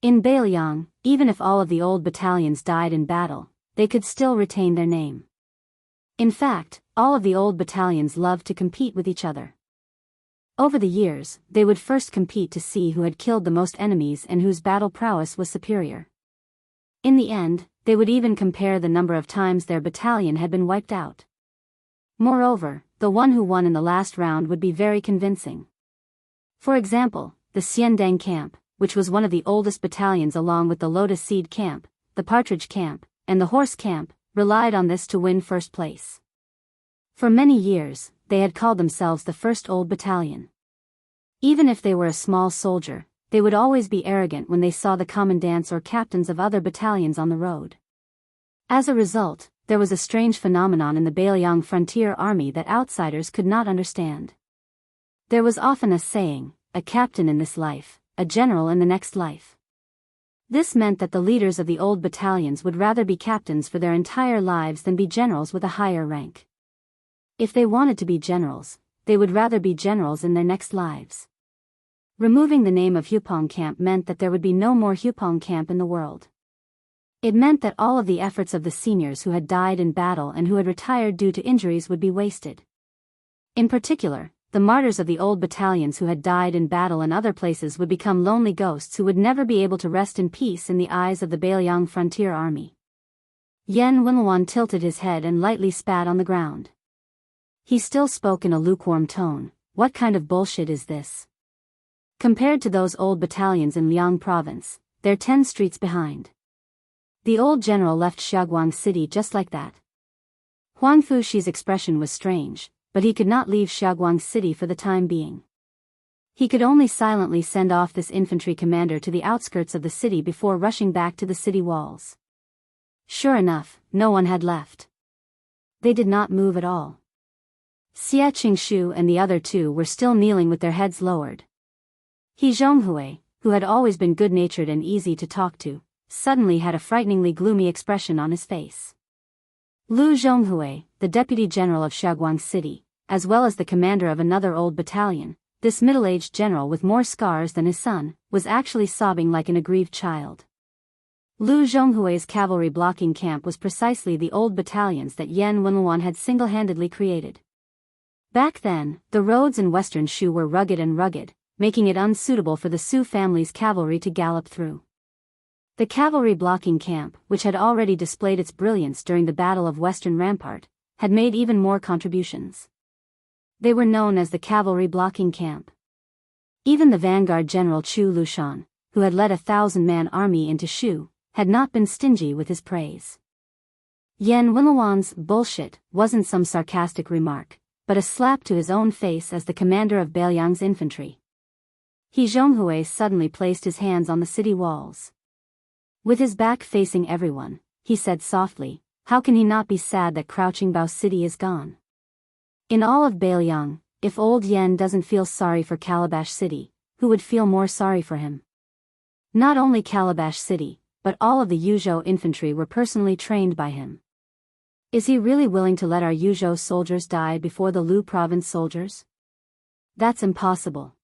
S1: In Beiliang, even if all of the old battalions died in battle, they could still retain their name. In fact, all of the old battalions loved to compete with each other. Over the years, they would first compete to see who had killed the most enemies and whose battle prowess was superior. In the end, they would even compare the number of times their battalion had been wiped out. Moreover, the one who won in the last round would be very convincing. For example, the Xiandang camp, which was one of the oldest battalions along with the Lotus Seed camp, the Partridge camp, and the Horse camp, relied on this to win first place. For many years, they had called themselves the first old battalion. Even if they were a small soldier, they would always be arrogant when they saw the commandants or captains of other battalions on the road. As a result, there was a strange phenomenon in the Beiliang frontier army that outsiders could not understand. There was often a saying, "A captain in this life, a general in the next life." This meant that the leaders of the old battalions would rather be captains for their entire lives than be generals with a higher rank. If they wanted to be generals, they would rather be generals in their next lives. Removing the name of Hupong camp meant that there would be no more Hupong camp in the world. It meant that all of the efforts of the seniors who had died in battle and who had retired due to injuries would be wasted. In particular, the martyrs of the old battalions who had died in battle in other places would become lonely ghosts who would never be able to rest in peace in the eyes of the Beiliang frontier army. Yan Wenluan tilted his head and lightly spat on the ground. He still spoke in a lukewarm tone. "What kind of bullshit is this? Compared to those old battalions in Liang province, they're 10 streets behind." The old general left Xiaoguang city just like that. Huang Fuxi's expression was strange, but he could not leave Xiaoguang city for the time being. He could only silently send off this infantry commander to the outskirts of the city before rushing back to the city walls. Sure enough, no one had left. They did not move at all. Xie Qingshu and the other 2 were still kneeling with their heads lowered. He Zhonghui, who had always been good-natured and easy to talk to, suddenly had a frighteningly gloomy expression on his face. Lu Zhonghui, the deputy general of Xiaoguang city, as well as the commander of another old battalion, this middle-aged general with more scars than his son, was actually sobbing like an aggrieved child. Lu Zhonghui's cavalry blocking camp was precisely the old battalions that Yan Wenluan had single-handedly created. Back then, the roads in western Shu were rugged, making it unsuitable for the Su family's cavalry to gallop through. The cavalry blocking camp, which had already displayed its brilliance during the Battle of Western Rampart, had made even more contributions. They were known as the cavalry blocking camp. Even the vanguard general Chu Lushan, who had led a 1,000-man army into Shu, had not been stingy with his praise. Yan Wenluan's bullshit wasn't some sarcastic remark, but a slap to his own face as the commander of Beiliang's infantry. He Zhonghui suddenly placed his hands on the city walls. With his back facing everyone, he said softly, "How can he not be sad that Crouching Bao City is gone? In all of Beiliang, if old Yan doesn't feel sorry for Calabash City, who would feel more sorry for him?" Not only Calabash City, but all of the Yuzhou infantry were personally trained by him. Is he really willing to let our Yuzhou soldiers die before the Lu province soldiers? That's impossible.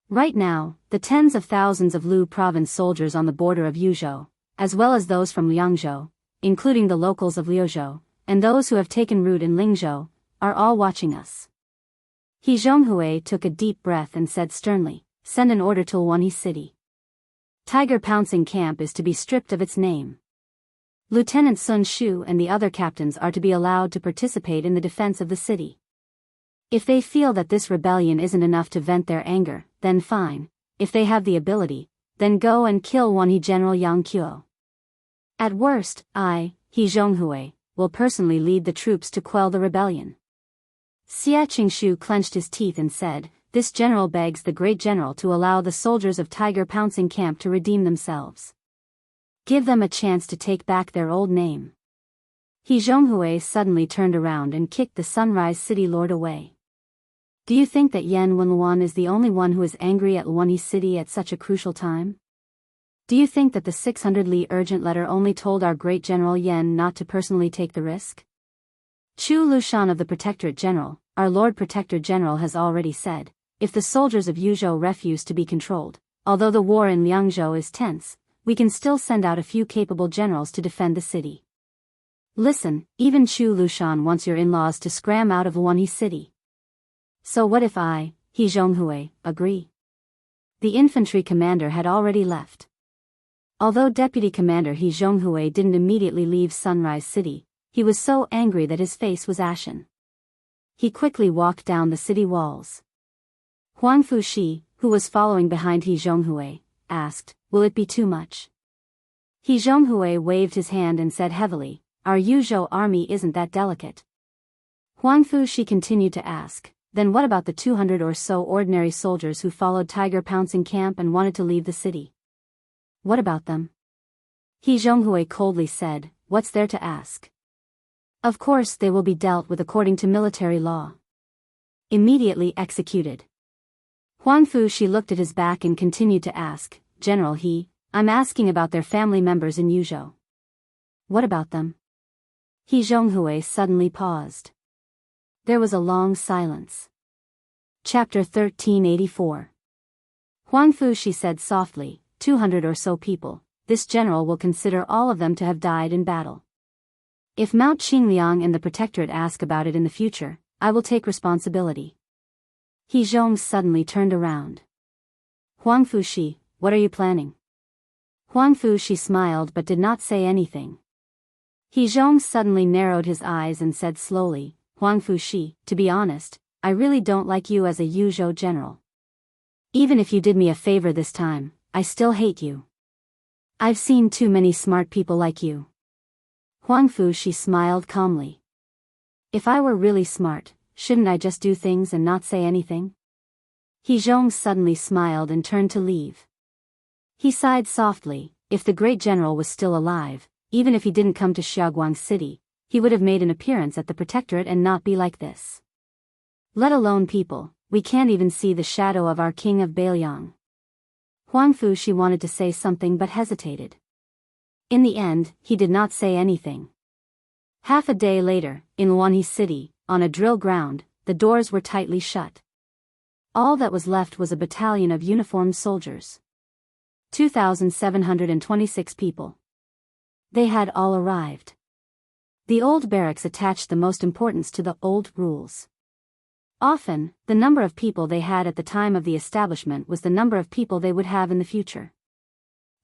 S1: Right now, the tens of thousands of Lu province soldiers on the border of Yuzhou, as well as those from Liangzhou, including the locals of Liuzhou, and those who have taken root in Lingzhou, are all watching us. He Zhonghui took a deep breath and said sternly, "Send an order to Luanhe City. Tiger Pouncing Camp is to be stripped of its name. Lieutenant Sun Shu and the other captains are to be allowed to participate in the defense of the city. If they feel that this rebellion isn't enough to vent their anger, then fine. If they have the ability, then go and kill Luanhe General Yang Qiu." At worst, I, He Zhonghui, will personally lead the troops to quell the rebellion. Xie Qingshu clenched his teeth and said, "This general begs the great general to allow the soldiers of Tiger Pouncing Camp to redeem themselves. Give them a chance to take back their old name." He Zhonghui suddenly turned around and kicked the Sunrise City Lord away. Do you think that Yan Wenluan is the only one who is angry at Luanhe City at such a crucial time? Do you think that the 600 Li urgent letter only told our great General Yan not to personally take the risk? Chu Lushan of the Protectorate General, our Lord Protector General, has already said, if the soldiers of Yuzhou refuse to be controlled, although the war in Liangzhou is tense, we can still send out a few capable generals to defend the city. Listen, even Chu Lushan wants your in-laws to scram out of Luanhe City. So what if I, He Zhonghui, agree? The infantry commander had already left. Although Deputy Commander He Zhonghui didn't immediately leave Sunrise City, he was so angry that his face was ashen. He quickly walked down the city walls. Huang Fushi, who was following behind He Zhonghui, asked, "Will it be too much?" He Zhonghui waved his hand and said heavily, "Our Yuzhou army isn't that delicate." Huang Fushi continued to ask, "Then what about the 200 or so ordinary soldiers who followed Tiger Pouncing Camp and wanted to leave the city? What about them?" He Zhonghui coldly said, "What's there to ask? Of course they will be dealt with according to military law. Immediately executed." Huang Fushi looked at his back and continued to ask, "General He, I'm asking about their family members in Yuzhou. What about them?" He Zhonghui suddenly paused. There was a long silence. Chapter 1384. Huang Fushi said softly, 200 or so people, this general will consider all of them to have died in battle. If Mount Qingliang and the Protectorate ask about it in the future, I will take responsibility. He Zhong suddenly turned around. Huang Fushi, what are you planning? Huang Fushi smiled but did not say anything. He Zhong suddenly narrowed his eyes and said slowly, Huang Fushi, to be honest, I really don't like you as a Yuzhou general. Even if you did me a favor this time, I still hate you. I've seen too many smart people like you. Huang Fushi smiled calmly. If I were really smart, shouldn't I just do things and not say anything? He Zhong suddenly smiled and turned to leave. He sighed softly. If the great general was still alive, even if he didn't come to Xiaoguang City, he would have made an appearance at the Protectorate and not be like this. Let alone people, we can't even see the shadow of our king of Beiliang. Huang Fushi wanted to say something but hesitated. In the end, he did not say anything. Half a day later, in Luanhe City, on a drill ground, the doors were tightly shut. All that was left was a battalion of uniformed soldiers. 2,726 people. They had all arrived. The old barracks attached the most importance to the old rules. Often, the number of people they had at the time of the establishment was the number of people they would have in the future.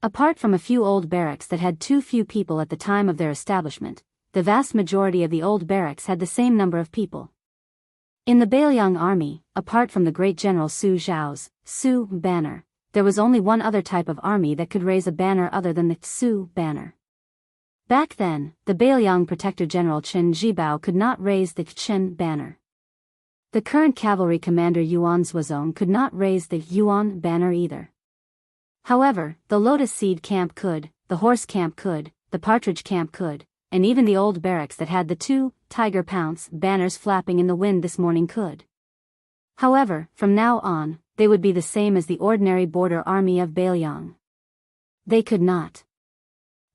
S1: Apart from a few old barracks that had too few people at the time of their establishment, the vast majority of the old barracks had the same number of people. In the Beiliang army, apart from the great general Su Zhao's Su banner, there was only one other type of army that could raise a banner other than the Su banner. Back then, the Beiliang Protector General Chen Zhibao could not raise the Chen banner. The current cavalry commander Yuan Zuozong could not raise the Yuan banner either. However, the Lotus Seed camp could, the Horse camp could, the Partridge camp could, and even the old barracks that had the two Tiger Pounce banners flapping in the wind this morning could. However, from now on, they would be the same as the ordinary border army of Beiliang. They could not.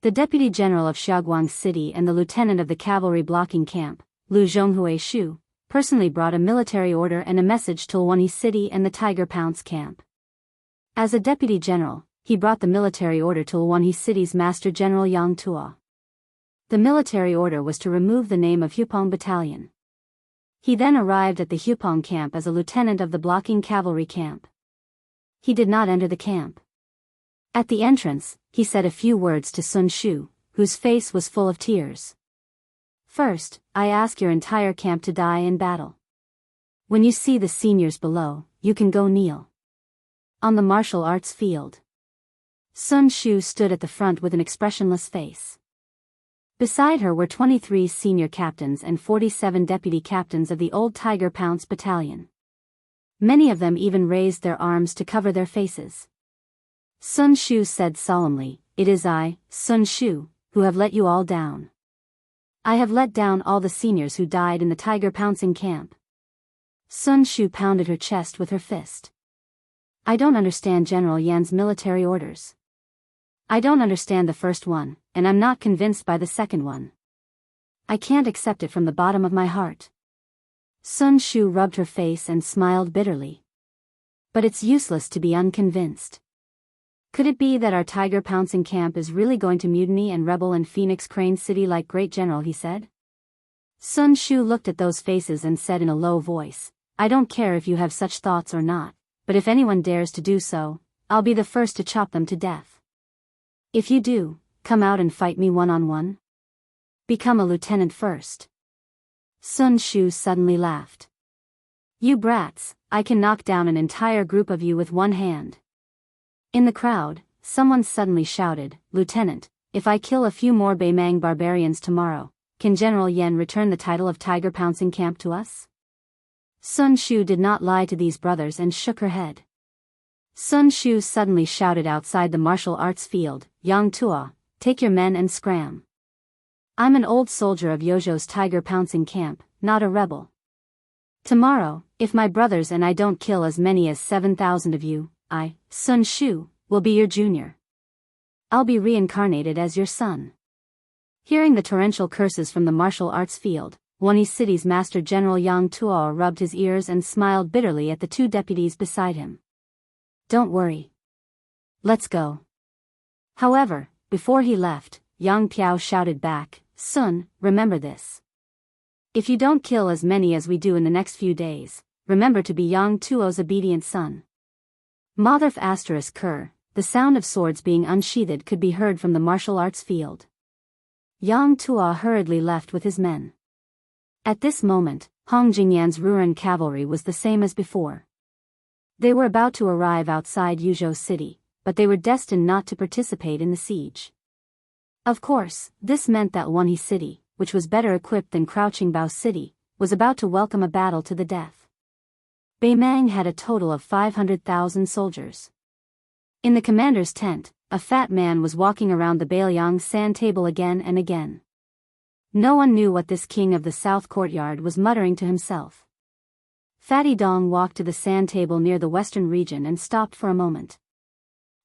S1: The Deputy General of Xiaoguang City and the Lieutenant of the Cavalry Blocking Camp, Lu Zhonghui Shu, personally brought a military order and a message to Luanhe City and the Tiger Pounce camp. As a Deputy General, he brought the military order to Luanhe City's Master General Yang Tuo. The military order was to remove the name of Hupong Battalion. He then arrived at the Hupong camp as a lieutenant of the blocking cavalry camp. He did not enter the camp. At the entrance, he said a few words to Sun Shu, whose face was full of tears. First, I ask your entire camp to die in battle. When you see the seniors below, you can go kneel. On the martial arts field. Sun Shu stood at the front with an expressionless face. Beside her were 23 senior captains and 47 deputy captains of the old Tiger Pounce battalion. Many of them even raised their arms to cover their faces. Sun Shu said solemnly, "It is I, Sun Shu, who have let you all down. I have let down all the seniors who died in the tiger pouncing camp." Sun Shu pounded her chest with her fist. "I don't understand General Yan's military orders. I don't understand the first one, and I'm not convinced by the second one. I can't accept it from the bottom of my heart." Sun Shu rubbed her face and smiled bitterly. "But it's useless to be unconvinced. Could it be that our tiger pouncing camp is really going to mutiny and rebel in Phoenix Crane City like Great General he said?" Sun Shu looked at those faces and said in a low voice, "I don't care if you have such thoughts or not, but if anyone dares to do so, I'll be the first to chop them to death. If you do, come out and fight me one-on-one. Become a lieutenant first." Sun Shu suddenly laughed. "You brats, I can knock down an entire group of you with one hand." In the crowd, someone suddenly shouted, "Lieutenant, if I kill a few more Baimang barbarians tomorrow, can General Yan return the title of Tiger Pouncing Camp to us?" Sun Shu did not lie to these brothers and shook her head. Sun Shu suddenly shouted outside the martial arts field, "Yang Tua, take your men and scram. I'm an old soldier of Yozhou's Tiger Pouncing Camp, not a rebel. Tomorrow, if my brothers and I don't kill as many as 7,000 of you, I, Sun Shu, will be your junior. I'll be reincarnated as your son." Hearing the torrential curses from the martial arts field, Wani City's Master General Yang Tuo rubbed his ears and smiled bitterly at the two deputies beside him. "Don't worry. Let's go." However, before he left, Yang Piao shouted back, "Sun, remember this. If you don't kill as many as we do in the next few days, remember to be Yang Tuo's obedient son." Motherf ****, the sound of swords being unsheathed could be heard from the martial arts field. Yang Tuo hurriedly left with his men. At this moment, Hong Jingyan's Ruran cavalry was the same as before. They were about to arrive outside Yuzhou City, but they were destined not to participate in the siege. Of course, this meant that Wanhee City, which was better equipped than Crouching Bao City, was about to welcome a battle to the death. Baimang had a total of 500,000 soldiers. In the commander's tent, a fat man was walking around the Bailiang sand table again and again. No one knew what this king of the south courtyard was muttering to himself. Fatty Dong walked to the sand table near the western region and stopped for a moment.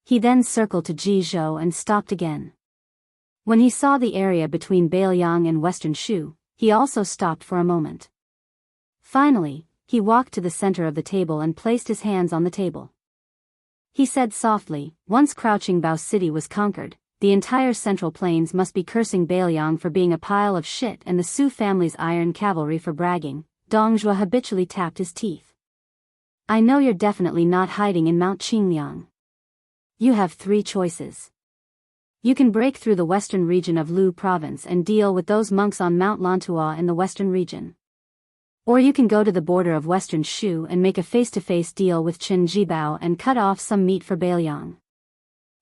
S1: He then circled to Jizhou and stopped again. When he saw the area between Bailiang and western Shu, he also stopped for a moment. Finally, he walked to the center of the table and placed his hands on the table. He said softly, "Once Crouching Bao City was conquered, the entire Central Plains must be cursing Bailiang for being a pile of shit and the Su family's iron cavalry for bragging." Dongjua habitually tapped his teeth. "I know you're definitely not hiding in Mount Qingliang. You have three choices. You can break through the western region of Lu province and deal with those monks on Mount Lantua in the western region. Or you can go to the border of western Shu and make a face-to-face deal with Qin Jibao and cut off some meat for Bailiang.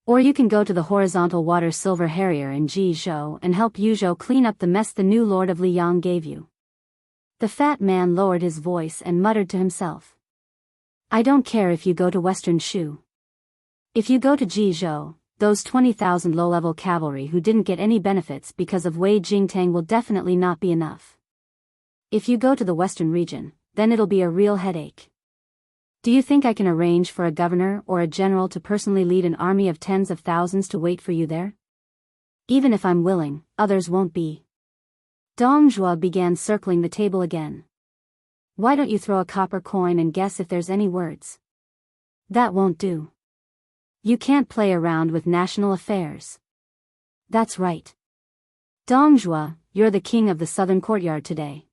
S1: Or you can go to the horizontal water Silver Harrier in Jizhou and help Yuzhou clean up the mess the new lord of Liyang gave you." The fat man lowered his voice and muttered to himself. "I don't care if you go to western Shu. If you go to Jizhou, those 20,000 low-level cavalry who didn't get any benefits because of Wei Jingtang will definitely not be enough. If you go to the western region, then it'll be a real headache. Do you think I can arrange for a governor or a general to personally lead an army of tens of thousands to wait for you there? Even if I'm willing, others won't be." Dong Zhuo began circling the table again. "Why don't you throw a copper coin and guess if there's any words?" "That won't do. You can't play around with national affairs." "That's right. Dong Zhuo, you're the king of the southern courtyard today.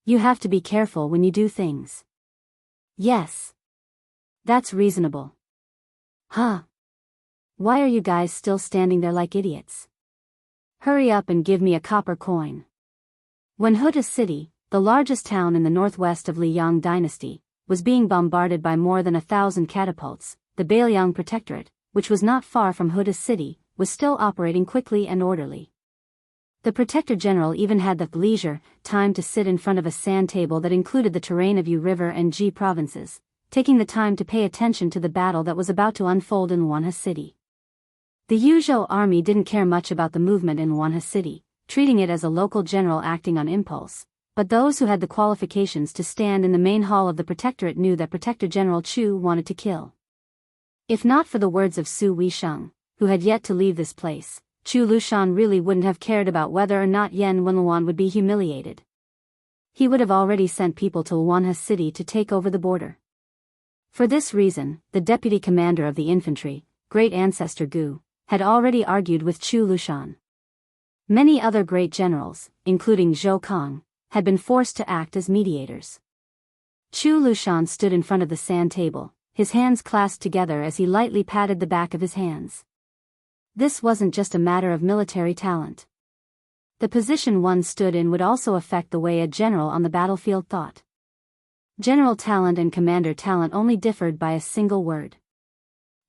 S1: You have to be careful when you do things." "Yes. That's reasonable." "Huh. Why are you guys still standing there like idiots? Hurry up and give me a copper coin." When Huda City, the largest town in the northwest of Liyang dynasty, was being bombarded by more than 1,000 catapults, the Bailiang Protectorate, which was not far from Huda City, was still operating quickly and orderly. The Protector General even had the leisure time to sit in front of a sand table that included the terrain of Yu River and Ji provinces, taking the time to pay attention to the battle that was about to unfold in Wanha City. The Yuzhou army didn't care much about the movement in Wanha City, treating it as a local general acting on impulse, but those who had the qualifications to stand in the main hall of the Protectorate knew that Protector General Chu wanted to kill. If not for the words of Su Weisheng, who had yet to leave this place, Chu Lushan really wouldn't have cared about whether or not Yan Wenluan would be humiliated. He would have already sent people to Wanha City to take over the border. For this reason, the deputy commander of the infantry, great ancestor Gu, had already argued with Chu Lushan. Many other great generals, including Zhou Kong, had been forced to act as mediators. Chu Lushan stood in front of the sand table, his hands clasped together as he lightly patted the back of his hands. This wasn't just a matter of military talent. The position one stood in would also affect the way a general on the battlefield thought. General talent and commander talent only differed by a single word.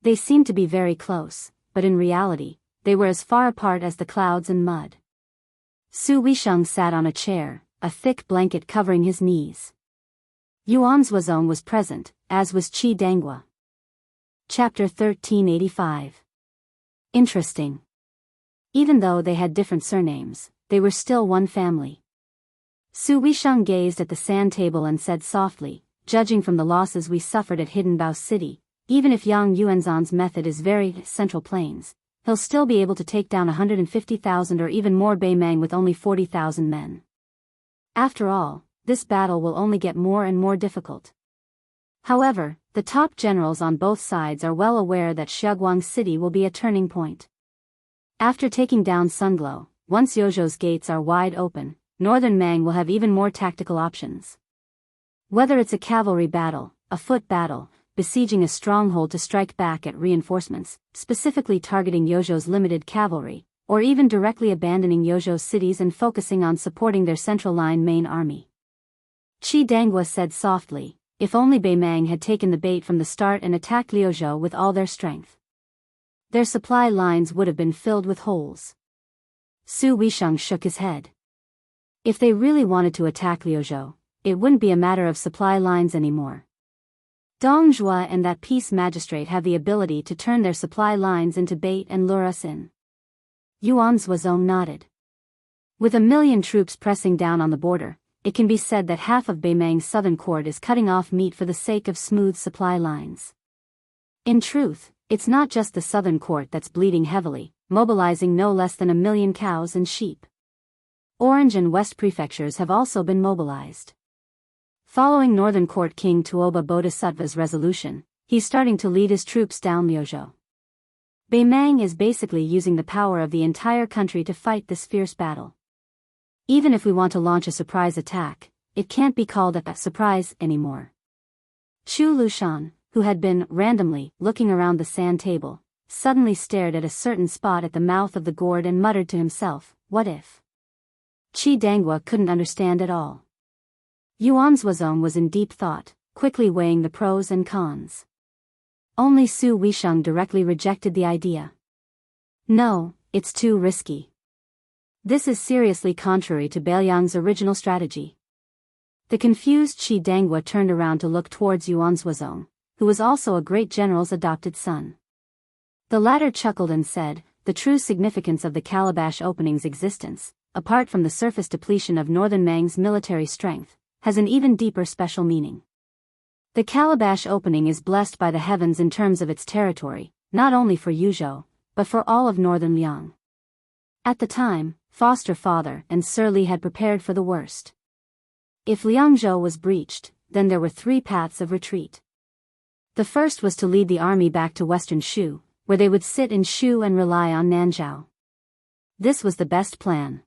S1: They seemed to be very close, but in reality, they were as far apart as the clouds and mud. Su Weisheng sat on a chair, a thick blanket covering his knees. Yuan Zuozong was present, as was Qi Danghua. Chapter 1385. Interesting. Even though they had different surnames, they were still one family. Su Weisheng gazed at the sand table and said softly, "Judging from the losses we suffered at Hidden Bao City, even if Yang Yuanzhan's method is very Central Plains, he'll still be able to take down 150,000 or even more Beimang with only 40,000 men. After all, this battle will only get more and more difficult." However, the top generals on both sides are well aware that Xiaoguang City will be a turning point. After taking down Sunglo, once Yozhou's gates are wide open, Northern Mang will have even more tactical options. Whether it's a cavalry battle, a foot battle, besieging a stronghold to strike back at reinforcements, specifically targeting Yozhou's limited cavalry, or even directly abandoning Yozhou's cities and focusing on supporting their central line main army. Qi Danghua said softly, "If only Beimang had taken the bait from the start and attacked Liuzhou with all their strength. Their supply lines would have been filled with holes." Su Weisheng shook his head. If they really wanted to attack Liuzhou, it wouldn't be a matter of supply lines anymore. Dong Zhuo and that peace magistrate have the ability to turn their supply lines into bait and lure us in. Yuan Zuozong nodded. With 1,000,000 troops pressing down on the border, it can be said that half of Beimang's southern court is cutting off meat for the sake of smooth supply lines. In truth, it's not just the southern court that's bleeding heavily, mobilizing no less than 1,000,000 cows and sheep. Orange and West prefectures have also been mobilized. Following Northern Court King Tuoba Bodhisattva's resolution, he's starting to lead his troops down Liuzhou. Beimang is basically using the power of the entire country to fight this fierce battle. Even if we want to launch a surprise attack, it can't be called a surprise anymore. Chu Lushan, who had been randomly looking around the sand table, suddenly stared at a certain spot at the mouth of the gourd and muttered to himself, "What if?" Qi Danghua couldn't understand at all. Yuan Zuozong was in deep thought, quickly weighing the pros and cons. Only Su Weisheng directly rejected the idea. "No, it's too risky. This is seriously contrary to Beiliang's original strategy." The confused Qi Danghua turned around to look towards Yuan Zuozong, who was also a great general's adopted son. The latter chuckled and said, "The true significance of the Calabash opening's existence, apart from the surface depletion of Northern Mang's military strength, has an even deeper special meaning. The Calabash opening is blessed by the heavens in terms of its territory, not only for Yuzhou, but for all of Northern Liang." At the time, Foster Father and Sir Li had prepared for the worst. If Liangzhou was breached, then there were 3 paths of retreat. The first was to lead the army back to Western Shu, where they would sit in Shu and rely on Nanzhao. This was the best plan.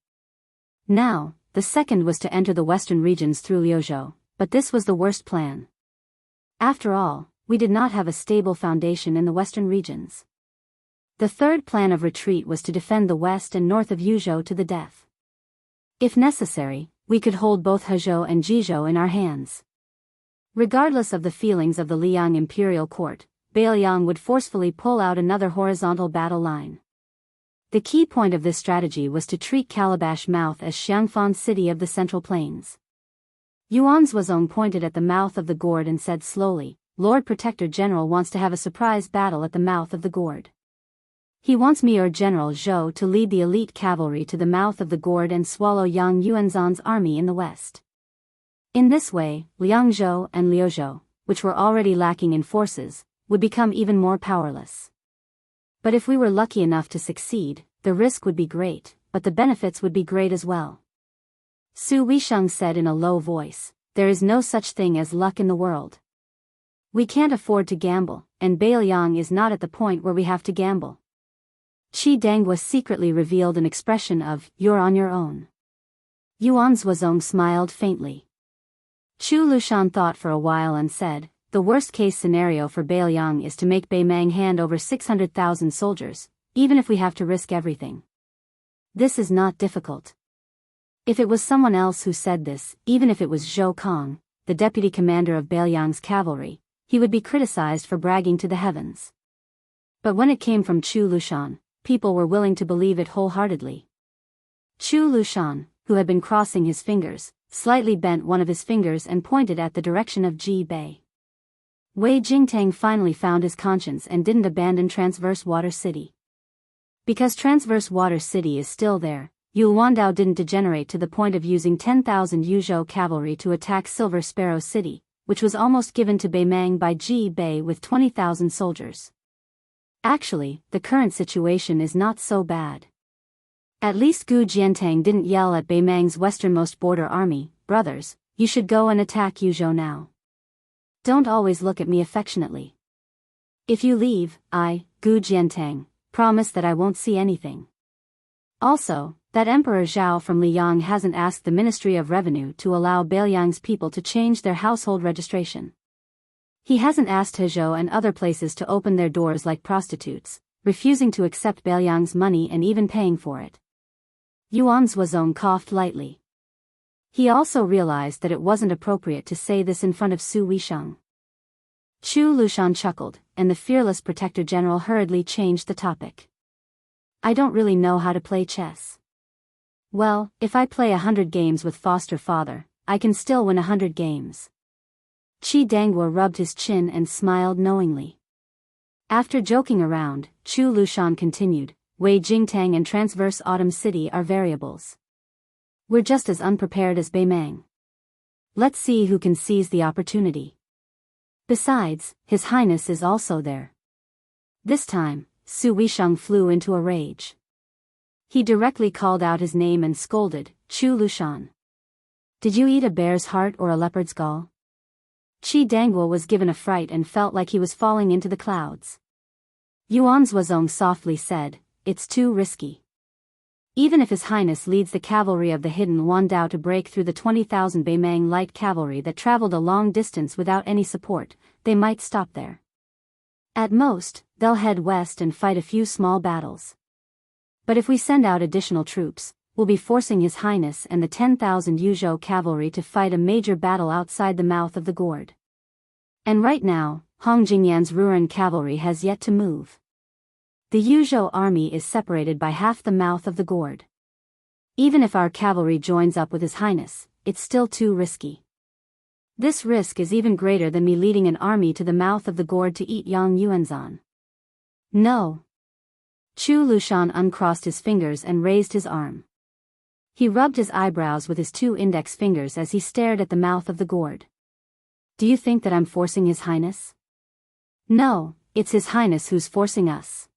S1: Now, the second was to enter the western regions through Liuzhou, but this was the worst plan. After all, we did not have a stable foundation in the western regions. The third plan of retreat was to defend the west and north of Yuzhou to the death. If necessary, we could hold both Hezhou and Jizhou in our hands. Regardless of the feelings of the Liang imperial court, Beiliang would forcefully pull out another horizontal battle line. The key point of this strategy was to treat Calabash Mouth as Xiangfan's city of the Central Plains. Yuan's Wuzong pointed at the mouth of the gourd and said slowly, Lord Protector General wants to have a surprise battle at the mouth of the gourd. He wants me or General Zhou to lead the elite cavalry to the mouth of the gourd and swallow Yang Yuanzhan's army in the west. In this way, Liangzhou and Liuzhou, which were already lacking in forces, would become even more powerless. But if we were lucky enough to succeed, the risk would be great, but the benefits would be great as well. Su Weisheng said in a low voice, there is no such thing as luck in the world. We can't afford to gamble, and Beiliang is not at the point where we have to gamble. Qi Danghua secretly revealed an expression of, you're on your own. Yuan's Wuzong smiled faintly. Chu Lushan thought for a while and said, the worst-case scenario for Beiliang is to make Beimang hand over 600,000 soldiers, even if we have to risk everything. This is not difficult. If it was someone else who said this, even if it was Zhou Kong, the deputy commander of Beiliang's cavalry, he would be criticized for bragging to the heavens. But when it came from Chu Lushan, people were willing to believe it wholeheartedly. Chu Lushan, who had been crossing his fingers, slightly bent one of his fingers and pointed at the direction of Ji Bei. Wei Jingtang finally found his conscience and didn't abandon Transverse Water City. Because Transverse Water City is still there, Yuandao didn't degenerate to the point of using 10,000 Yuzhou cavalry to attack Silver Sparrow City, which was almost given to Beimang by Ji Bei with 20,000 soldiers. Actually, the current situation is not so bad. At least Gu Jiantang didn't yell at Beimang's westernmost border army, brothers, you should go and attack Yuzhou now. Don't always look at me affectionately. If you leave, I, Gu Jiantang, promise that I won't see anything. Also, that Emperor Zhao from Liyang hasn't asked the Ministry of Revenue to allow Beiliang's people to change their household registration. He hasn't asked Hezhou and other places to open their doors like prostitutes, refusing to accept Beiliang's money and even paying for it. Yuan's Wuzong coughed lightly. He also realized that it wasn't appropriate to say this in front of Su Weisheng. Chu Lushan chuckled, and the fearless Protector General hurriedly changed the topic. I don't really know how to play chess. Well, if I play 100 games with foster father, I can still win 100 games. Qi Danghua rubbed his chin and smiled knowingly. After joking around, Chu Lushan continued, Wei Jingtang and Transverse Autumn City are variables. We're just as unprepared as Beimang. Let's see who can seize the opportunity. Besides, His Highness is also there. This time, Su Weisheng flew into a rage. He directly called out his name and scolded, Chu Lushan. Did you eat a bear's heart or a leopard's gall? Qi Danghua was given a fright and felt like he was falling into the clouds. Yuan's Wuzong softly said, it's too risky. Even if His Highness leads the cavalry of the hidden Wandao to break through the 20,000 Beimang light cavalry that traveled a long distance without any support, they might stop there. At most, they'll head west and fight a few small battles. But if we send out additional troops, we'll be forcing His Highness and the 10,000 Yuzhou cavalry to fight a major battle outside the mouth of the gourd. And right now, Hong Jingyan's Ruren cavalry has yet to move. The Yuzhou army is separated by half the mouth of the gourd. Even if our cavalry joins up with His Highness, it's still too risky. This risk is even greater than me leading an army to the mouth of the gourd to eat Yang Yuanzhan. No. Chu Lushan uncrossed his fingers and raised his arm. He rubbed his eyebrows with his 2 index fingers as he stared at the mouth of the gourd. Do you think that I'm forcing His Highness? No, it's His Highness who's forcing us.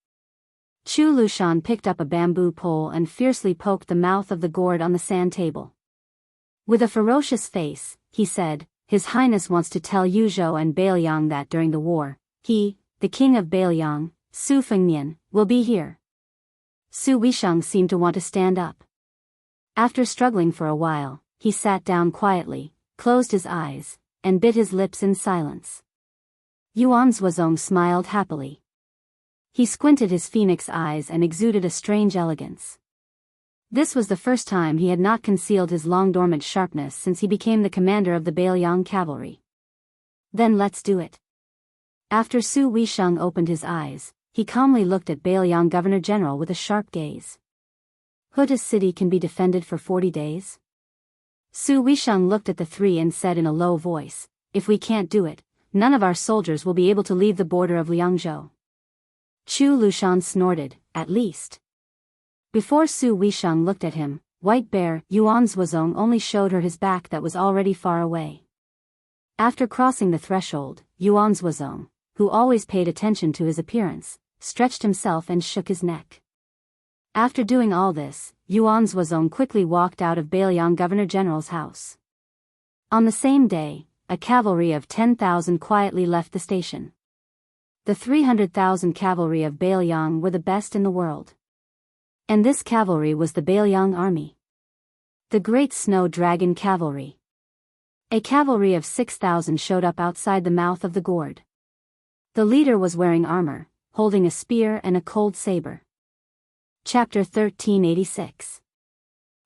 S1: Chu Lushan picked up a bamboo pole and fiercely poked the mouth of the gourd on the sand table. With a ferocious face, he said, His Highness wants to tell Yuzhou and Beiliang that during the war, he, the king of Beiliang, Su Fengnian, will be here. Su Weisheng seemed to want to stand up. After struggling for a while, he sat down quietly, closed his eyes, and bit his lips in silence. Yuan's Wuzong smiled happily. He squinted his phoenix eyes and exuded a strange elegance. This was the first time he had not concealed his long-dormant sharpness since he became the commander of the Beiliang cavalry. Then let's do it. After Su Weisheng opened his eyes, he calmly looked at Bailiang Governor-General with a sharp gaze. Huta's city can be defended for 40 days? Su Weisheng looked at the three and said in a low voice, if we can't do it, none of our soldiers will be able to leave the border of Liangzhou. Chu Lushan snorted, at least. Before Su Weisheng looked at him, White Bear Yuan Zhuozong only showed her his back that was already far away. After crossing the threshold, Yuan Zhuozong, who always paid attention to his appearance, stretched himself and shook his neck. After doing all this, Yuan Zhuozong quickly walked out of Bailiang Governor-General's house. On the same day, a cavalry of 10,000 quietly left the station. The 300,000 cavalry of Bailiang were the best in the world. And this cavalry was the Bailiang army. The Great Snow Dragon Cavalry. A cavalry of 6,000 showed up outside the mouth of the gourd. The leader was wearing armor, holding a spear and a cold saber. Chapter 1386.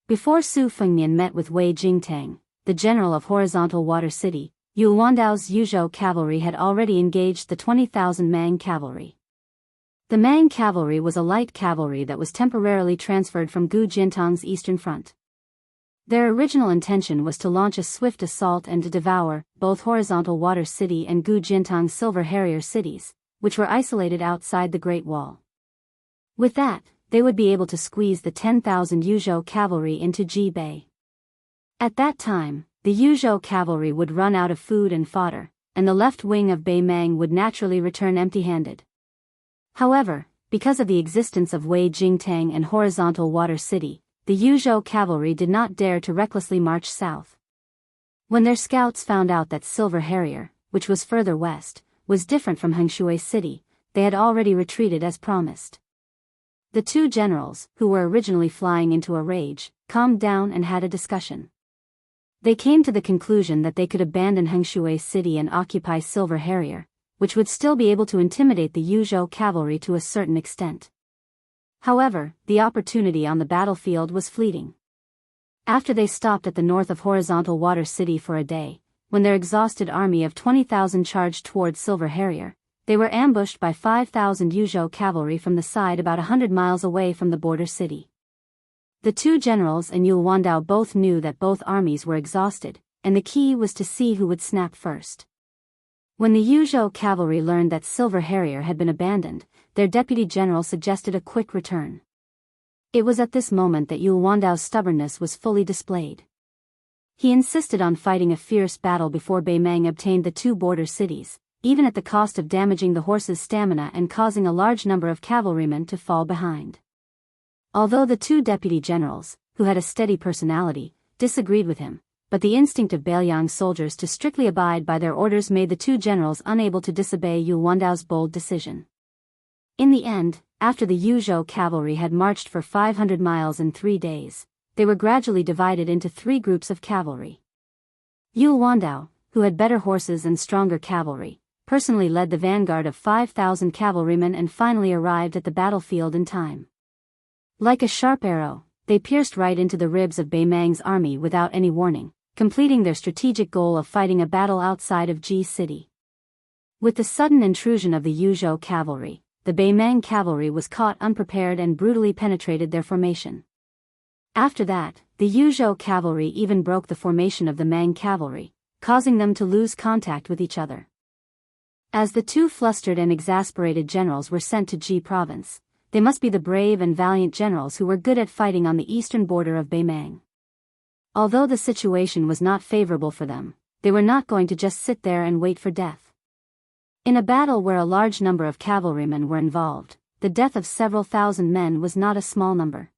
S1: Before Su Fengnian met with Wei Jingtang, the general of Horizontal Water City, Yu Wandao's Yuzhou cavalry had already engaged the 20,000 Mang cavalry. The Mang cavalry was a light cavalry that was temporarily transferred from Gu Jintang's eastern front. Their original intention was to launch a swift assault and to devour both Horizontal Water City and Gu Jintang's Silver Harrier cities, which were isolated outside the Great Wall. With that, they would be able to squeeze the 10,000 Yuzhou cavalry into Jibei. At that time, the Yuzhou cavalry would run out of food and fodder, and the left wing of Bei Mang would naturally return empty-handed. However, because of the existence of Wei Jingtang and Horizontal Water City, the Yuzhou cavalry did not dare to recklessly march south. When their scouts found out that Silver Harrier, which was further west, was different from Hengshui City, they had already retreated as promised. The two generals, who were originally flying into a rage, calmed down and had a discussion. They came to the conclusion that they could abandon Hengshui City and occupy Silver Harrier, which would still be able to intimidate the Yuzhou cavalry to a certain extent. However, the opportunity on the battlefield was fleeting. After they stopped at the north of Horizontal Water City for a day, when their exhausted army of 20,000 charged towards Silver Harrier, they were ambushed by 5,000 Yuzhou cavalry from the side about 100 miles away from the border city. The two generals and Yu Wandao both knew that both armies were exhausted, and the key was to see who would snap first. When the Yuzhou cavalry learned that Silver Harrier had been abandoned, their deputy general suggested a quick return. It was at this moment that Yu Wandao's stubbornness was fully displayed. He insisted on fighting a fierce battle before Bei Mang obtained the two border cities, even at the cost of damaging the horses' stamina and causing a large number of cavalrymen to fall behind. Although the two deputy generals, who had a steady personality, disagreed with him, but the instinct of Bailiang's soldiers to strictly abide by their orders made the two generals unable to disobey Yu Wandao's bold decision. In the end, after the Yuzhou cavalry had marched for 500 miles in 3 days, they were gradually divided into 3 groups of cavalry. Yu Wandao, who had better horses and stronger cavalry, personally led the vanguard of 5,000 cavalrymen and finally arrived at the battlefield in time. Like a sharp arrow, they pierced right into the ribs of Bei Mang's army without any warning, completing their strategic goal of fighting a battle outside of Ji City. With the sudden intrusion of the Yuzhou cavalry, the Bei Mang cavalry was caught unprepared and brutally penetrated their formation. After that, the Yuzhou cavalry even broke the formation of the Mang cavalry, causing them to lose contact with each other. As the two flustered and exasperated generals were sent to Ji province, they must be the brave and valiant generals who were good at fighting on the eastern border of Bei Mang. Although the situation was not favorable for them, they were not going to just sit there and wait for death. In a battle where a large number of cavalrymen were involved, the death of several thousand men was not a small number.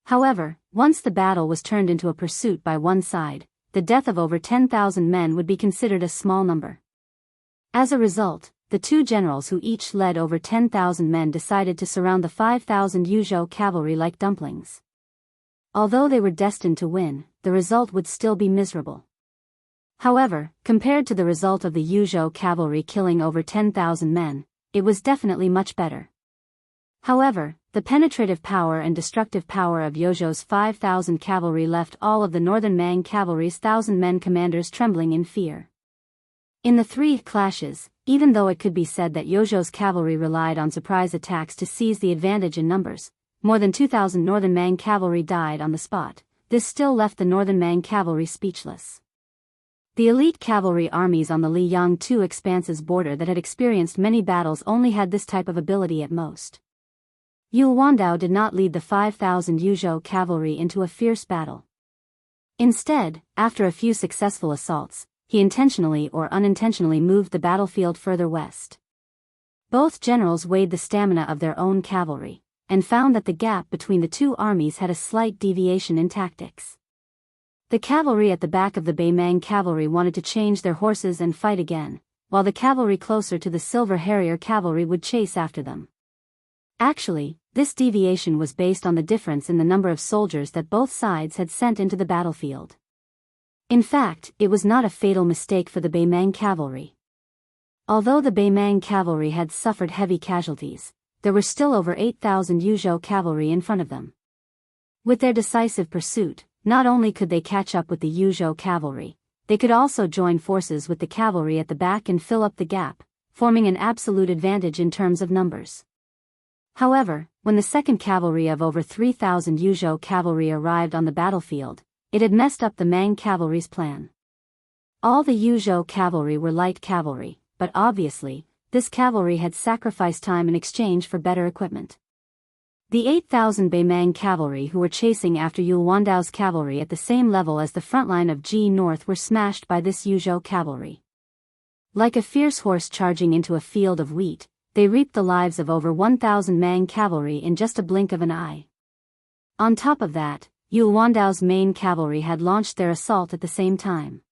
S1: However, once the battle was turned into a pursuit by one side, the death of over 10,000 men would be considered a small number. As a result, the two generals who each led over 10,000 men decided to surround the 5,000 Yuzhou cavalry like dumplings. Although they were destined to win, the result would still be miserable. However, compared to the result of the Yuzhou cavalry killing over 10,000 men, it was definitely much better. However, the penetrative power and destructive power of Yuzhou's 5,000 cavalry left all of the northern Mang cavalry's 1,000 men commanders trembling in fear. In the three clashes, even though it could be said that Yozhou's cavalry relied on surprise attacks to seize the advantage in numbers, more than 2,000 Northern Mang cavalry died on the spot. This still left the Northern Mang cavalry speechless. The elite cavalry armies on the Liang-Tu expanse's border that had experienced many battles only had this type of ability at most. Yul Wandao did not lead the 5,000 Yuzhou cavalry into a fierce battle. Instead, after a few successful assaults, he intentionally or unintentionally moved the battlefield further west. Both generals weighed the stamina of their own cavalry, and found that the gap between the two armies had a slight deviation in tactics. The cavalry at the back of the Beimang cavalry wanted to change their horses and fight again, while the cavalry closer to the Silver Harrier cavalry would chase after them. Actually, this deviation was based on the difference in the number of soldiers that both sides had sent into the battlefield. In fact, it was not a fatal mistake for the Beimang cavalry. Although the Beimang cavalry had suffered heavy casualties, there were still over 8,000 Yuzhou cavalry in front of them. With their decisive pursuit, not only could they catch up with the Yuzhou cavalry, they could also join forces with the cavalry at the back and fill up the gap, forming an absolute advantage in terms of numbers. However, when the second cavalry of over 3,000 Yuzhou cavalry arrived on the battlefield, it had messed up the Mang cavalry's plan. All the Yuzhou cavalry were light cavalry, but obviously, this cavalry had sacrificed time in exchange for better equipment. The 8,000 Beimang cavalry who were chasing after Yul Wandao's cavalry at the same level as the front line of Ji North were smashed by this Yuzhou cavalry. Like a fierce horse charging into a field of wheat, they reaped the lives of over 1,000 Mang cavalry in just a blink of an eye. On top of that, Yul Wandao's main cavalry had launched their assault at the same time.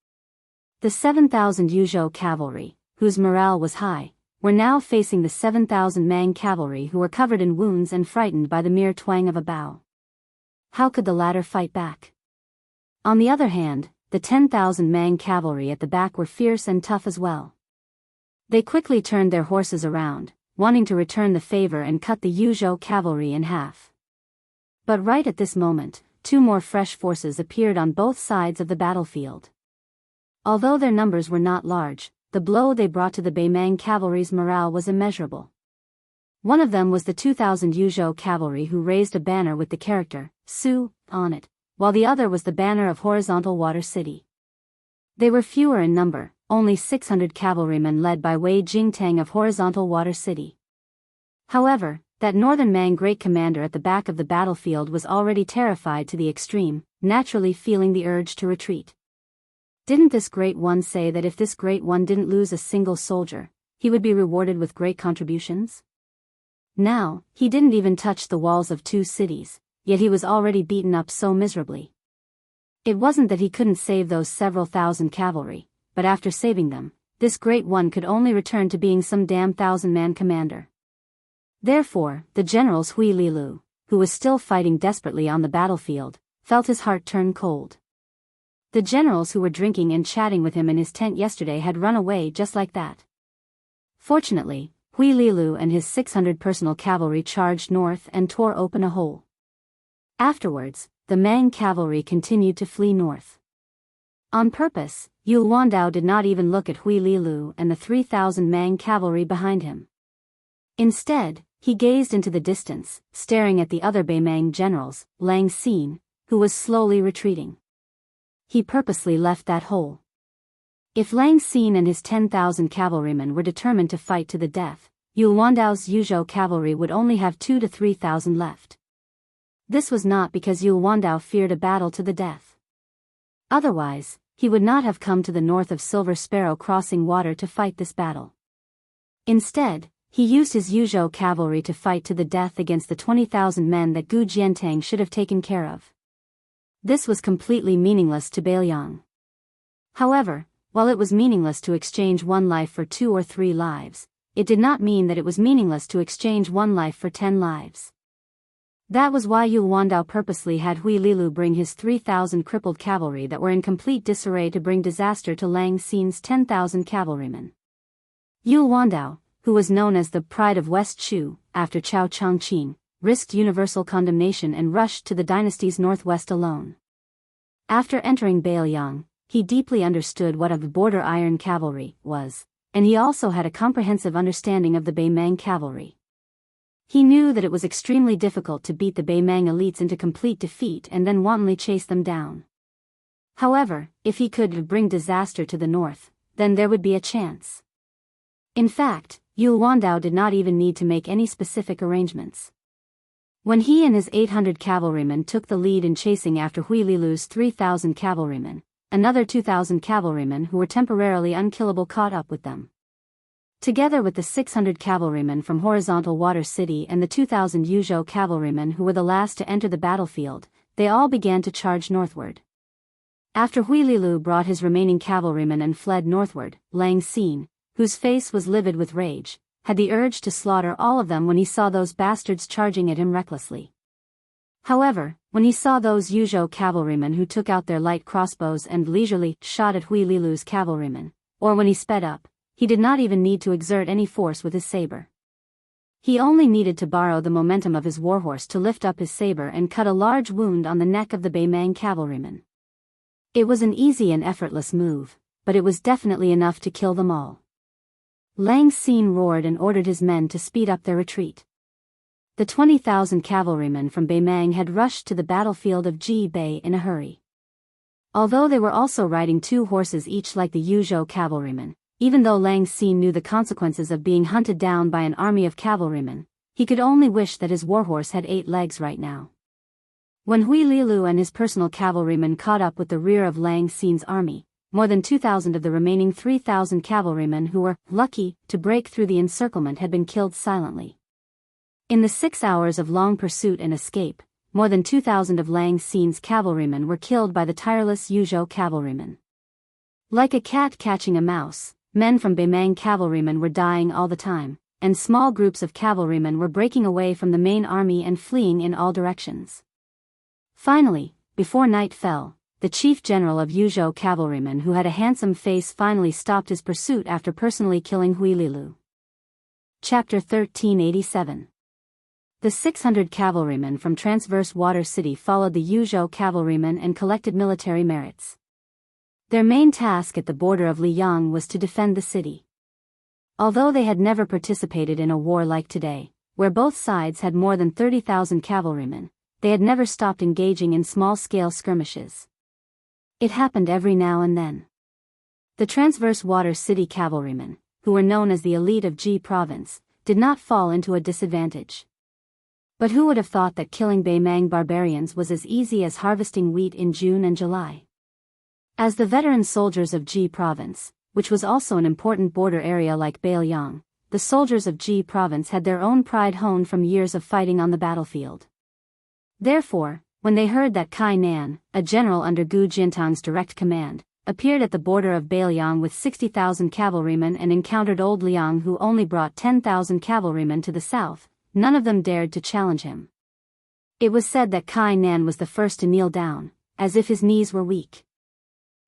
S1: The 7,000 Yuzhou cavalry, whose morale was high, were now facing the 7,000 Mang cavalry who were covered in wounds and frightened by the mere twang of a bow. How could the latter fight back? On the other hand, the 10,000 Mang cavalry at the back were fierce and tough as well. They quickly turned their horses around, wanting to return the favor and cut the Yuzhou cavalry in half. But right at this moment, two more fresh forces appeared on both sides of the battlefield. Although their numbers were not large, the blow they brought to the Beimang cavalry's morale was immeasurable. One of them was the 2,000 Yuzhou cavalry who raised a banner with the character, Su, on it, while the other was the banner of Horizontal Water City. They were fewer in number, only 600 cavalrymen led by Wei Jingtang of Horizontal Water City. However, that Northern Mang great commander at the back of the battlefield was already terrified to the extreme, naturally feeling the urge to retreat. Didn't this great one say that if this great one didn't lose a single soldier, he would be rewarded with great contributions? Now, he didn't even touch the walls of two cities, yet he was already beaten up so miserably. It wasn't that he couldn't save those several thousand cavalry, but after saving them, this great one could only return to being some damn 1,000-man commander. Therefore, the generals Hui Lilu, who was still fighting desperately on the battlefield, felt his heart turn cold. The generals who were drinking and chatting with him in his tent yesterday had run away just like that. Fortunately, Hui Lilu and his 600 personal cavalry charged north and tore open a hole. Afterwards, the Mang cavalry continued to flee north. On purpose, Yul Wandao did not even look at Hui Lilu and the 3,000 Mang cavalry behind him. Instead, he gazed into the distance, staring at the other Beimang generals, Lang Xin, who was slowly retreating. He purposely left that hole. If Lang Xin and his 10,000 cavalrymen were determined to fight to the death, Yul Wandao's Yuzhou cavalry would only have 2,000 to 3,000 left. This was not because Yul Wandao feared a battle to the death. Otherwise, he would not have come to the north of Silver Sparrow Crossing Water to fight this battle. Instead, he used his Yuzhou cavalry to fight to the death against the 20,000 men that Gu Jiantang should have taken care of. This was completely meaningless to Bailiang. However, while it was meaningless to exchange one life for 2 or 3 lives, it did not mean that it was meaningless to exchange one life for 10 lives. That was why Yul Wandao purposely had Hui Lilu bring his 3,000 crippled cavalry that were in complete disarray to bring disaster to Lang Xin's 10,000 cavalrymen. Yul Wandao, who was known as the Pride of West Shu, after Chao Changqing, risked universal condemnation and rushed to the dynasty's northwest alone. After entering Bailiang, he deeply understood what a border iron cavalry was, and he also had a comprehensive understanding of the Beimang cavalry. He knew that it was extremely difficult to beat the Beimang elites into complete defeat and then wantonly chase them down. However, if he could bring disaster to the north, then there would be a chance. In fact, Yu Wandao did not even need to make any specific arrangements. When he and his 800 cavalrymen took the lead in chasing after Huililu's 3,000 cavalrymen, another 2,000 cavalrymen who were temporarily unkillable caught up with them. Together with the 600 cavalrymen from Horizontal Water City and the 2,000 Yuzhou cavalrymen who were the last to enter the battlefield, they all began to charge northward. After Huililu brought his remaining cavalrymen and fled northward, Lang Xin, whose face was livid with rage, had the urge to slaughter all of them when he saw those bastards charging at him recklessly. However, when he saw those Yuzhou cavalrymen who took out their light crossbows and leisurely shot at Huililu's cavalrymen, or when he sped up, he did not even need to exert any force with his saber. He only needed to borrow the momentum of his warhorse to lift up his saber and cut a large wound on the neck of the Beimang cavalryman. It was an easy and effortless move, but it was definitely enough to kill them all. Lang Xin roared and ordered his men to speed up their retreat. The 20,000 cavalrymen from Beimang had rushed to the battlefield of Ji Bei in a hurry. Although they were also riding 2 horses each like the Yuzhou cavalrymen, even though Lang Xin knew the consequences of being hunted down by an army of cavalrymen, he could only wish that his warhorse had 8 legs right now. When Huililu and his personal cavalrymen caught up with the rear of Lang Xin's army, more than 2,000 of the remaining 3,000 cavalrymen who were lucky to break through the encirclement had been killed silently. In the 6 hours of long pursuit and escape, more than 2,000 of Lang Xin's cavalrymen were killed by the tireless Yuzhou cavalrymen. Like a cat catching a mouse, men from Beimang cavalrymen were dying all the time, and small groups of cavalrymen were breaking away from the main army and fleeing in all directions. Finally, before night fell, the chief general of Yuzhou cavalrymen who had a handsome face finally stopped his pursuit after personally killing Huililu. Chapter 1387. The 600 cavalrymen from Transverse Water City followed the Yuzhou cavalrymen and collected military merits. Their main task at the border of Liang was to defend the city. Although they had never participated in a war like today, where both sides had more than 30,000 cavalrymen, they had never stopped engaging in small-scale skirmishes. It happened every now and then. The Transverse Water City cavalrymen, who were known as the elite of Ji province, did not fall into a disadvantage. But who would have thought that killing Beimang barbarians was as easy as harvesting wheat in June and July? As the veteran soldiers of Ji province, which was also an important border area like Beiliang, the soldiers of Ji province had their own pride honed from years of fighting on the battlefield. Therefore, when they heard that Kai Nan, a general under Gu Jiantang's direct command, appeared at the border of Beiliang with 60,000 cavalrymen and encountered Old Liang who only brought 10,000 cavalrymen to the south, none of them dared to challenge him. It was said that Kai Nan was the first to kneel down, as if his knees were weak.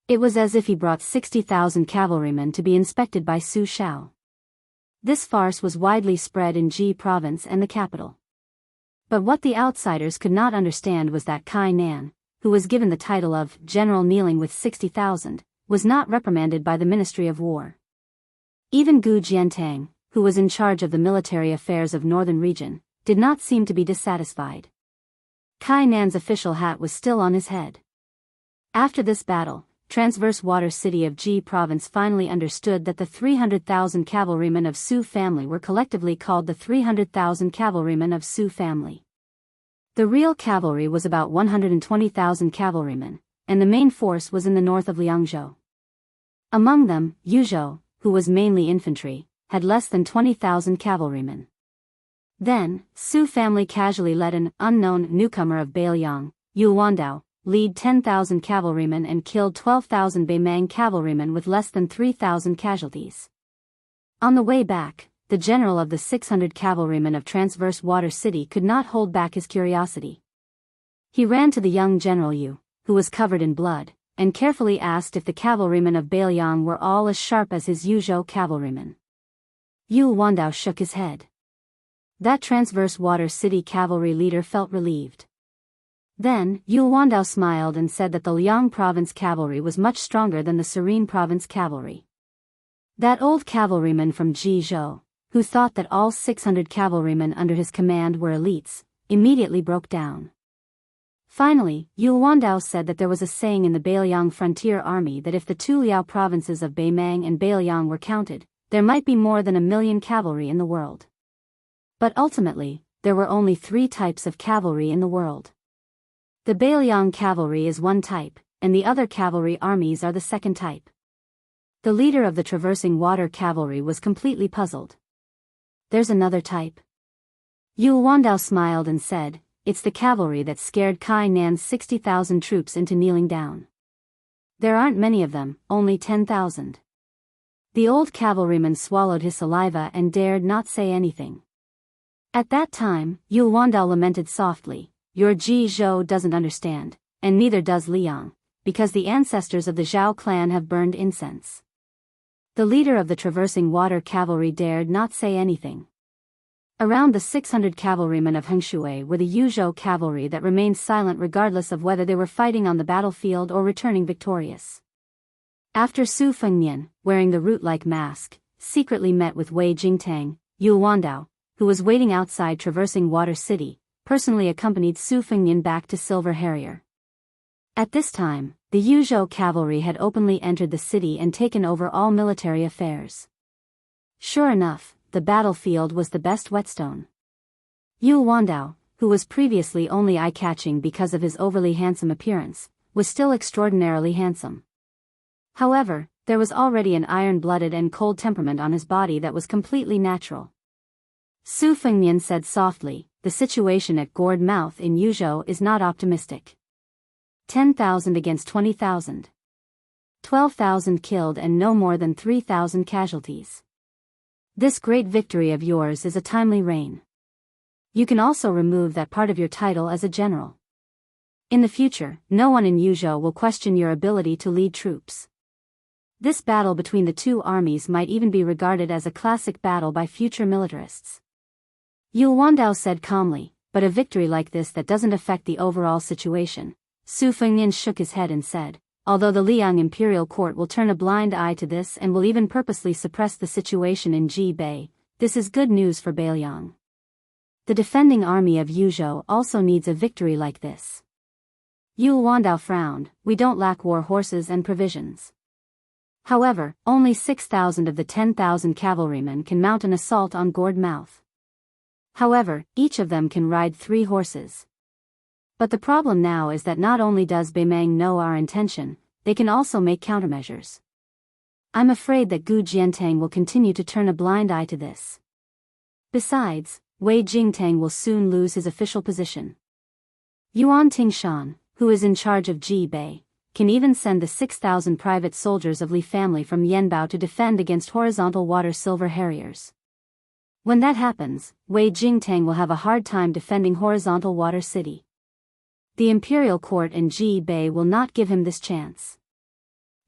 S1: It was as if he brought 60,000 cavalrymen to be inspected by Su Shao. This farce was widely spread in Ji province and the capital. But what the outsiders could not understand was that Kai Nan, who was given the title of General kneeling with 60,000, was not reprimanded by the Ministry of War. Even Gu Jiantang, who was in charge of the military affairs of Northern Region, did not seem to be dissatisfied. Kai Nan's official hat was still on his head. After this battle, Transverse Water City of Ji province finally understood that the 300,000 cavalrymen of Su family were collectively called the 300,000 cavalrymen of Su family. The real cavalry was about 120,000 cavalrymen, and the main force was in the north of Liangzhou. Among them, Yuzhou, who was mainly infantry, had less than 20,000 cavalrymen. Then, Su family casually let an unknown newcomer of Beiliang, Yu Wandao, lead 10,000 cavalrymen and killed 12,000 Beimang cavalrymen with less than 3,000 casualties. On the way back, the general of the 600 cavalrymen of Transverse Water City could not hold back his curiosity. He ran to the young General Yu, who was covered in blood, and carefully asked if the cavalrymen of Beiliang were all as sharp as his Yuzhou cavalrymen. Yu Wandao shook his head. That Transverse Water City cavalry leader felt relieved. Then, Yul Wandao smiled and said that the Liang province cavalry was much stronger than the Serene province cavalry. That old cavalryman from Jizhou, who thought that all 600 cavalrymen under his command were elites, immediately broke down. Finally, Yul Wandao said that there was a saying in the Beiliang frontier army that if the two Liao provinces of Beimang and Beiliang were counted, there might be more than 1,000,000 cavalry in the world. But ultimately, there were only 3 types of cavalry in the world. The Beiliang cavalry is one type, and the other cavalry armies are the second type. The leader of the traversing water cavalry was completely puzzled. There's another type? Yul Wandao smiled and said, it's the cavalry that scared Kai Nan's 60,000 troops into kneeling down. There aren't many of them, only 10,000. The old cavalryman swallowed his saliva and dared not say anything. At that time, Yul Wandao lamented softly, your Jizhou doesn't understand, and neither does Liang, because the ancestors of the Zhao clan have burned incense. The leader of the traversing water cavalry dared not say anything. Around the 600 cavalrymen of Hengshui were the Yuzhou cavalry that remained silent regardless of whether they were fighting on the battlefield or returning victorious. After Su Fengnian, wearing the root-like mask, secretly met with Wei Jingtang, Yul Wandao, who was waiting outside traversing Water City, personally accompanied Su Fengnian back to Silver Harrier. At this time, the Yuzhou cavalry had openly entered the city and taken over all military affairs. Sure enough, the battlefield was the best whetstone. Yul Wandao, who was previously only eye-catching because of his overly handsome appearance, was still extraordinarily handsome. However, there was already an iron-blooded and cold temperament on his body that was completely natural. Su Fengnian said softly, the situation at Gourd Mouth in Yuzhou is not optimistic. 10,000 against 20,000. 12,000 killed and no more than 3,000 casualties. This great victory of yours is a timely reign. You can also remove that part of your title as a general. In the future, no one in Yuzhou will question your ability to lead troops. This battle between the two armies might even be regarded as a classic battle by future militarists. Yul Wandao said calmly, but a victory like this that doesn't affect the overall situation. Su Fengnian shook his head and said, although the Liang imperial court will turn a blind eye to this and will even purposely suppress the situation in Jibei, this is good news for Beiliang. The defending army of Yuzhou also needs a victory like this. Yul Wandao frowned, we don't lack war horses and provisions. However, only 6,000 of the 10,000 cavalrymen can mount an assault on Gourd Mouth. However, each of them can ride 3 horses. But the problem now is that not only does Beimang know our intention, they can also make countermeasures. I'm afraid that Gu Jiantang will continue to turn a blind eye to this. Besides, Wei Jingtang will soon lose his official position. Yuan Tingshan, who is in charge of Jibei, can even send the 6,000 private soldiers of Li family from Yanbao to defend against horizontal water silver harriers. When that happens, Wei Jingtang will have a hard time defending horizontal water city. The imperial court in Jibei will not give him this chance.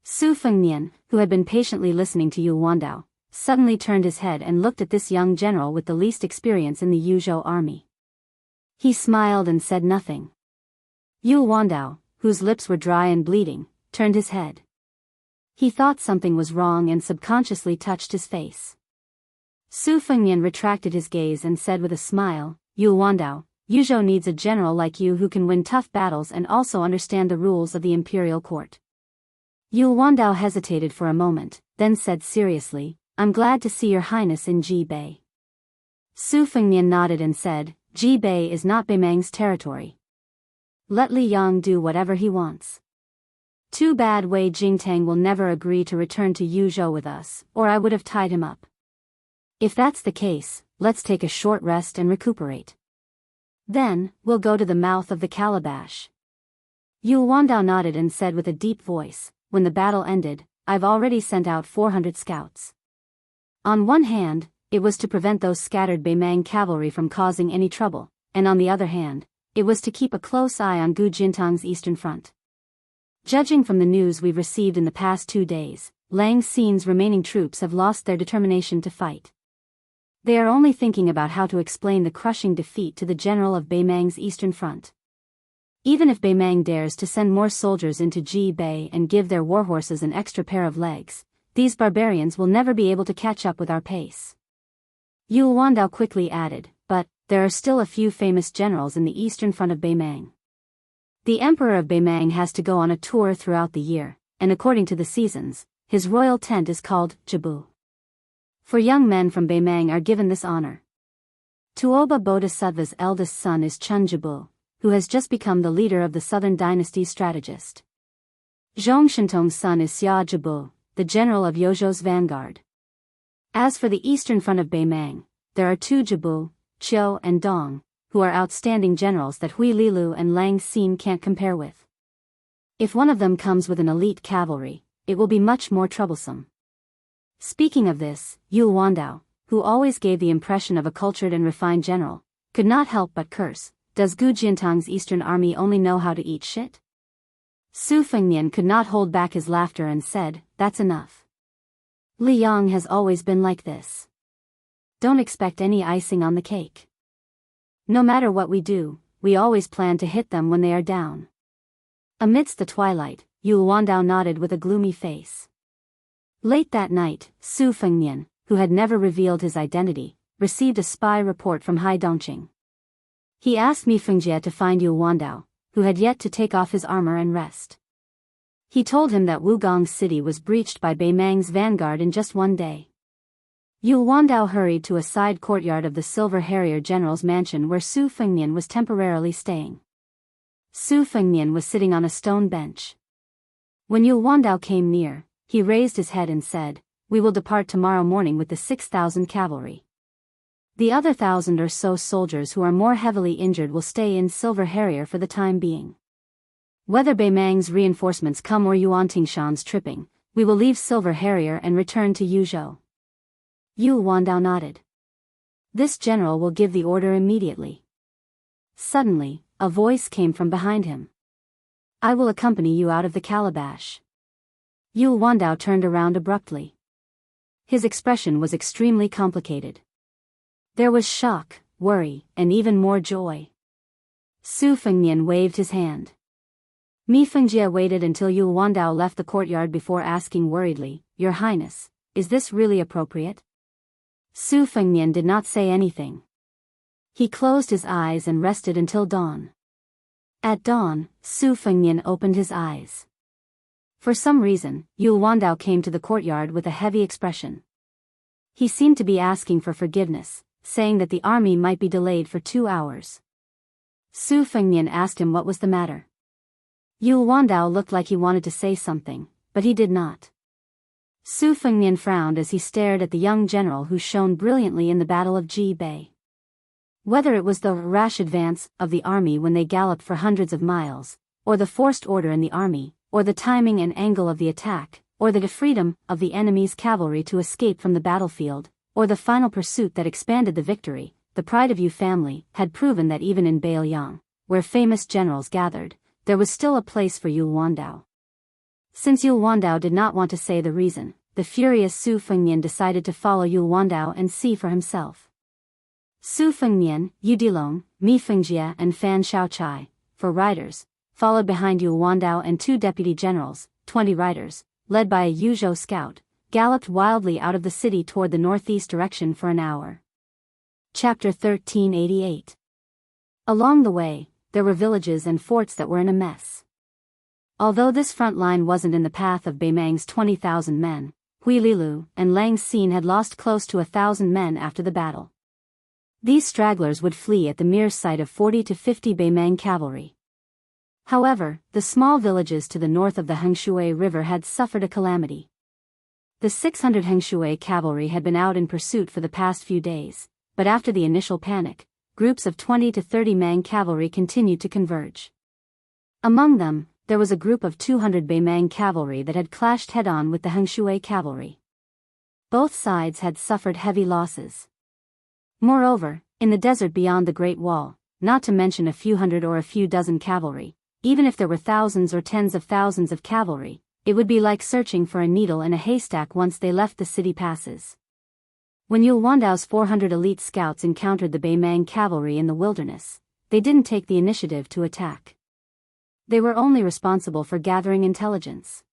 S1: Su Fengnian, who had been patiently listening to Yul Wandao, suddenly turned his head and looked at this young general with the least experience in the Yuzhou army. He smiled and said nothing. Yul Wandao, whose lips were dry and bleeding, turned his head. He thought something was wrong and subconsciously touched his face. Su Fengnian retracted his gaze and said with a smile, Yul Wandao, Yuzhou needs a general like you who can win tough battles and also understand the rules of the imperial court. Yul Wandao hesitated for a moment, then said seriously, I'm glad to see your highness in Jibei. Su Fengnian nodded and said, Jibei is not Beimang's territory. Let Li Yang do whatever he wants. Too bad Wei Jingtang will never agree to return to Yuzhou with us, or I would have tied him up. If that's the case, let's take a short rest and recuperate. Then, we'll go to the mouth of the calabash. Yul Wandao nodded and said with a deep voice, when the battle ended, I've already sent out 400 scouts. On one hand, it was to prevent those scattered Beimang cavalry from causing any trouble, and on the other hand, it was to keep a close eye on Gu Jintang's eastern front. Judging from the news we've received in the past 2 days, Lang Xin's remaining troops have lost their determination to fight. They are only thinking about how to explain the crushing defeat to the general of Beimang's eastern front. Even if Beimang dares to send more soldiers into Ji Bei and give their warhorses an extra pair of legs, these barbarians will never be able to catch up with our pace. Yul Wandao quickly added, but there are still a few famous generals in the eastern front of Beimang. The Emperor of Beimang has to go on a tour throughout the year, and according to the seasons, his royal tent is called Jibu. For young men from Beimang are given this honor. Tuoba Bodhisattva's eldest son is Chun Jibu, who has just become the leader of the Southern Dynasty's strategist. Zhong Shintong's son is Xia Jibu, the general of Yozhou's vanguard. As for the eastern front of Beimang, there are two Jibu, Qiu and Dong, who are outstanding generals that Hui Lilu and Lang Xin can't compare with. If one of them comes with an elite cavalry, it will be much more troublesome. Speaking of this, Yul Wandao, who always gave the impression of a cultured and refined general, could not help but curse. Does Gu Jiantang's eastern army only know how to eat shit? Su Fengnian could not hold back his laughter and said, that's enough. Li Yang has always been like this. Don't expect any icing on the cake. No matter what we do, we always plan to hit them when they are down. Amidst the twilight, Yul Wandao nodded with a gloomy face. Late that night, Su Fengnian, who had never revealed his identity, received a spy report from Hai Dongqing. He asked Mi Fengjie to find Yul Wandao, who had yet to take off his armor and rest. He told him that Wugong City was breached by Beimang's vanguard in just one day. Yul Wandao hurried to a side courtyard of the Silver Harrier General's mansion where Su Fengnian was temporarily staying. Su Fengnian was sitting on a stone bench. When Yul Wandao came near, he raised his head and said, "We will depart tomorrow morning with the 6,000 cavalry. The other 1,000 or so soldiers who are more heavily injured will stay in Silver Harrier for the time being. Whether Beimang's reinforcements come or Yuan Tingshan's tripping, we will leave Silver Harrier and return to Yuzhou." Yul Wandao nodded. This general will give the order immediately. Suddenly, a voice came from behind him. "I will accompany you out of the calabash." Yul Wandao turned around abruptly. His expression was extremely complicated. There was shock, worry, and even more joy. Su Fengnian waved his hand. Mi Fengjie waited until Yul Wandao left the courtyard before asking worriedly, "Your Highness, is this really appropriate?" Su Fengnian did not say anything. He closed his eyes and rested until dawn. At dawn, Su Fengnian opened his eyes. For some reason, Yul Wandao came to the courtyard with a heavy expression. He seemed to be asking for forgiveness, saying that the army might be delayed for 2 hours. Su Fengnian asked him what was the matter. Yul Wandao looked like he wanted to say something, but he did not. Su Fengnian frowned as he stared at the young general who shone brilliantly in the Battle of Ji Bei. Whether it was the rash advance of the army when they galloped for hundreds of miles, or the forced order in the army, or the timing and angle of the attack, or the freedom of the enemy's cavalry to escape from the battlefield, or the final pursuit that expanded the victory, the Pride of Yu family had proven that even in Beiliang, where famous generals gathered, there was still a place for Yul Wandao. Since Yul Wandao did not want to say the reason, the furious Su Fengnian decided to follow Yul Wandao and see for himself. Su Fengnian, Yu Dilong, Mi Fengjie and Fan Shaochai, for riders, followed behind Yul Wandao and 2 deputy generals, 20 riders, led by a Yuzhou scout, galloped wildly out of the city toward the northeast direction for an hour. Chapter 1388. Along the way, there were villages and forts that were in a mess. Although this front line wasn't in the path of Beimang's 20,000 men, Hui Lilu and Lang Xin had lost close to 1,000 men after the battle. These stragglers would flee at the mere sight of 40 to 50 Beimang cavalry. However, the small villages to the north of the Hengshui River had suffered a calamity. The 600 Hengshui cavalry had been out in pursuit for the past few days, but after the initial panic, groups of 20 to 30 Mang cavalry continued to converge. Among them, there was a group of 200 Beimang cavalry that had clashed head-on with the Hengshui cavalry. Both sides had suffered heavy losses. Moreover, in the desert beyond the Great Wall, not to mention a few hundred or a few dozen cavalry, even if there were thousands or tens of thousands of cavalry, it would be like searching for a needle in a haystack once they left the city passes. When Yul Wandao's 400 elite scouts encountered the Beimang cavalry in the wilderness, they didn't take the initiative to attack. They were only responsible for gathering intelligence.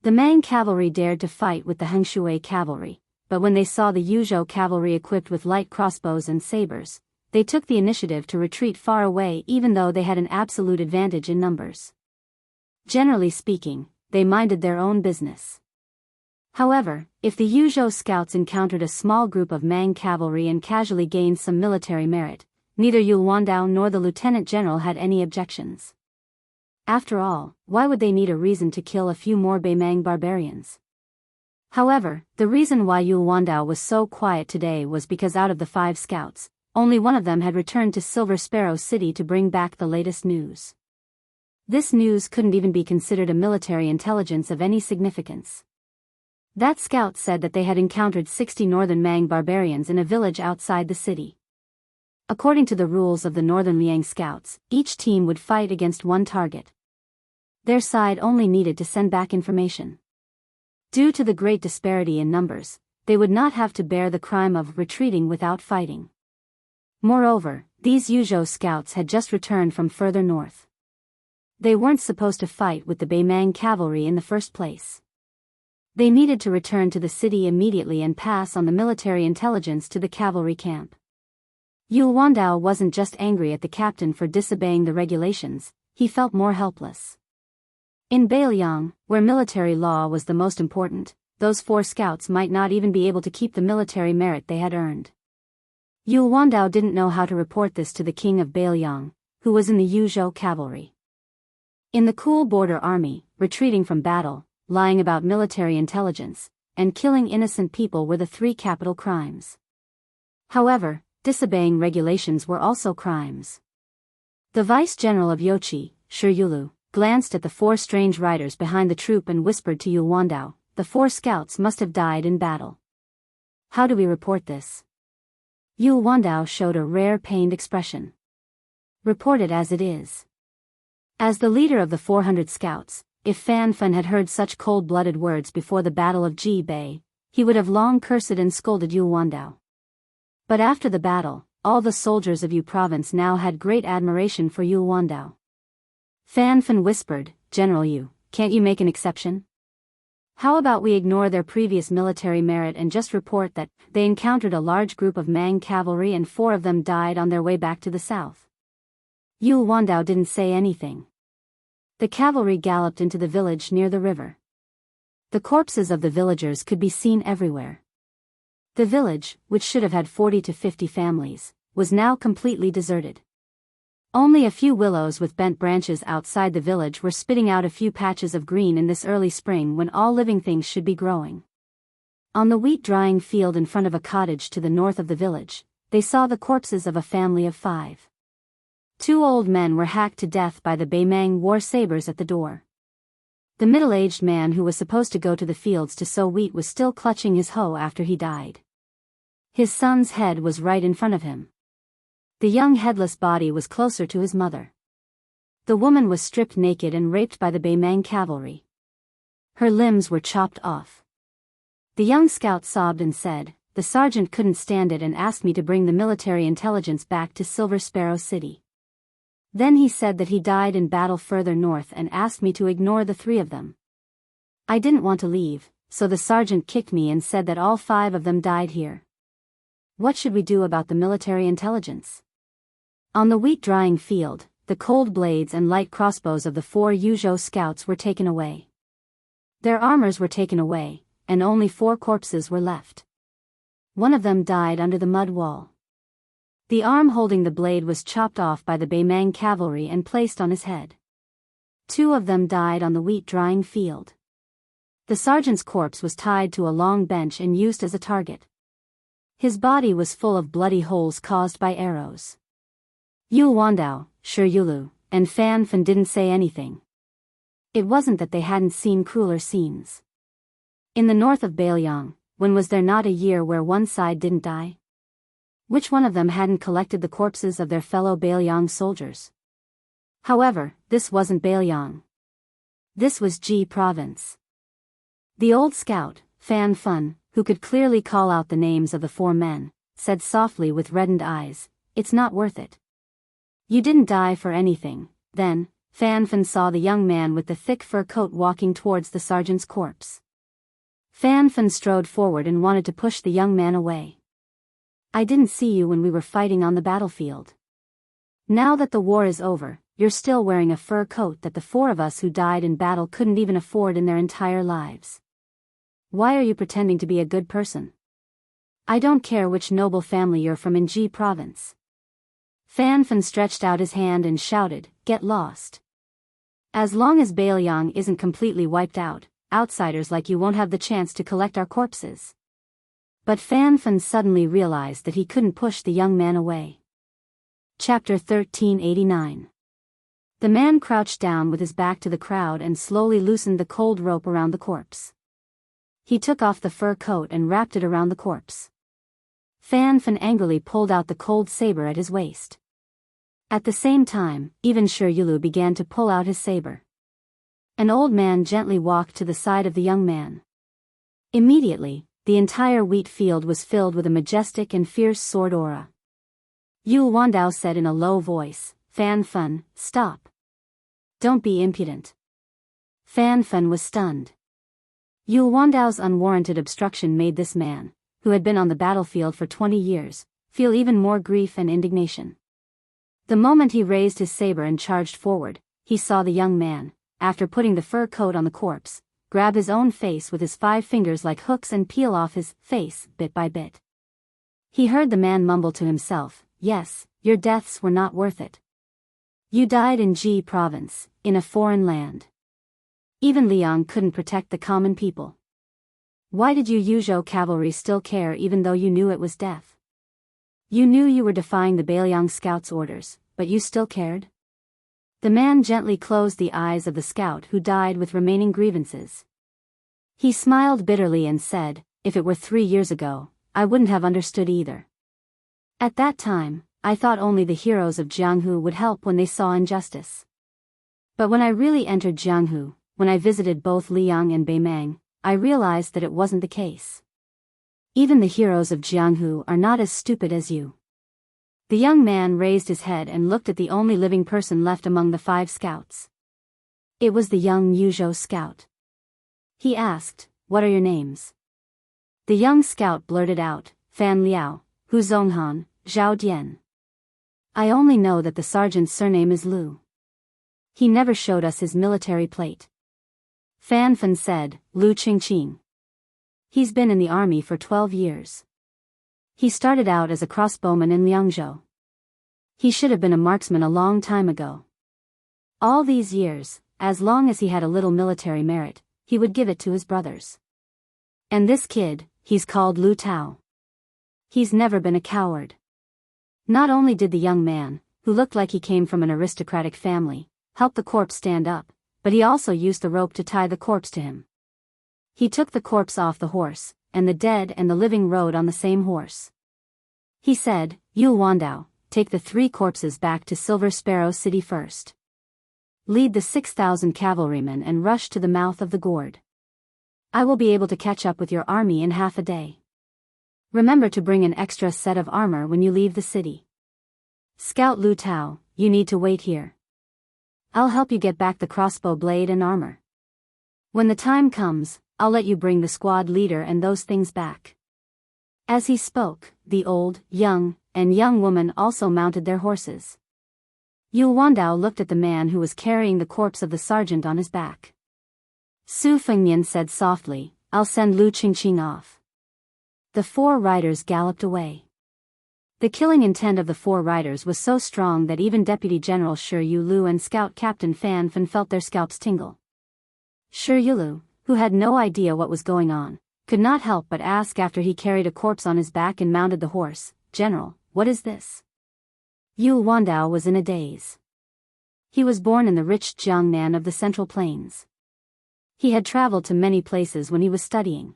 S1: The Mang cavalry dared to fight with the Hengshui cavalry, but when they saw the Yuzhou cavalry equipped with light crossbows and sabers, they took the initiative to retreat far away even though they had an absolute advantage in numbers. Generally speaking, they minded their own business. However, if the Yuzhou scouts encountered a small group of Mang cavalry and casually gained some military merit, neither Yu Wandao nor the lieutenant general had any objections. After all, why would they need a reason to kill a few more Beimang barbarians? However, the reason why Yu Wandao was so quiet today was because out of the 5 scouts, only one of them had returned to Silver Sparrow City to bring back the latest news. This news couldn't even be considered a military intelligence of any significance. That scout said that they had encountered 60 northern Mang barbarians in a village outside the city. According to the rules of the Northern Liang Scouts, each team would fight against one target. Their side only needed to send back information. Due to the great disparity in numbers, they would not have to bear the crime of retreating without fighting. Moreover, these Yuzhou scouts had just returned from further north. They weren't supposed to fight with the Beimang cavalry in the first place. They needed to return to the city immediately and pass on the military intelligence to the cavalry camp. Yu Wandao wasn't just angry at the captain for disobeying the regulations, he felt more helpless. In Beiliang, where military law was the most important, those 4 scouts might not even be able to keep the military merit they had earned. Yu Wandao didn't know how to report this to the king of Beiliang, who was in the Yuzhou cavalry. In the cool border army, retreating from battle, lying about military intelligence, and killing innocent people were the 3 capital crimes. However, disobeying regulations were also crimes. The vice-general of Yochi, Shi Yulu, glanced at the 4 strange riders behind the troop and whispered to Yu Wandao, "The 4 scouts must have died in battle. How do we report this?" Yu Wandao showed a rare pained expression. "Report it as it is." As the leader of the 400 scouts, if Fan Fan had heard such cold-blooded words before the Battle of Ji Bei, he would have long cursed and scolded Yu Wandao. But after the battle, all the soldiers of Yu province now had great admiration for Yu Wandao. Fan Fan whispered, "General Yu, can't you make an exception? How about we ignore their previous military merit and just report that they encountered a large group of Mang cavalry and 4 of them died on their way back to the south?" Yu Wandao didn't say anything. The cavalry galloped into the village near the river. The corpses of the villagers could be seen everywhere. The village, which should have had 40 to 50 families, was now completely deserted. Only a few willows with bent branches outside the village were spitting out a few patches of green in this early spring when all living things should be growing. On the wheat drying field in front of a cottage to the north of the village, they saw the corpses of a family of 5. 2 old men were hacked to death by the Beimang war sabers at the door. The middle-aged man who was supposed to go to the fields to sow wheat was still clutching his hoe after he died. His son's head was right in front of him. The young headless body was closer to his mother. The woman was stripped naked and raped by the Beimang cavalry. Her limbs were chopped off. The young scout sobbed and said, "The sergeant couldn't stand it and asked me to bring the military intelligence back to Silver Sparrow City. Then he said that he died in battle further north and asked me to ignore the 3 of them. I didn't want to leave, so the sergeant kicked me and said that all 5 of them died here. What should we do about the military intelligence?" On the wheat drying field, the cold blades and light crossbows of the 4 Yuzhou scouts were taken away. Their armors were taken away, and only 4 corpses were left. One of them died under the mud wall. The arm holding the blade was chopped off by the Beimang cavalry and placed on his head. 2 of them died on the wheat drying field. The sergeant's corpse was tied to a long bench and used as a target. His body was full of bloody holes caused by arrows. Yu Wandao, Shi Yulu, and Fan Fan didn't say anything. It wasn't that they hadn't seen crueler scenes. In the north of Beiliang, when was there not a year where one side didn't die? Which one of them hadn't collected the corpses of their fellow Beiliang soldiers? However, this wasn't Beiliang. This was Ji province. The old scout, Fan Fan, who could clearly call out the names of the 4 men, said softly with reddened eyes, "It's not worth it. You didn't die for anything, then, Fan Fan saw the young man with the thick fur coat walking towards the sergeant's corpse. Fan Fan strode forward and wanted to push the young man away. I didn't see you when we were fighting on the battlefield. Now that the war is over, you're still wearing a fur coat that the four of us who died in battle couldn't even afford in their entire lives. Why are you pretending to be a good person? I don't care which noble family you're from in Ji province. Fan Fan stretched out his hand and shouted, get lost. As long as Bailiang isn't completely wiped out, outsiders like you won't have the chance to collect our corpses. But Fan Fan suddenly realized that he couldn't push the young man away. Chapter 1389. The man crouched down with his back to the crowd and slowly loosened the cold rope around the corpse. He took off the fur coat and wrapped it around the corpse. Fan Fan angrily pulled out the cold saber at his waist. At the same time, even Shi Yulu began to pull out his saber. An old man gently walked to the side of the young man. Immediately, the entire wheat field was filled with a majestic and fierce sword aura. Yul Wandao said in a low voice, Fan Fan, stop. Don't be impudent. Fan Fan was stunned. Yul Wandao's unwarranted obstruction made this man, who had been on the battlefield for 20 years, feel even more grief and indignation. The moment he raised his saber and charged forward, he saw the young man, after putting the fur coat on the corpse, grab his own face with his 5 fingers like hooks and peel off his face, bit by bit. He heard the man mumble to himself, yes, your deaths were not worth it. You died in Ji province, in a foreign land. Even Liang couldn't protect the common people. Why did you Yuzhou cavalry still care even though you knew it was death? You knew you were defying the Bailiang scout's orders, but you still cared? The man gently closed the eyes of the scout who died with remaining grievances. He smiled bitterly and said, if it were 3 years ago, I wouldn't have understood either. At that time, I thought only the heroes of Jianghu would help when they saw injustice. But when I really entered Jianghu, when I visited both Liang and Beimang, I realized that it wasn't the case. Even the heroes of Jianghu are not as stupid as you. The young man raised his head and looked at the only living person left among the 5 scouts. It was the young Yuzhou scout. He asked, what are your names? The young scout blurted out, Fan Liao, Hu Zonghan, Zhao Dian. I only know that the sergeant's surname is Lu. He never showed us his military plate. Fan Fan said, Lu Qingqing. He's been in the army for 12 years. He started out as a crossbowman in Liangzhou. He should have been a marksman a long time ago. All these years, as long as he had a little military merit, he would give it to his brothers. And this kid, he's called Lu Tao. He's never been a coward. Not only did the young man, who looked like he came from an aristocratic family, help the corpse stand up, but he also used the rope to tie the corpse to him. He took the corpse off the horse, and the dead and the living rode on the same horse. He said, Yul Wandao, take the 3 corpses back to Silver Sparrow City first. Lead the 6,000 cavalrymen and rush to the mouth of the gourd. I will be able to catch up with your army in half a day. Remember to bring an extra set of armor when you leave the city. Scout Lu Tao, you need to wait here. I'll help you get back the crossbow blade and armor. When the time comes, I'll let you bring the squad leader and those things back. As he spoke, the old, young, and young woman also mounted their horses. Yul Wandao looked at the man who was carrying the corpse of the sergeant on his back. Su Fengnian said softly, I'll send Lu Qingqing off. The 4 riders galloped away. The killing intent of the 4 riders was so strong that even Deputy General Shi Yulu and Scout Captain Fan Fan felt their scalps tingle. Shi Yulu, who had no idea what was going on, could not help but ask after he carried a corpse on his back and mounted the horse, General, what is this? Yul Wandao was in a daze. He was born in the rich Jiangnan of the Central Plains. He had traveled to many places when he was studying.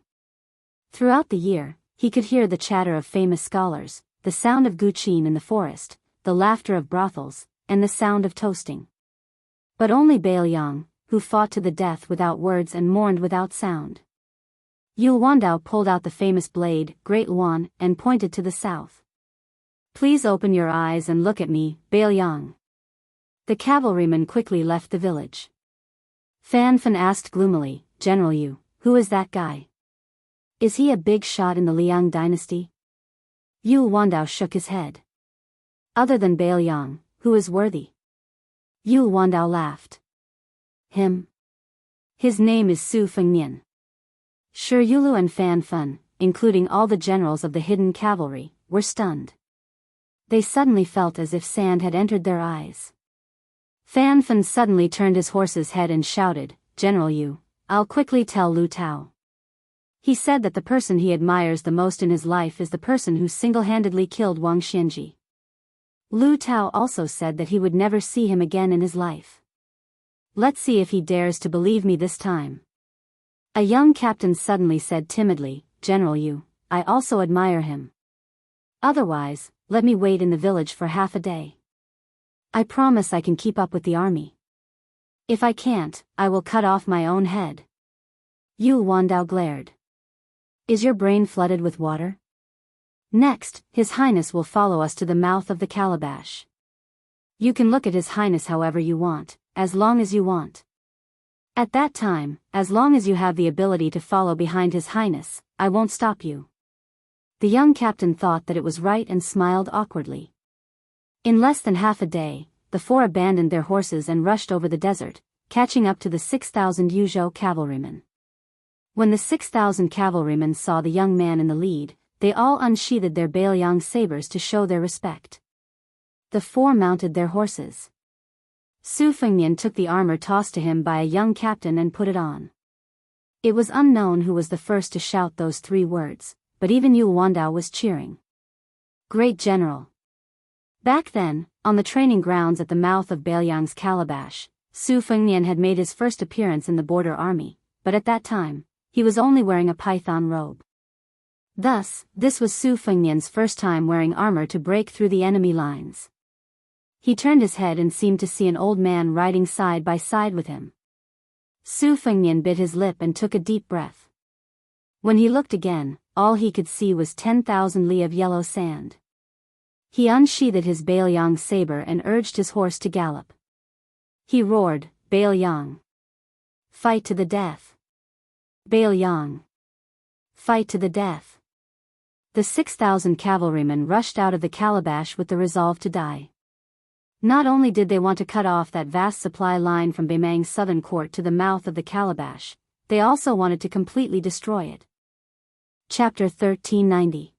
S1: Throughout the year, he could hear the chatter of famous scholars, the sound of guqin in the forest, the laughter of brothels, and the sound of toasting. But only Bailiang, who fought to the death without words and mourned without sound. Yul Wandao pulled out the famous blade, Great Luan, and pointed to the south. Please open your eyes and look at me, Bailiang. The cavalryman quickly left the village. Fan Fan asked gloomily, "General Yu, who is that guy? Is he a big shot in the Liang dynasty?" Yu Wandao shook his head. "Other than Bail Yang, who is worthy?" Yu Wandao laughed. "Him. His name is Su Fengnian." Shi Yulu and Fan Fan, including all the generals of the hidden cavalry, were stunned. They suddenly felt as if sand had entered their eyes. Fan Fan suddenly turned his horse's head and shouted, "General Yu, I'll quickly tell Lu Tao." He said that the person he admires the most in his life is the person who single-handedly killed Wang Xianji. Lu Tao also said that he would never see him again in his life. "Let's see if he dares to believe me this time." A young captain suddenly said timidly, "General Yu, I also admire him. Otherwise, let me wait in the village for half a day. I promise I can keep up with the army. If I can't, I will cut off my own head." Yu Wandao glared. "Is your brain flooded with water? Next, His Highness will follow us to the mouth of the calabash. You can look at His Highness however you want, as long as you want. At that time, as long as you have the ability to follow behind His Highness, I won't stop you." The young captain thought that it was right and smiled awkwardly. In less than half a day, the four abandoned their horses and rushed over the desert, catching up to the 6,000 Yuzhou cavalrymen. When the 6,000 cavalrymen saw the young man in the lead, they all unsheathed their Bailiang sabers to show their respect. The four mounted their horses. Su Fengnian took the armor tossed to him by a young captain and put it on. It was unknown who was the first to shout those three words, but even Yu Wandao was cheering. "Great General!" Back then, on the training grounds at the mouth of Bailiang's calabash, Su Fengnian had made his first appearance in the border army, but at that time, he was only wearing a python robe. Thus, this was Su Fengnian's first time wearing armor to break through the enemy lines. He turned his head and seemed to see an old man riding side by side with him. Su Fengnian bit his lip and took a deep breath. When he looked again, all he could see was 10,000 li of yellow sand. He unsheathed his Bailiang saber and urged his horse to gallop. He roared, "Bailiang! Fight to the death! Bailiang! Fight to the death!" The 6,000 cavalrymen rushed out of the calabash with the resolve to die. Not only did they want to cut off that vast supply line from Beimang's southern court to the mouth of the calabash, they also wanted to completely destroy it. Chapter 1390.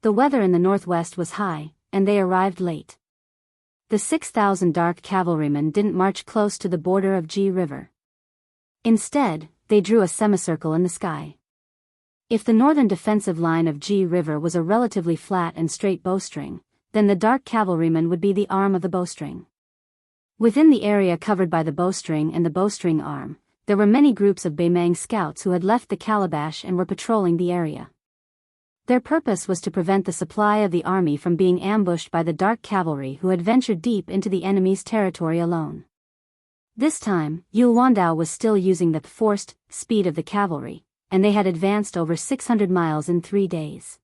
S1: The weather in the northwest was high, and they arrived late. The 6,000 dark cavalrymen didn't march close to the border of Ji River. Instead, they drew a semicircle in the sky. If the northern defensive line of Ji River was a relatively flat and straight bowstring, then the dark cavalrymen would be the arm of the bowstring. Within the area covered by the bowstring and the bowstring arm, there were many groups of Beimang scouts who had left the calabash and were patrolling the area. Their purpose was to prevent the supply of the army from being ambushed by the dark cavalry who had ventured deep into the enemy's territory alone. This time, Yu Wandao was still using the forced speed of the cavalry, and they had advanced over 600 miles in 3 days.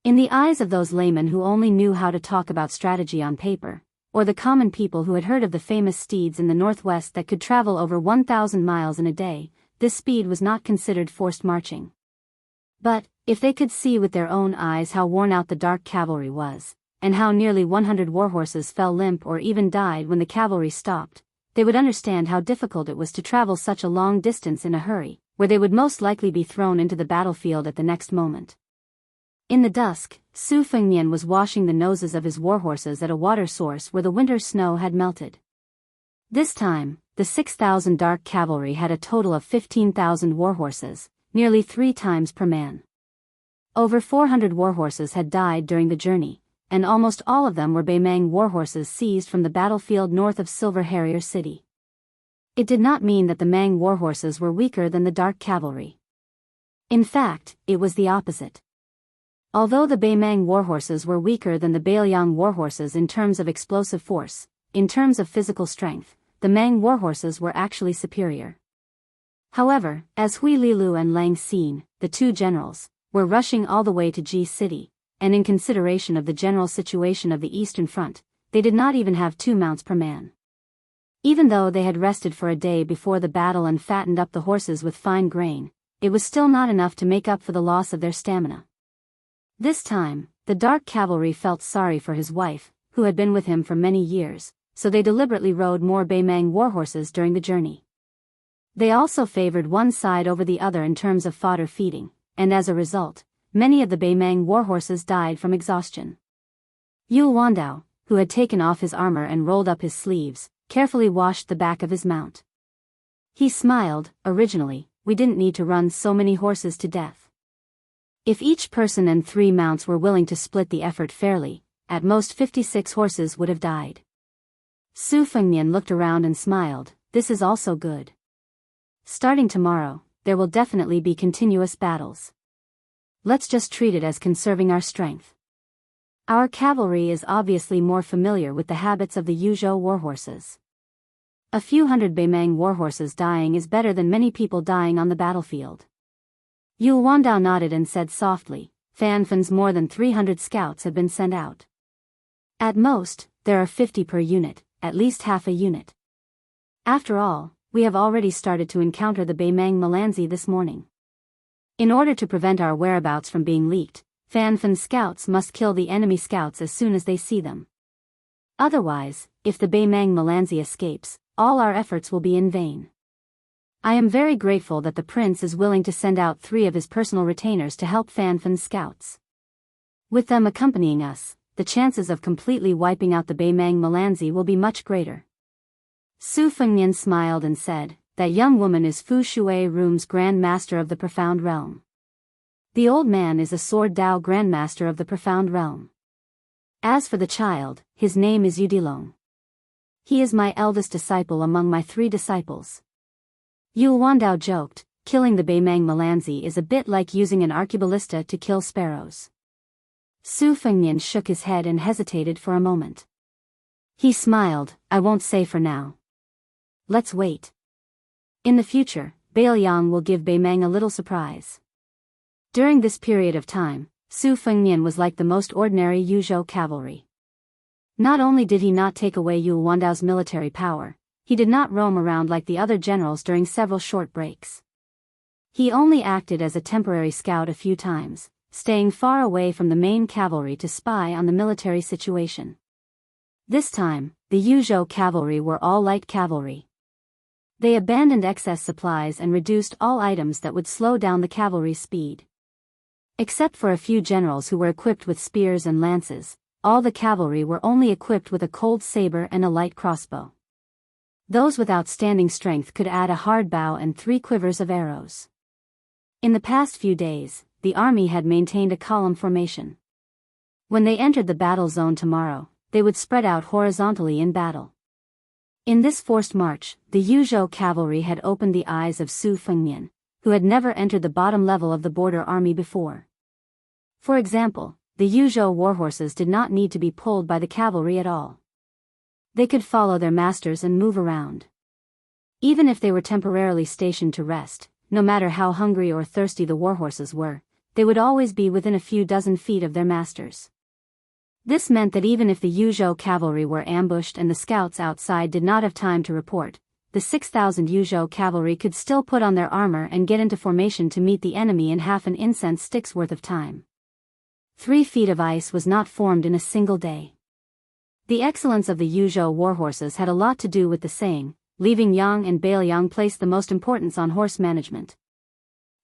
S1: In the eyes of those laymen who only knew how to talk about strategy on paper, or the common people who had heard of the famous steeds in the northwest that could travel over 1,000 miles in a day, this speed was not considered forced marching. But, if they could see with their own eyes how worn out the dark cavalry was, and how nearly 100 warhorses fell limp or even died when the cavalry stopped, they would understand how difficult it was to travel such a long distance in a hurry, where they would most likely be thrown into the battlefield at the next moment. In the dusk, Su Fengnian was washing the noses of his warhorses at a water source where the winter snow had melted. This time, the 6,000 dark cavalry had a total of 15,000 warhorses, nearly 3 times per man. Over 400 warhorses had died during the journey, and almost all of them were Beimang warhorses seized from the battlefield north of Silver Harrier City. It did not mean that the Mang warhorses were weaker than the dark cavalry. In fact, it was the opposite. Although the Beimang warhorses were weaker than the Bailiang warhorses in terms of explosive force, in terms of physical strength, the Mang warhorses were actually superior. However, as Hui Lilu and Lang Xin, the 2 generals, were rushing all the way to Ji City, and in consideration of the general situation of the Eastern Front, they did not even have 2 mounts per man. Even though they had rested for a day before the battle and fattened up the horses with fine grain, it was still not enough to make up for the loss of their stamina. This time, the dark cavalry felt sorry for his wife, who had been with him for many years, so they deliberately rode more Baimang warhorses during the journey. They also favored one side over the other in terms of fodder feeding, and as a result, many of the Baimang warhorses died from exhaustion. Yul Wandao, who had taken off his armor and rolled up his sleeves, carefully washed the back of his mount. He smiled. Originally, we didn't need to run so many horses to death. If each person and 3 mounts were willing to split the effort fairly, at most 56 horses would have died. Su Fengnian looked around and smiled. This is also good. Starting tomorrow, there will definitely be continuous battles. Let's just treat it as conserving our strength. Our cavalry is obviously more familiar with the habits of the Yuzhou warhorses. A few hundred Baimang warhorses dying is better than many people dying on the battlefield. Yul Wandao nodded and said softly, Fan Fan's more than 300 scouts have been sent out. At most, there are 50 per unit, at least half a unit. After all, we have already started to encounter the Baimang Melanzi this morning. In order to prevent our whereabouts from being leaked, Fan Fan's scouts must kill the enemy scouts as soon as they see them. Otherwise, if the Baimang Melanzi escapes, all our efforts will be in vain. I am very grateful that the prince is willing to send out 3 of his personal retainers to help Fan Fan's scouts. With them accompanying us, the chances of completely wiping out the Baimang Melanzi will be much greater. Su Fengnian smiled and said, that young woman is Fu Shui Room's Grand Master of the Profound Realm. The old man is a Sword Dao Grandmaster of the Profound Realm. As for the child, his name is Yudilong. He is my eldest disciple among my 3 disciples. Yul Wandao joked, killing the Baimang Melanzi is a bit like using an arqueballista to kill sparrows. Su Fengnian shook his head and hesitated for a moment. He smiled, I won't say for now. Let's wait. In the future, Bailiang will give Baimang a little surprise. During this period of time, Su Fengnian was like the most ordinary Yuzhou cavalry. Not only did he not take away Yul Wandao's military power, he did not roam around like the other generals during several short breaks. He only acted as a temporary scout a few times, staying far away from the main cavalry to spy on the military situation. This time, the Yuzhou cavalry were all light cavalry. They abandoned excess supplies and reduced all items that would slow down the cavalry's speed. Except for a few generals who were equipped with spears and lances, all the cavalry were only equipped with a cold saber and a light crossbow. Those with outstanding strength could add a hard bow and 3 quivers of arrows. In the past few days, the army had maintained a column formation. When they entered the battle zone tomorrow, they would spread out horizontally in battle. In this forced march, the Yuzhou cavalry had opened the eyes of Su Fengnian, who had never entered the bottom level of the border army before. For example, the Yuzhou warhorses did not need to be pulled by the cavalry at all. They could follow their masters and move around. Even if they were temporarily stationed to rest, no matter how hungry or thirsty the warhorses were, they would always be within a few dozen feet of their masters. This meant that even if the Yuzhou cavalry were ambushed and the scouts outside did not have time to report, the 6,000 Yuzhou cavalry could still put on their armor and get into formation to meet the enemy in half an incense stick's worth of time. 3 feet of ice was not formed in a single day. The excellence of the Yuzhou warhorses had a lot to do with the saying, leaving Yang and Bailiang placed the most importance on horse management.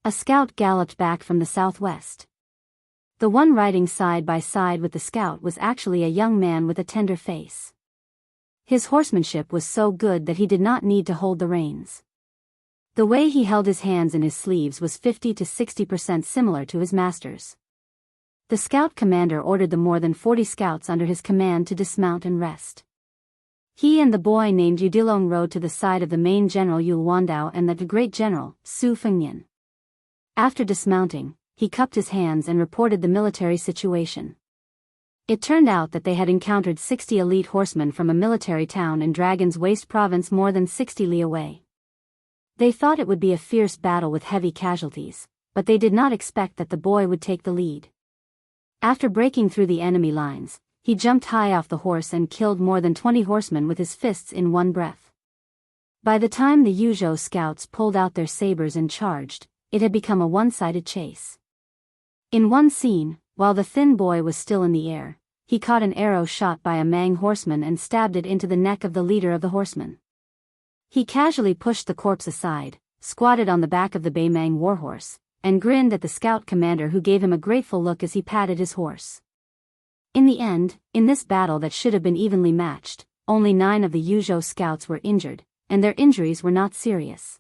S1: A scout galloped back from the southwest. The one riding side by side with the scout was actually a young man with a tender face. His horsemanship was so good that he did not need to hold the reins. The way he held his hands in his sleeves was 50 to 60% similar to his master's. The scout commander ordered the more than 40 scouts under his command to dismount and rest. He and the boy named Yudilong rode to the side of the main general Yul Wandao and the great general, Su Fengnian. After dismounting, he cupped his hands and reported the military situation. It turned out that they had encountered 60 elite horsemen from a military town in Dragon's Waste province more than 60 li away. They thought it would be a fierce battle with heavy casualties, but they did not expect that the boy would take the lead. After breaking through the enemy lines, he jumped high off the horse and killed more than 20 horsemen with his fists in one breath. By the time the Yuzhou scouts pulled out their sabers and charged, it had become a one-sided chase. In one scene, while the thin boy was still in the air, he caught an arrow shot by a Mang horseman and stabbed it into the neck of the leader of the horsemen. He casually pushed the corpse aside, squatted on the back of the Bei Mang warhorse, and grinned at the scout commander, who gave him a grateful look as he patted his horse. In the end, in this battle that should have been evenly matched, only 9 of the Yuzhou scouts were injured, and their injuries were not serious.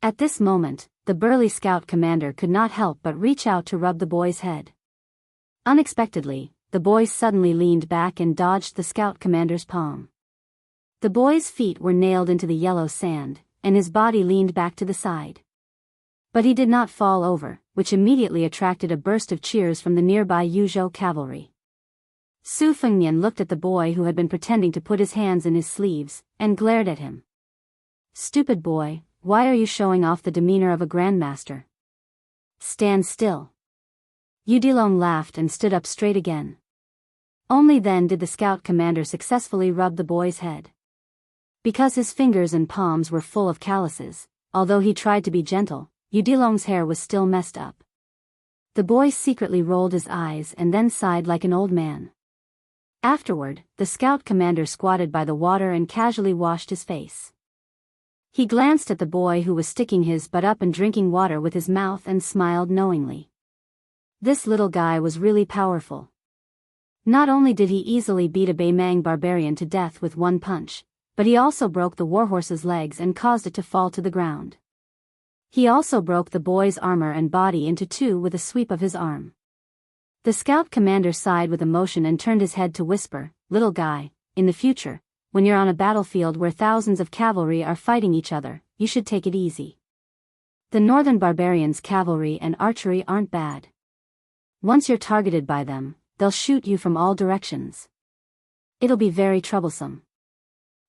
S1: At this moment, the burly scout commander could not help but reach out to rub the boy's head. Unexpectedly, the boy suddenly leaned back and dodged the scout commander's palm. The boy's feet were nailed into the yellow sand, and his body leaned back to the side. But he did not fall over, which immediately attracted a burst of cheers from the nearby Yuzhou cavalry. Su Fengnian looked at the boy who had been pretending to put his hands in his sleeves, and glared at him. "Stupid boy, why are you showing off the demeanor of a grandmaster? Stand still." Yudilong laughed and stood up straight again. Only then did the scout commander successfully rub the boy's head. Because his fingers and palms were full of calluses, although he tried to be gentle, Yudilong's hair was still messed up. The boy secretly rolled his eyes and then sighed like an old man. Afterward, the scout commander squatted by the water and casually washed his face. He glanced at the boy who was sticking his butt up and drinking water with his mouth and smiled knowingly. This little guy was really powerful. Not only did he easily beat a Bei Mang barbarian to death with one punch, but he also broke the warhorse's legs and caused it to fall to the ground. He also broke the boy's armor and body into 2 with a sweep of his arm. The scout commander sighed with emotion and turned his head to whisper, "Little guy, in the future, when you're on a battlefield where thousands of cavalry are fighting each other, you should take it easy. The northern barbarians' cavalry and archery aren't bad. Once you're targeted by them, they'll shoot you from all directions. It'll be very troublesome."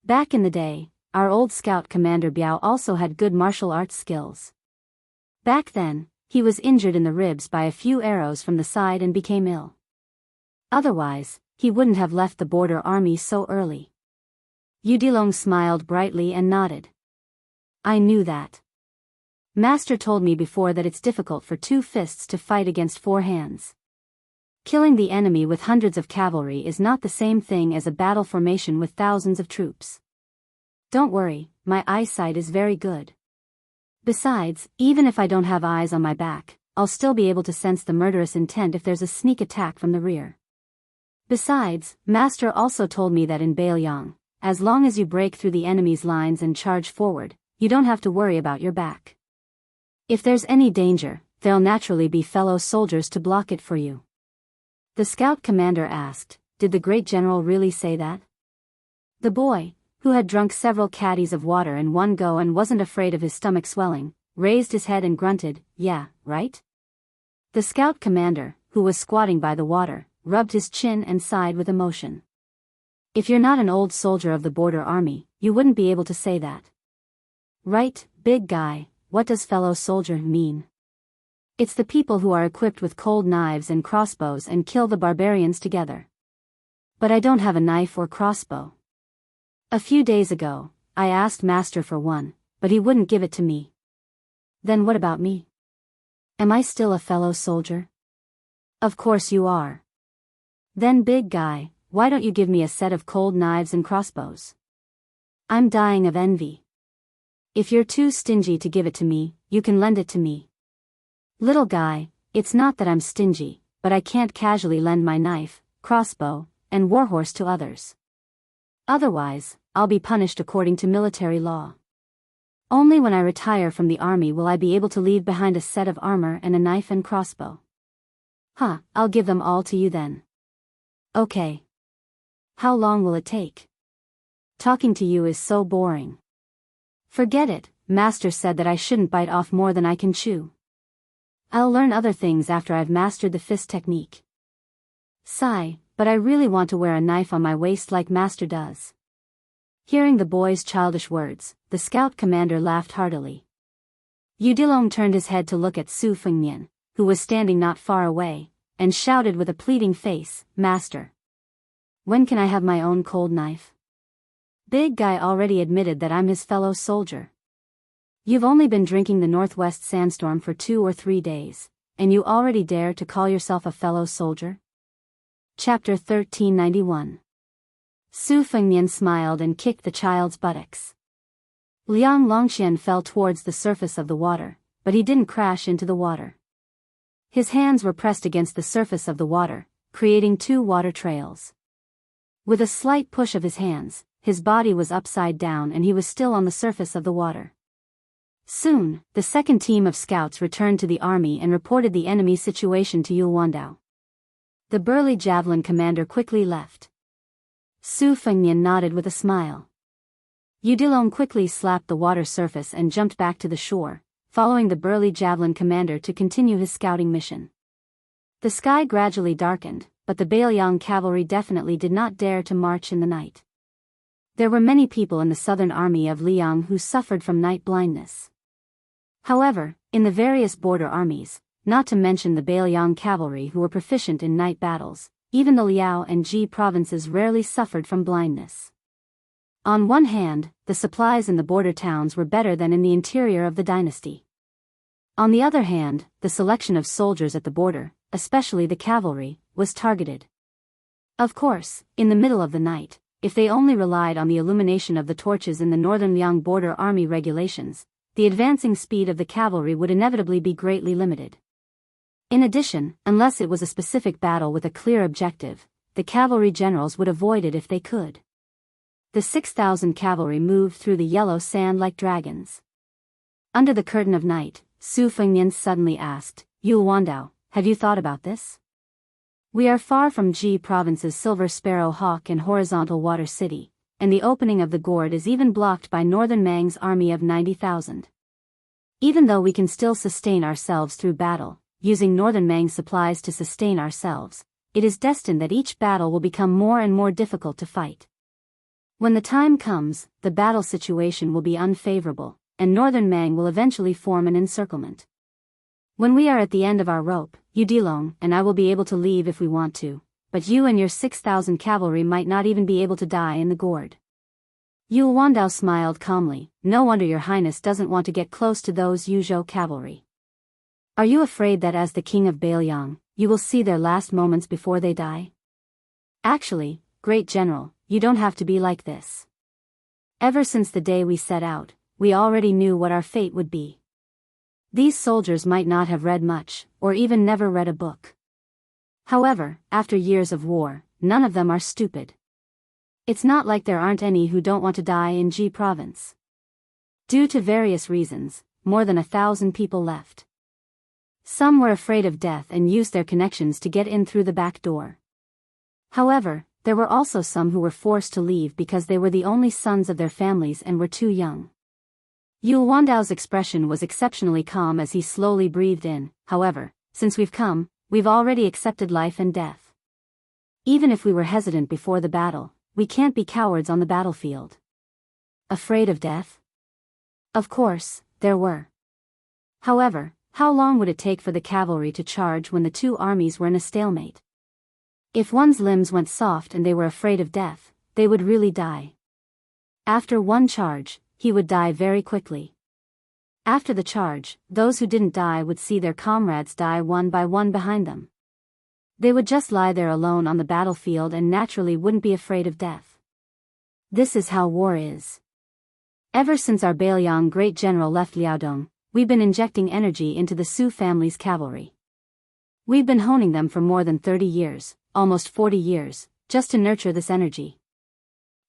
S1: Back in the day, our old scout commander Biao also had good martial arts skills. Back then, he was injured in the ribs by a few arrows from the side and became ill. Otherwise, he wouldn't have left the border army so early. Yudilong smiled brightly and nodded. "I knew that. Master told me before that it's difficult for 2 fists to fight against 4 hands. Killing the enemy with hundreds of cavalry is not the same thing as a battle formation with thousands of troops. Don't worry, my eyesight is very good. Besides, even if I don't have eyes on my back, I'll still be able to sense the murderous intent if there's a sneak attack from the rear. Besides, Master also told me that in Bailiang, as long as you break through the enemy's lines and charge forward, you don't have to worry about your back. If there's any danger, there'll naturally be fellow soldiers to block it for you." The scout commander asked, "Did the great general really say that?" The boy, who had drunk several caddies of water in one go and wasn't afraid of his stomach swelling, raised his head and grunted, "Yeah, right?" The scout commander, who was squatting by the water, rubbed his chin and sighed with emotion. "If you're not an old soldier of the border army, you wouldn't be able to say that." "Right, big guy, what does fellow soldier mean?" "It's the people who are equipped with cold knives and crossbows and kill the barbarians together. But I don't have a knife or crossbow. A few days ago, I asked Master for one, but he wouldn't give it to me." "Then what about me? Am I still a fellow soldier?" "Of course you are." "Then big guy, why don't you give me a set of cold knives and crossbows? I'm dying of envy." "If you're too stingy to give it to me, you can lend it to me." "Little guy, it's not that I'm stingy, but I can't casually lend my knife, crossbow, and warhorse to others. Otherwise, I'll be punished according to military law. Only when I retire from the army will I be able to leave behind a set of armor and a knife and crossbow." "Huh, I'll give them all to you then." "Okay. How long will it take? Talking to you is so boring." "Forget it, Master said that I shouldn't bite off more than I can chew. I'll learn other things after I've mastered the fist technique." "Sigh, but I really want to wear a knife on my waist like Master does." Hearing the boy's childish words, the scout commander laughed heartily. Yudilong turned his head to look at Su Fengnian, who was standing not far away, and shouted with a pleading face, "Master! When can I have my own cold knife? Big Guy already admitted that I'm his fellow soldier. You've only been drinking the Northwest Sandstorm for 2 or 3 days, and you already dare to call yourself a fellow soldier? Chapter 1391. Su Fengnian smiled and kicked the child's buttocks. Liang Longqian fell towards the surface of the water, but he didn't crash into the water. His hands were pressed against the surface of the water, creating 2 water trails. With a slight push of his hands, his body was upside down and he was still on the surface of the water. Soon, the second team of scouts returned to the army and reported the enemy situation to Yuewandao. The burly javelin commander quickly left. Su Fengnian nodded with a smile. Yudilong quickly slapped the water surface and jumped back to the shore, following the burly javelin commander to continue his scouting mission. The sky gradually darkened, but the Bailiang cavalry definitely did not dare to march in the night. There were many people in the southern army of Liang who suffered from night blindness. However, in the various border armies, not to mention the Bailiang cavalry who were proficient in night battles, even the Liao and Ji provinces rarely suffered from blindness. On one hand, the supplies in the border towns were better than in the interior of the dynasty. On the other hand, the selection of soldiers at the border, especially the cavalry, was targeted. Of course, in the middle of the night, if they only relied on the illumination of the torches in the northern Liang border army regulations, the advancing speed of the cavalry would inevitably be greatly limited. In addition, unless it was a specific battle with a clear objective, the cavalry generals would avoid it if they could. The 6,000 cavalry moved through the yellow sand like dragons. Under the curtain of night, Su Fengnian suddenly asked, Yuewandao, have you thought about this? We are far from Ji province's Silver Sparrow Hawk and Horizontal Water City, and the opening of the gourd is even blocked by Northern Mang's army of 90,000. Even though we can still sustain ourselves through battle, using Northern Mang's supplies to sustain ourselves, it is destined that each battle will become more and more difficult to fight. When the time comes, the battle situation will be unfavorable, and Northern Mang will eventually form an encirclement. When we are at the end of our rope, Yudilong and I will be able to leave if we want to, but you and your 6,000 cavalry might not even be able to die in the gourd. Yuewandao smiled calmly. No wonder your highness doesn't want to get close to those Yuzhou cavalry. Are you afraid that as the king of Bailiang, you will see their last moments before they die? Actually, great general, you don't have to be like this. Ever since the day we set out, we already knew what our fate would be. These soldiers might not have read much, or even never read a book. However, after years of war, none of them are stupid. It's not like there aren't any who don't want to die in Ji province. Due to various reasons, more than 1,000 people left. Some were afraid of death and used their connections to get in through the back door. However, there were also some who were forced to leave because they were the only sons of their families and were too young. Yuewandao's expression was exceptionally calm as he slowly breathed in. However, since we've come, we've already accepted life and death. Even if we were hesitant before the battle, we can't be cowards on the battlefield. Afraid of death? Of course, there were. However, how long would it take for the cavalry to charge when the 2 armies were in a stalemate? If one's limbs went soft and they were afraid of death, they would really die. After one charge, he would die very quickly. After the charge, those who didn't die would see their comrades die one by one behind them. They would just lie there alone on the battlefield and naturally wouldn't be afraid of death. This is how war is. Ever since our Bailiang great general left Liaodong, we've been injecting energy into the Su family's cavalry. We've been honing them for more than 30 years, almost 40 years, just to nurture this energy.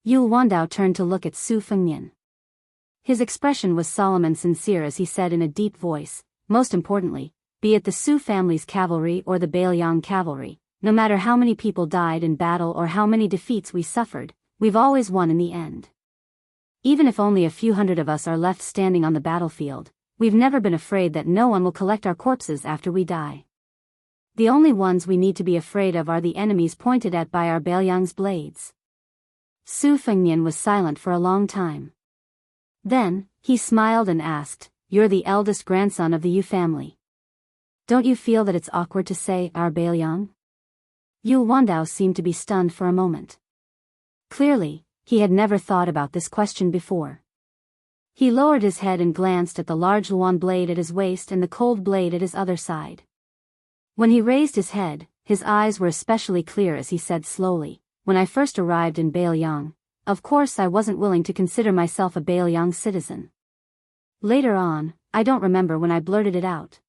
S1: Yuewandao turned to look at Su Fengnian. His expression was solemn and sincere as he said in a deep voice, most importantly, be it the Su family's cavalry or the Bailiang cavalry, no matter how many people died in battle or how many defeats we suffered, we've always won in the end. Even if only a few hundred of us are left standing on the battlefield, we've never been afraid that no one will collect our corpses after we die. The only ones we need to be afraid of are the enemies pointed at by our Bailiang's blades. Su Fengnian was silent for a long time. Then, he smiled and asked, you're the eldest grandson of the Yu family. Don't you feel that it's awkward to say our Bailiang? Yuewandao seemed to be stunned for a moment. Clearly, he had never thought about this question before. He lowered his head and glanced at the large luan blade at his waist and the cold blade at his other side. When he raised his head, his eyes were especially clear as he said slowly, "When I first arrived in Bailiang, of course I wasn't willing to consider myself a Bailiang citizen. Later on, I don't remember when I blurted it out.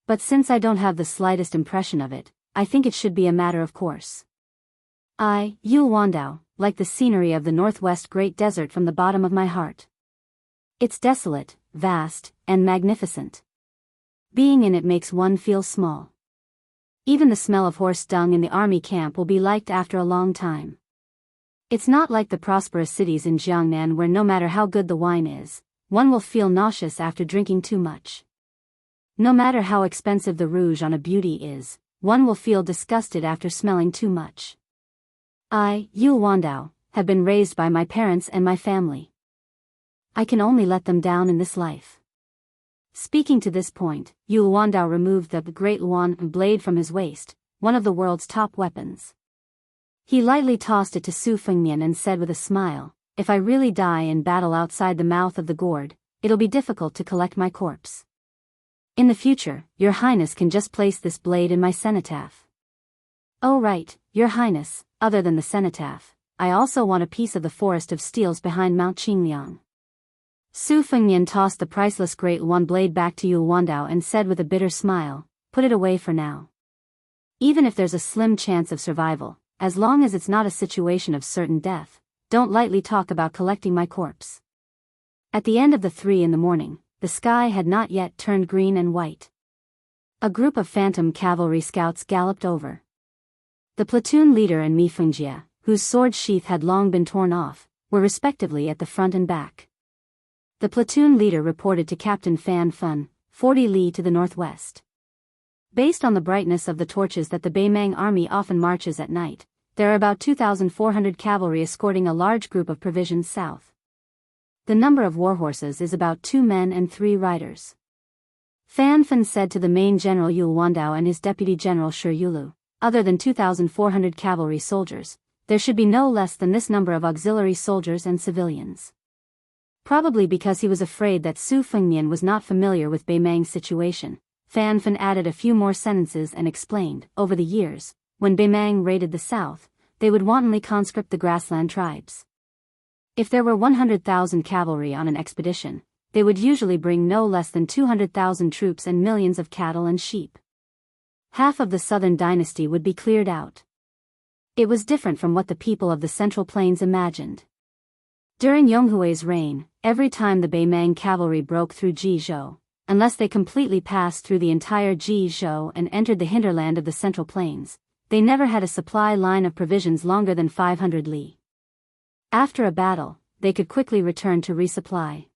S1: But since I don't have the slightest impression of it, I think it should be a matter of course. I, Yulwandao, like the scenery of the northwest Great Desert from the bottom of my heart. It's desolate, vast, and magnificent. Being in it makes one feel small. Even the smell of horse dung in the army camp will be liked after a long time. It's not like the prosperous cities in Jiangnan where no matter how good the wine is, one will feel nauseous after drinking too much. No matter how expensive the rouge on a beauty is, one will feel disgusted after smelling too much. I, Yulwandao, have been raised by my parents and my family. I can only let them down in this life." Speaking to this point, Yulwandao removed the great luan blade from his waist, one of the world's top weapons. He lightly tossed it to Su Fengnian and said with a smile, "If I really die in battle outside the mouth of the gourd, it'll be difficult to collect my corpse. In the future, Your Highness can just place this blade in my cenotaph." "Oh right, Your Highness, other than the cenotaph, I also want a piece of the forest of steels behind Mount Qingliang." Su Fengnian tossed the priceless great luan blade back to Yulwandao and said with a bitter smile, "Put it away for now. Even if there's a slim chance of survival, as long as it's not a situation of certain death, don't lightly talk about collecting my corpse." At the end of the 3 in the morning, the sky had not yet turned green and white. A group of phantom cavalry scouts galloped over. The platoon leader and Mi Fengjie, whose sword sheath had long been torn off, were respectively at the front and back. The platoon leader reported to Captain Fan Fun, 40 li to the northwest. Based on the brightness of the torches that the Beimang army often marches at night, there are about 2,400 cavalry escorting a large group of provisions south. The number of warhorses is about 2 men and 3 riders. Fan Fan said to the main general Yulwandao and his deputy general Shi Yulu, "Other than 2,400 cavalry soldiers, there should be no less than this number of auxiliary soldiers and civilians." Probably because he was afraid that Su Fengnian was not familiar with Beimang's situation, Fan Fan added a few more sentences and explained, over the years, when Beimang raided the south, they would wantonly conscript the grassland tribes. If there were 100,000 cavalry on an expedition, they would usually bring no less than 200,000 troops and millions of cattle and sheep. Half of the southern dynasty would be cleared out. It was different from what the people of the Central Plains imagined. During Yonghui's reign, every time the Beimang cavalry broke through Jizhou, unless they completely passed through the entire Jizhou and entered the hinterland of the Central Plains, they never had a supply line of provisions longer than 500 li. After a battle, they could quickly return to resupply.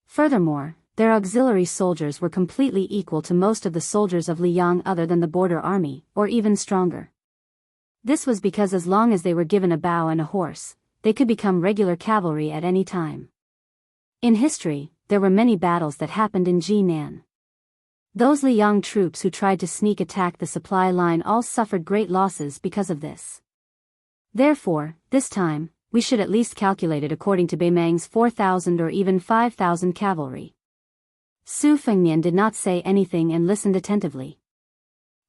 S1: Furthermore, their auxiliary soldiers were completely equal to most of the soldiers of Liang other than the border army, or even stronger. This was because as long as they were given a bow and a horse, they could become regular cavalry at any time. In history, there were many battles that happened in Jinan. Those Liang troops who tried to sneak attack the supply line all suffered great losses because of this. Therefore, this time, we should at least calculate it according to Beimang's 4,000 or even 5,000 cavalry. Su Fengnian did not say anything and listened attentively.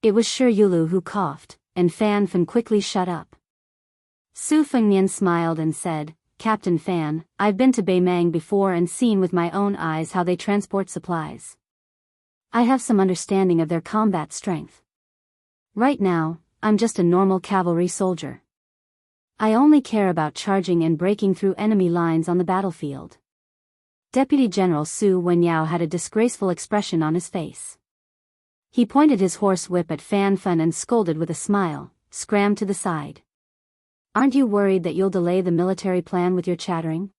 S1: It was Shi Yulu who coughed, and Fan Fan quickly shut up. Su Fengnian smiled and said, "Captain Fan, I've been to Beimang before and seen with my own eyes how they transport supplies. I have some understanding of their combat strength. Right now, I'm just a normal cavalry soldier. I only care about charging and breaking through enemy lines on the battlefield." Deputy General Su Wenyao had a disgraceful expression on his face. He pointed his horse whip at Fan Fan and scolded with a smile, "Scram to the side. Aren't you worried that you'll delay the military plan with your chattering?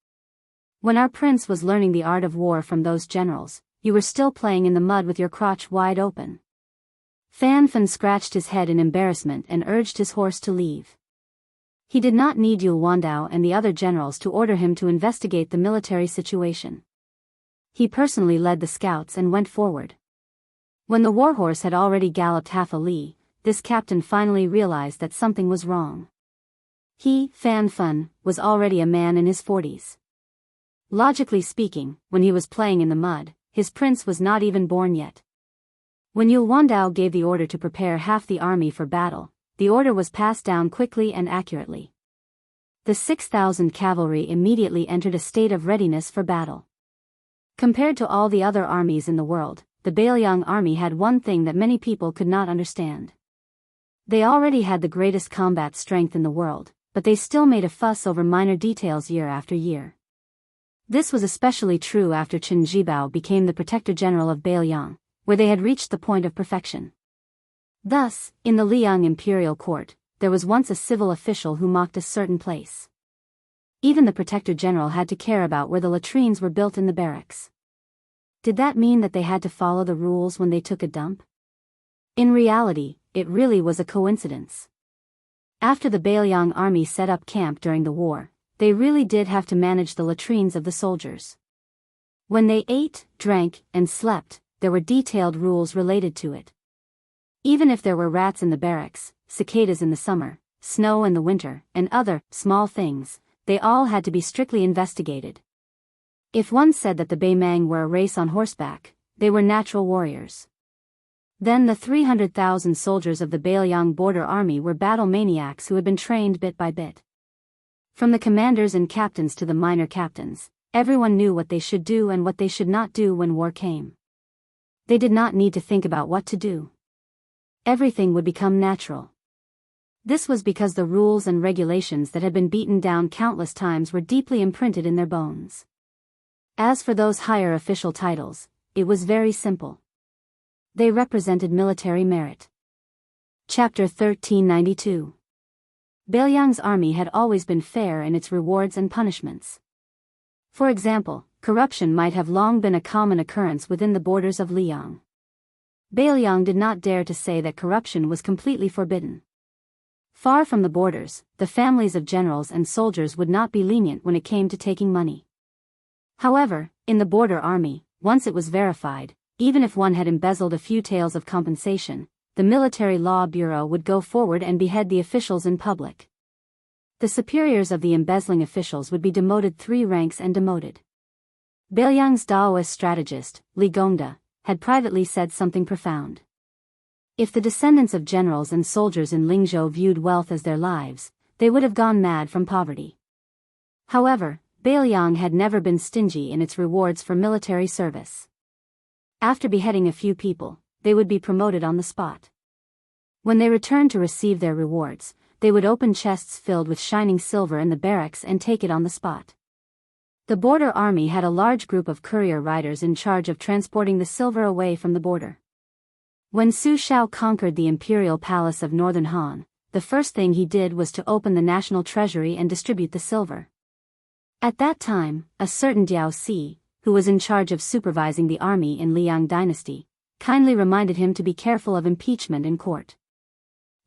S1: When our prince was learning the art of war from those generals, you were still playing in the mud with your crotch wide open." Fan Fan scratched his head in embarrassment and urged his horse to leave. He did not need Yulwandao and the other generals to order him to investigate the military situation. He personally led the scouts and went forward. When the warhorse had already galloped half a li, this captain finally realized that something was wrong. He, Fan Fun, was already a man in his 40s. Logically speaking, when he was playing in the mud, his prince was not even born yet. When Yul Wandao gave the order to prepare half the army for battle, the order was passed down quickly and accurately. The 6,000 cavalry immediately entered a state of readiness for battle. Compared to all the other armies in the world, the Bailiang army had one thing that many people could not understand. They already had the greatest combat strength in the world, but they still made a fuss over minor details year after year. This was especially true after Chen Jibao became the Protector General of Bailiang, where they had reached the point of perfection. Thus, in the Liang imperial court, there was once a civil official who mocked a certain place. Even the Protector General had to care about where the latrines were built in the barracks. Did that mean that they had to follow the rules when they took a dump? In reality, it really was a coincidence. After the Bailiang army set up camp during the war, they really did have to manage the latrines of the soldiers. When they ate, drank, and slept, there were detailed rules related to it. Even if there were rats in the barracks, cicadas in the summer, snow in the winter, and other, small things, they all had to be strictly investigated. If one said that the Baimang were a race on horseback, they were natural warriors. Then the 300,000 soldiers of the Bailiang border army were battle maniacs who had been trained bit by bit. From the commanders and captains to the minor captains, everyone knew what they should do and what they should not do when war came. They did not need to think about what to do. Everything would become natural. This was because the rules and regulations that had been beaten down countless times were deeply imprinted in their bones. As for those higher official titles, it was very simple. They represented military merit. Chapter 1392. Bailiang's army had always been fair in its rewards and punishments. For example, corruption might have long been a common occurrence within the borders of Liang. Bailiang did not dare to say that corruption was completely forbidden. Far from the borders, the families of generals and soldiers would not be lenient when it came to taking money. However, in the border army, once it was verified, even if one had embezzled a few taels of compensation, the military law bureau would go forward and behead the officials in public. The superiors of the embezzling officials would be demoted 3 ranks and demoted. Bailiang's Daoist strategist, Li Gongda, had privately said something profound. If the descendants of generals and soldiers in Lingzhou viewed wealth as their lives, they would have gone mad from poverty. However, Bailiang had never been stingy in its rewards for military service. After beheading a few people, they would be promoted on the spot. When they returned to receive their rewards, they would open chests filled with shining silver in the barracks and take it on the spot. The border army had a large group of courier riders in charge of transporting the silver away from the border. When Su Shao conquered the imperial palace of northern Han, the first thing he did was to open the national treasury and distribute the silver. At that time, a certain Diao Si, who was in charge of supervising the army in Liang dynasty, kindly reminded him to be careful of impeachment in court.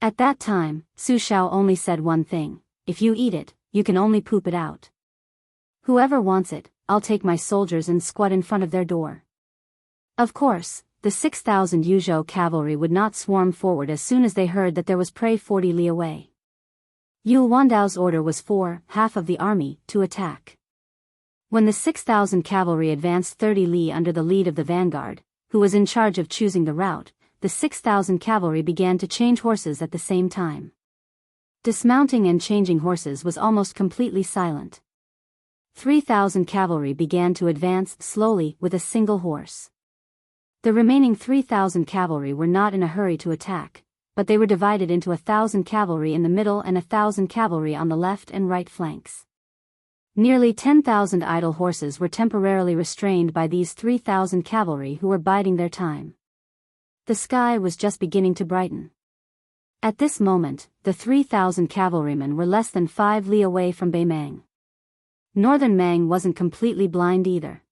S1: At that time, Su Shao only said one thing: if you eat it, you can only poop it out. Whoever wants it, I'll take my soldiers and squat in front of their door. Of course, the 6,000 Yuzhou cavalry would not swarm forward as soon as they heard that there was prey 40 li away. Yul Wandao's order was for half of the army to attack. When the 6,000 cavalry advanced 30 li under the lead of the vanguard, who was in charge of choosing the route, the 6,000 cavalry began to change horses at the same time. Dismounting and changing horses was almost completely silent. 3,000 cavalry began to advance slowly with a single horse. The remaining 3,000 cavalry were not in a hurry to attack, but they were divided into 1,000 cavalry in the middle and 1,000 cavalry on the left and right flanks. Nearly 10,000 idle horses were temporarily restrained by these 3,000 cavalry who were biding their time. The sky was just beginning to brighten. At this moment, the 3,000 cavalrymen were less than 5 li away from Baimang. Northern Mang wasn't completely blind either.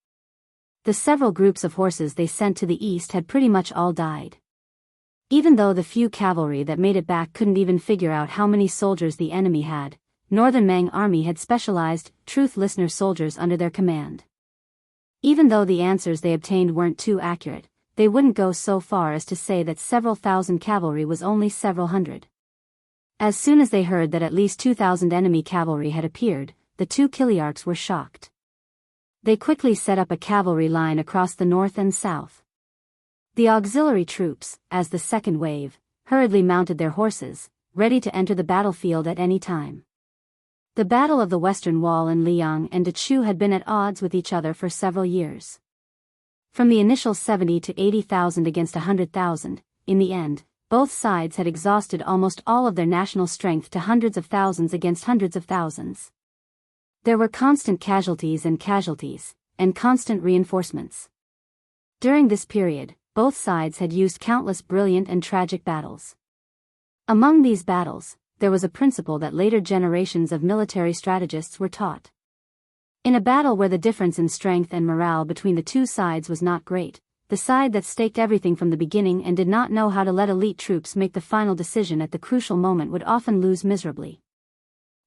S1: The several groups of horses they sent to the east had pretty much all died. Even though the few cavalry that made it back couldn't even figure out how many soldiers the enemy had, Northern Mang army had specialized, truth listener soldiers under their command. Even though the answers they obtained weren't too accurate, they wouldn't go so far as to say that several thousand cavalry was only several hundred. As soon as they heard that at least 2,000 enemy cavalry had appeared, the two Kiliarchs were shocked. They quickly set up a cavalry line across the north and south. The auxiliary troops, as the second wave, hurriedly mounted their horses, ready to enter the battlefield at any time. The Battle of the Western Wall in Liang and Dechu had been at odds with each other for several years. From the initial 70 to 80,000 against 100,000, in the end, both sides had exhausted almost all of their national strength to hundreds of thousands against hundreds of thousands. There were constant casualties, and constant reinforcements. During this period, both sides had used countless brilliant and tragic battles. Among these battles, there was a principle that later generations of military strategists were taught. In a battle where the difference in strength and morale between the two sides was not great, the side that staked everything from the beginning and did not know how to let elite troops make the final decision at the crucial moment would often lose miserably.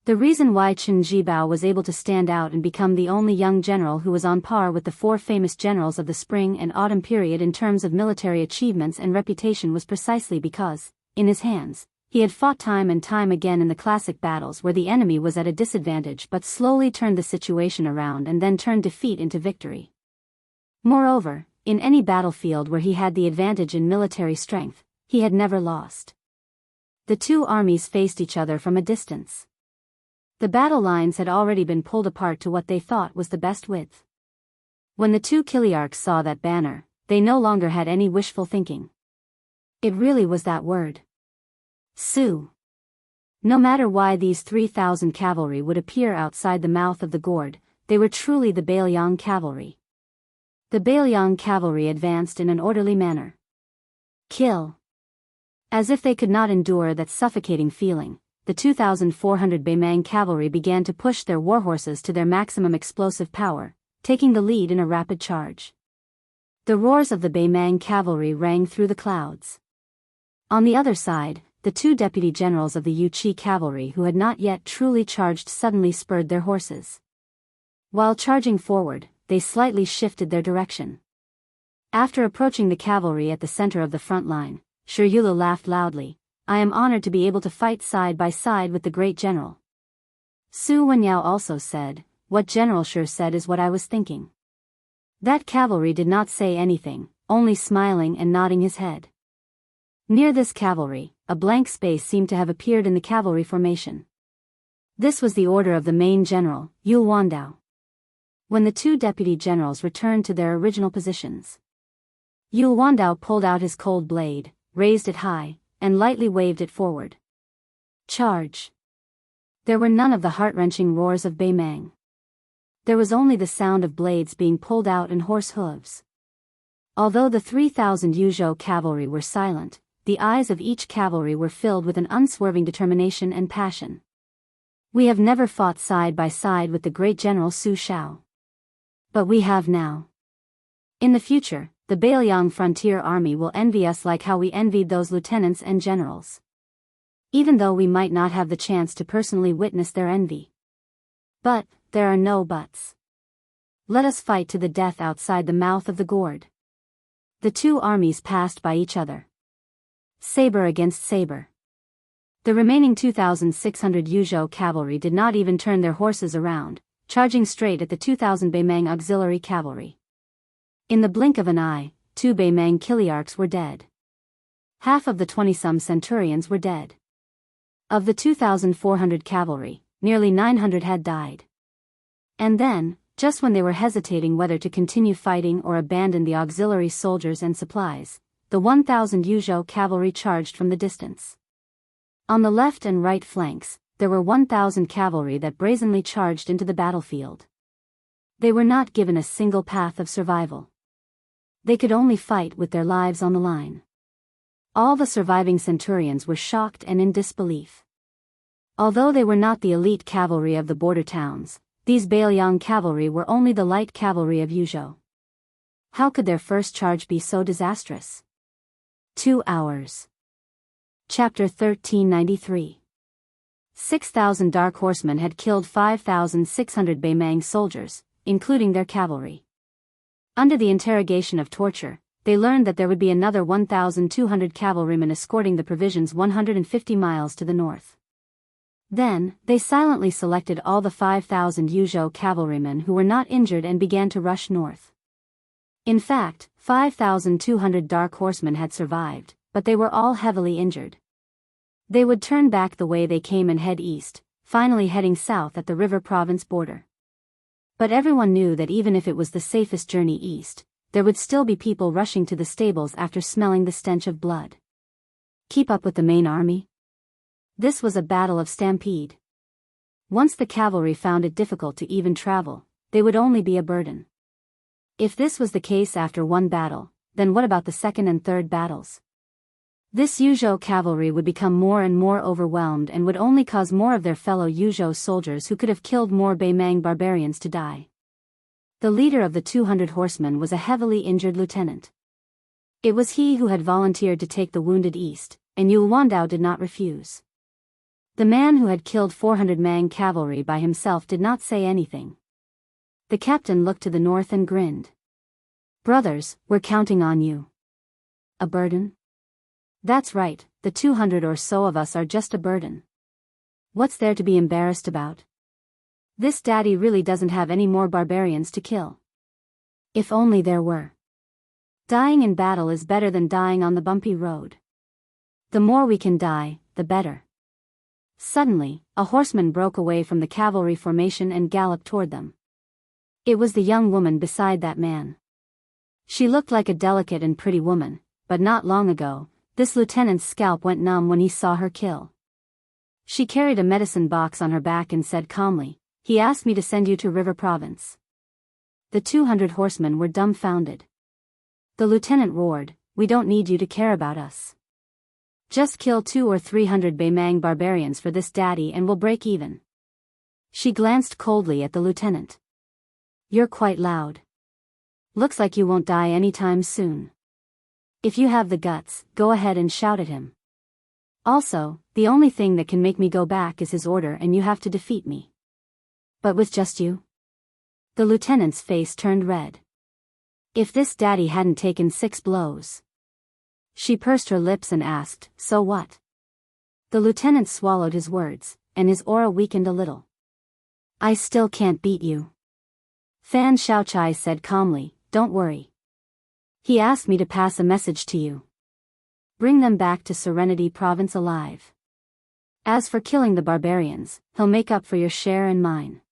S1: The reason why Chen Jibao was able to stand out and become the only young general who was on par with the four famous generals of the spring and autumn period in terms of military achievements and reputation was precisely because, in his hands, he had fought time and time again in the classic battles where the enemy was at a disadvantage but slowly turned the situation around and then turned defeat into victory. Moreover, in any battlefield where he had the advantage in military strength, he had never lost. The two armies faced each other from a distance. The battle lines had already been pulled apart to what they thought was the best width. When the two Kiliarchs saw that banner, they no longer had any wishful thinking. It really was that word. Su. No matter why these 3,000 cavalry would appear outside the mouth of the gourd, they were truly the Bailiang cavalry. The Bailiang cavalry advanced in an orderly manner. Kill. As if they could not endure that suffocating feeling, the 2,400 Baimang cavalry began to push their warhorses to their maximum explosive power, taking the lead in a rapid charge. The roars of the Baimang cavalry rang through the clouds. On the other side, the two deputy generals of the Yuqi cavalry who had not yet truly charged suddenly spurred their horses. While charging forward, they slightly shifted their direction. After approaching the cavalry at the center of the front line, Shi Yule laughed loudly. "I am honored to be able to fight side by side with the great general." Su Wenyao also said, "What General Shi said is what I was thinking." That cavalry did not say anything, only smiling and nodding his head. Near this cavalry, a blank space seemed to have appeared in the cavalry formation. This was the order of the main general, Yule Wandao. When the two deputy generals returned to their original positions, Yule Wandao pulled out his cold blade, raised it high, and lightly waved it forward. Charge! There were none of the heart-wrenching roars of Baimang. There was only the sound of blades being pulled out and horse hooves. Although the 3,000 Yuzhou cavalry were silent, the eyes of each cavalry were filled with an unswerving determination and passion. "We have never fought side by side with the great General Su Shao. But we have now. In the future, the Bailiang Frontier Army will envy us like how we envied those lieutenants and generals. Even though we might not have the chance to personally witness their envy. But, there are no buts. Let us fight to the death outside the mouth of the gourd." The two armies passed by each other. Saber against saber. The remaining 2,600 Yuzhou cavalry did not even turn their horses around, charging straight at the 2,000 Baimang auxiliary cavalry. In the blink of an eye, 2 Baimang Kiliarchs were dead. Half of the 20-some centurions were dead. Of the 2,400 cavalry, nearly 900 had died. And then, just when they were hesitating whether to continue fighting or abandon the auxiliary soldiers and supplies, the 1,000 Yuzhou cavalry charged from the distance. On the left and right flanks, there were 1,000 cavalry that brazenly charged into the battlefield. They were not given a single path of survival. They could only fight with their lives on the line. All the surviving centurions were shocked and in disbelief. Although they were not the elite cavalry of the border towns, these Bailiang cavalry were only the light cavalry of Yuzhou. How could their first charge be so disastrous? 2 hours. Chapter 1393. 6,000 dark horsemen had killed 5,600 Baimang soldiers, including their cavalry. Under the interrogation of torture, they learned that there would be another 1,200 cavalrymen escorting the provisions 150 miles to the north. Then, they silently selected all the 5,000 Yuzhou cavalrymen who were not injured and began to rush north. In fact, 5,200 dark horsemen had survived, but they were all heavily injured. They would turn back the way they came and head east, finally heading south at the river province border. But everyone knew that even if it was the safest journey east, there would still be people rushing to the stables after smelling the stench of blood. Keep up with the main army? This was a battle of stampede. Once the cavalry found it difficult to even travel, they would only be a burden. If this was the case after one battle, then what about the second and third battles? This Yuzhou cavalry would become more and more overwhelmed and would only cause more of their fellow Yuzhou soldiers who could have killed more Beimang barbarians to die. The leader of the 200 horsemen was a heavily injured lieutenant. It was he who had volunteered to take the wounded east, and Yu Wandao did not refuse. The man who had killed 400 Mang cavalry by himself did not say anything. The captain looked to the north and grinned. "Brothers, we're counting on you." "A burden?" "That's right, the 200 or so of us are just a burden. What's there to be embarrassed about? This daddy really doesn't have any more barbarians to kill. If only there were. Dying in battle is better than dying on the bumpy road. The more we can die, the better." Suddenly, a horseman broke away from the cavalry formation and galloped toward them. It was the young woman beside that man. She looked like a delicate and pretty woman, but not long ago, this lieutenant's scalp went numb when he saw her kill. She carried a medicine box on her back and said calmly, "He asked me to send you to River Province." The 200 horsemen were dumbfounded. The lieutenant roared, "We don't need you to care about us. Just kill 200 or 300 Beimang barbarians for this daddy and we'll break even." She glanced coldly at the lieutenant. "You're quite loud. Looks like you won't die anytime soon. If you have the guts, go ahead and shout at him. Also, the only thing that can make me go back is his order and you have to defeat me." "But with just you?" The lieutenant's face turned red. If this daddy hadn't taken 6 blows. She pursed her lips and asked, "So what?" The lieutenant swallowed his words, and his aura weakened a little. "I still can't beat you." Fan Shaochai said calmly, "Don't worry. He asked me to pass a message to you. Bring them back to Serenity Province alive. As for killing the barbarians, he'll make up for your share and mine."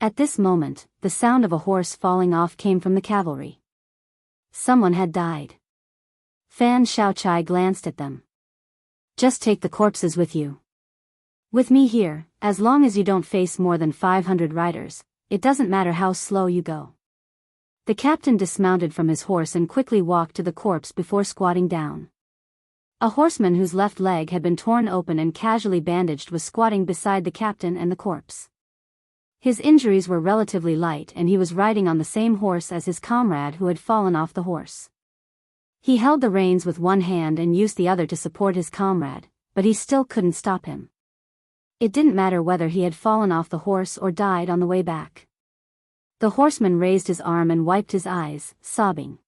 S1: At this moment, the sound of a horse falling off came from the cavalry. Someone had died. Fan Shaochai glanced at them. "Just take the corpses with you. With me here, as long as you don't face more than 500 riders, it doesn't matter how slow you go." The captain dismounted from his horse and quickly walked to the corpse before squatting down. A horseman whose left leg had been torn open and casually bandaged was squatting beside the captain and the corpse. His injuries were relatively light and he was riding on the same horse as his comrade who had fallen off the horse. He held the reins with one hand and used the other to support his comrade, but he still couldn't stop him. It didn't matter whether he had fallen off the horse or died on the way back. The horseman raised his arm and wiped his eyes, sobbing.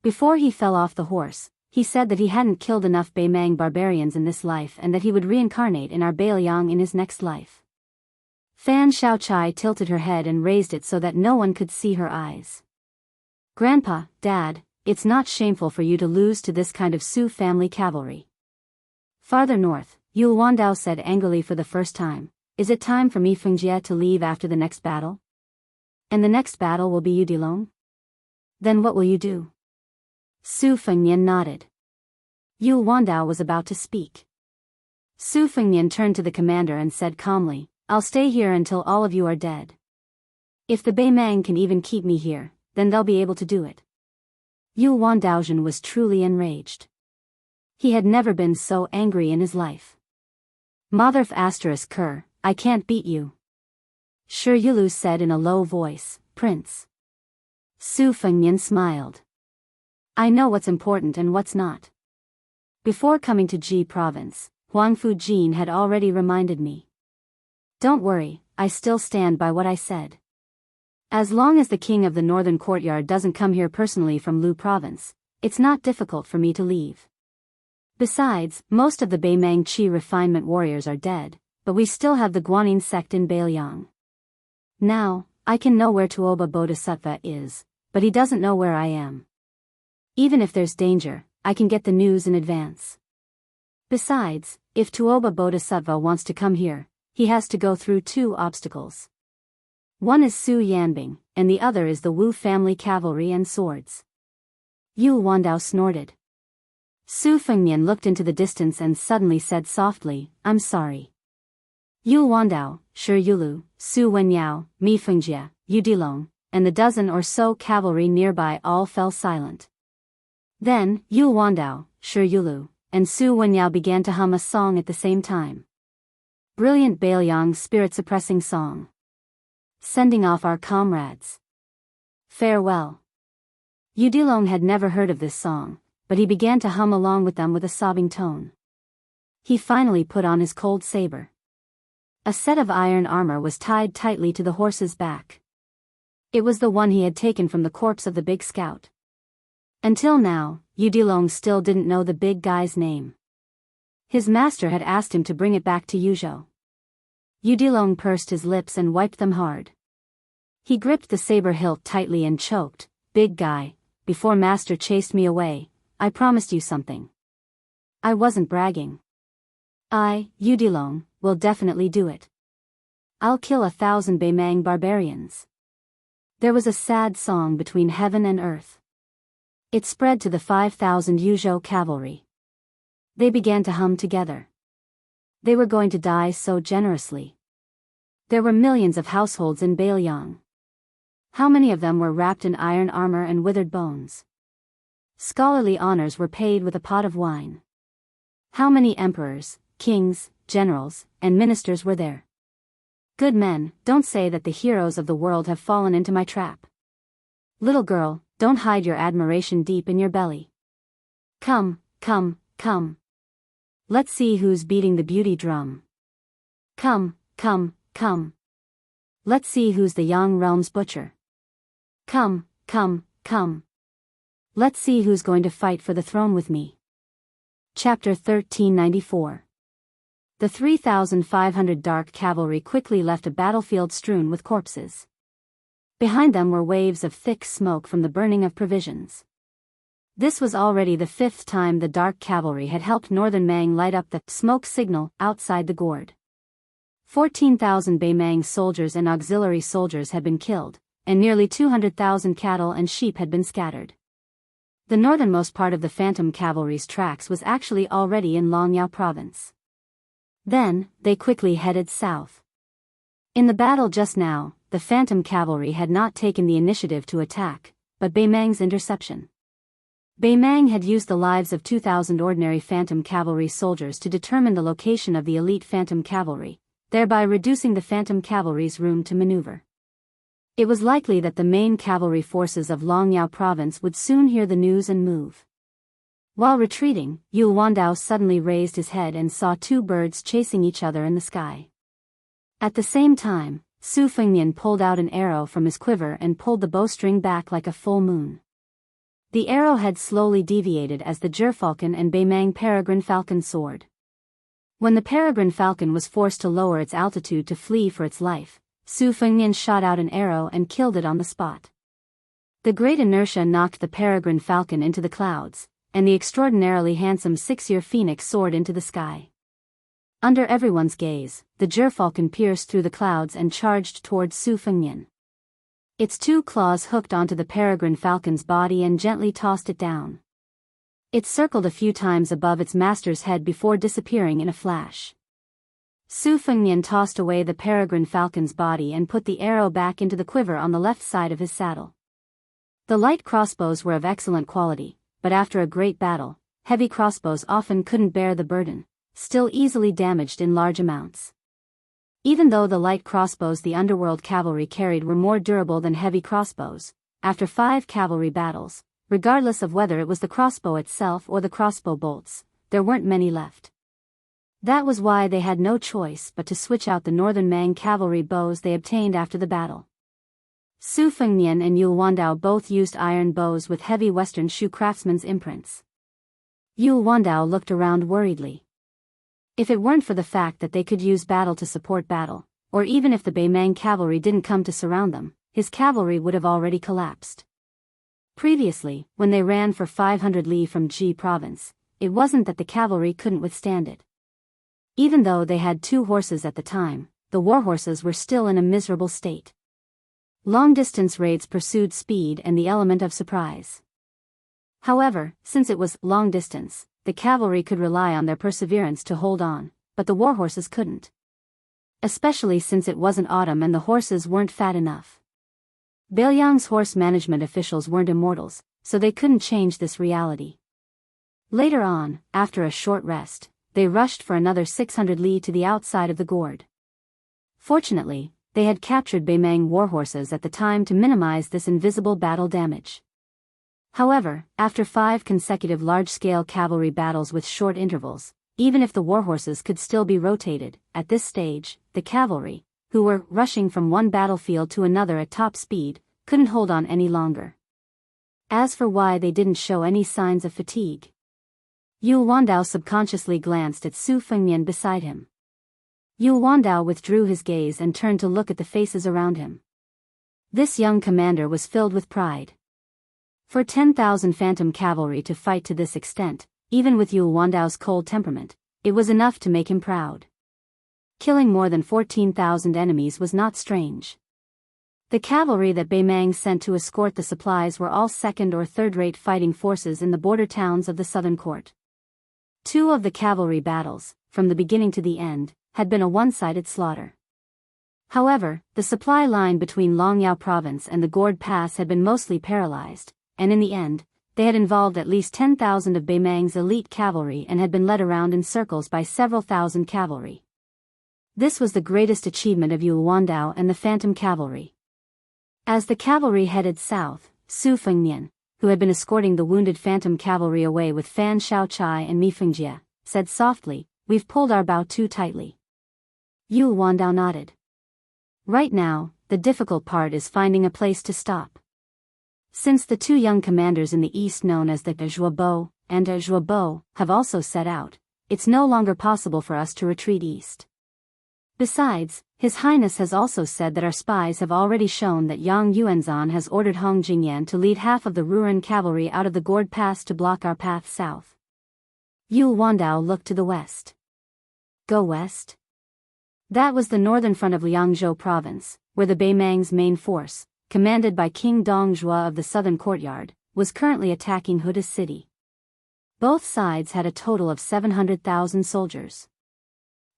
S1: Before he fell off the horse, he said that he hadn't killed enough Beimang barbarians in this life and that he would reincarnate in our Bailiang in his next life. Fan Shaochai tilted her head and raised it so that no one could see her eyes. "Grandpa, Dad, it's not shameful for you to lose to this kind of Su family cavalry." Farther north, Yu Wandao said angrily for the first time, "Is it time for me Fengjie to leave after the next battle? And the next battle will be Yudilong? Then what will you do?" Su Fengnian nodded. Yu Wandao was about to speak. Su Fengnian turned to the commander and said calmly, "I'll stay here until all of you are dead. If the Beimang can even keep me here, then they'll be able to do it." Yu Wandaozhen was truly enraged. He had never been so angry in his life. "Motherf *Ker, I can't beat you." Shi Yulu said in a low voice, "Prince." Su Fengnian smiled. "I know what's important and what's not. Before coming to Ji province, Huangfu Jin had already reminded me. Don't worry, I still stand by what I said. As long as the king of the northern courtyard doesn't come here personally from Lu province, it's not difficult for me to leave. Besides, most of the Beimang Qi refinement warriors are dead, but we still have the Guanyin sect in Bailiang. Now, I can know where Tuoba Bodhisattva is, but he doesn't know where I am. Even if there's danger, I can get the news in advance. Besides, if Tuoba Bodhisattva wants to come here, he has to go through 2 obstacles. One is Su Yanbing, and the other is the Wu family cavalry and swords. Yu Wandao snorted. Su Fengnian looked into the distance and suddenly said softly, I'm sorry. Yu Wandao, Shi Yulu, Su Wenyao, Mi Fengjie, Yu Dilong, and the dozen or so cavalry nearby all fell silent. Then, Yu Wandao, Shi Yulu, and Su Wenyao began to hum a song at the same time. Brilliant Bailiang spirit-suppressing song. Sending off our comrades. Farewell. Yu Dilong had never heard of this song, but he began to hum along with them with a sobbing tone. He finally put on his cold saber. A set of iron armor was tied tightly to the horse's back. It was the one he had taken from the corpse of the big scout. Until now, Yu Dilong still didn't know the big guy's name. His master had asked him to bring it back to Yuzhou. Yu Dilong pursed his lips and wiped them hard. He gripped the saber hilt tightly and choked, Big guy, before master chased me away, I promised you something. I wasn't bragging. Yu Dilong, will definitely do it. I'll kill 1,000 Beimang barbarians. There was a sad song between heaven and earth. It spread to the 5,000 Yuzhou cavalry. They began to hum together. They were going to die so generously. There were millions of households in Bailiang. How many of them were wrapped in iron armor and withered bones? Scholarly honors were paid with a pot of wine. How many emperors, kings, generals, and ministers were there? Good men, don't say that the heroes of the world have fallen into my trap. Little girl, don't hide your admiration deep in your belly. Come, come, come. Let's see who's beating the beauty drum. Come, come, come. Let's see who's the Yang realm's butcher. Come, come, come. Let's see who's going to fight for the throne with me. Chapter 1394. The 3,500 dark cavalry quickly left a battlefield strewn with corpses. Behind them were waves of thick smoke from the burning of provisions. This was already the 5th time the dark cavalry had helped Northern Mang light up the smoke signal outside the gourd. 14,000 Beimang soldiers and auxiliary soldiers had been killed, and nearly 200,000 cattle and sheep had been scattered. The northernmost part of the Phantom Cavalry's tracks was actually already in Longyao province. Then, they quickly headed south. In the battle just now, the Phantom Cavalry had not taken the initiative to attack, but Beimang's interception. Beimang had used the lives of 2,000 ordinary Phantom Cavalry soldiers to determine the location of the elite Phantom Cavalry, thereby reducing the Phantom Cavalry's room to maneuver. It was likely that the main cavalry forces of Longyao province would soon hear the news and move. While retreating, Yu Wandao suddenly raised his head and saw 2 birds chasing each other in the sky. At the same time, Su Fengnian pulled out an arrow from his quiver and pulled the bowstring back like a full moon. The arrowhead slowly deviated as the Gerfalcon and Beimang peregrine falcon soared. When the peregrine falcon was forced to lower its altitude to flee for its life, Su Fengnian shot out an arrow and killed it on the spot. The great inertia knocked the peregrine falcon into the clouds, and the extraordinarily handsome 6-year phoenix soared into the sky. Under everyone's gaze, the Gerfalcon pierced through the clouds and charged towards Su Fengnian. Its 2 claws hooked onto the peregrine falcon's body and gently tossed it down. It circled a few times above its master's head before disappearing in a flash. Su Fengnian tossed away the peregrine falcon's body and put the arrow back into the quiver on the left side of his saddle. The light crossbows were of excellent quality, but after a great battle, heavy crossbows often couldn't bear the burden, still easily damaged in large amounts. Even though the light crossbows the underworld cavalry carried were more durable than heavy crossbows, after 5 cavalry battles, regardless of whether it was the crossbow itself or the crossbow bolts, there weren't many left. That was why they had no choice but to switch out the Northern Mang cavalry bows they obtained after the battle. Su Fengnian and Yu Wandao both used iron bows with heavy Western shoe craftsman's imprints. Yu Wandao looked around worriedly. If it weren't for the fact that they could use battle to support battle, or even if the Baimang cavalry didn't come to surround them, his cavalry would have already collapsed. Previously, when they ran for 500 li from Ji province, it wasn't that the cavalry couldn't withstand it. Even though they had 2 horses at the time, the warhorses were still in a miserable state. Long-distance raids pursued speed and the element of surprise. However, since it was long distance, the cavalry could rely on their perseverance to hold on, but the warhorses couldn't. Especially since it wasn't autumn and the horses weren't fat enough. Bailiang's horse management officials weren't immortals, so they couldn't change this reality. Later on, after a short rest, they rushed for another 600 li to the outside of the gorge. Fortunately, they had captured Baimang warhorses at the time to minimize this invisible battle damage. However, after 5 consecutive large-scale cavalry battles with short intervals, even if the warhorses could still be rotated, at this stage, the cavalry, who were rushing from one battlefield to another at top speed, couldn't hold on any longer. As for why they didn't show any signs of fatigue, Yul Wandao subconsciously glanced at Su Fengnian beside him. Yul Wandao withdrew his gaze and turned to look at the faces around him. This young commander was filled with pride. For 10,000 phantom cavalry to fight to this extent, even with Yul Wandao's cold temperament, it was enough to make him proud. Killing more than 14,000 enemies was not strange. The cavalry that Baimang sent to escort the supplies were all second- or third-rate fighting forces in the border towns of the southern court. 2 of the cavalry battles, from the beginning to the end, had been a one-sided slaughter. However, the supply line between Longyao province and the Gourd Pass had been mostly paralyzed, and in the end, they had involved at least 10,000 of Baimang's elite cavalry and had been led around in circles by several thousand cavalry. This was the greatest achievement of Yul Wandao and the phantom cavalry. As the cavalry headed south, Su Fengnian, who had been escorting the wounded phantom cavalry away with Fan Shaochai and Mi Fengjie, said softly, "We've pulled our bow too tightly." Yul Wandao nodded. Right now, the difficult part is finding a place to stop. Since the 2 young commanders in the east known as the Zhuobo and Zhuobo have also set out, it's no longer possible for us to retreat east. Besides, His Highness has also said that our spies have already shown that Yang Yuanzhan has ordered Hong Jingyan to lead half of the Ruren cavalry out of the Gourd Pass to block our path south. Yul Wandao looked to the west. Go west? That was the northern front of Liangzhou province, where the Baimang's main force, commanded by King Dongjua of the southern courtyard, was currently attacking Huda city. Both sides had a total of 700,000 soldiers.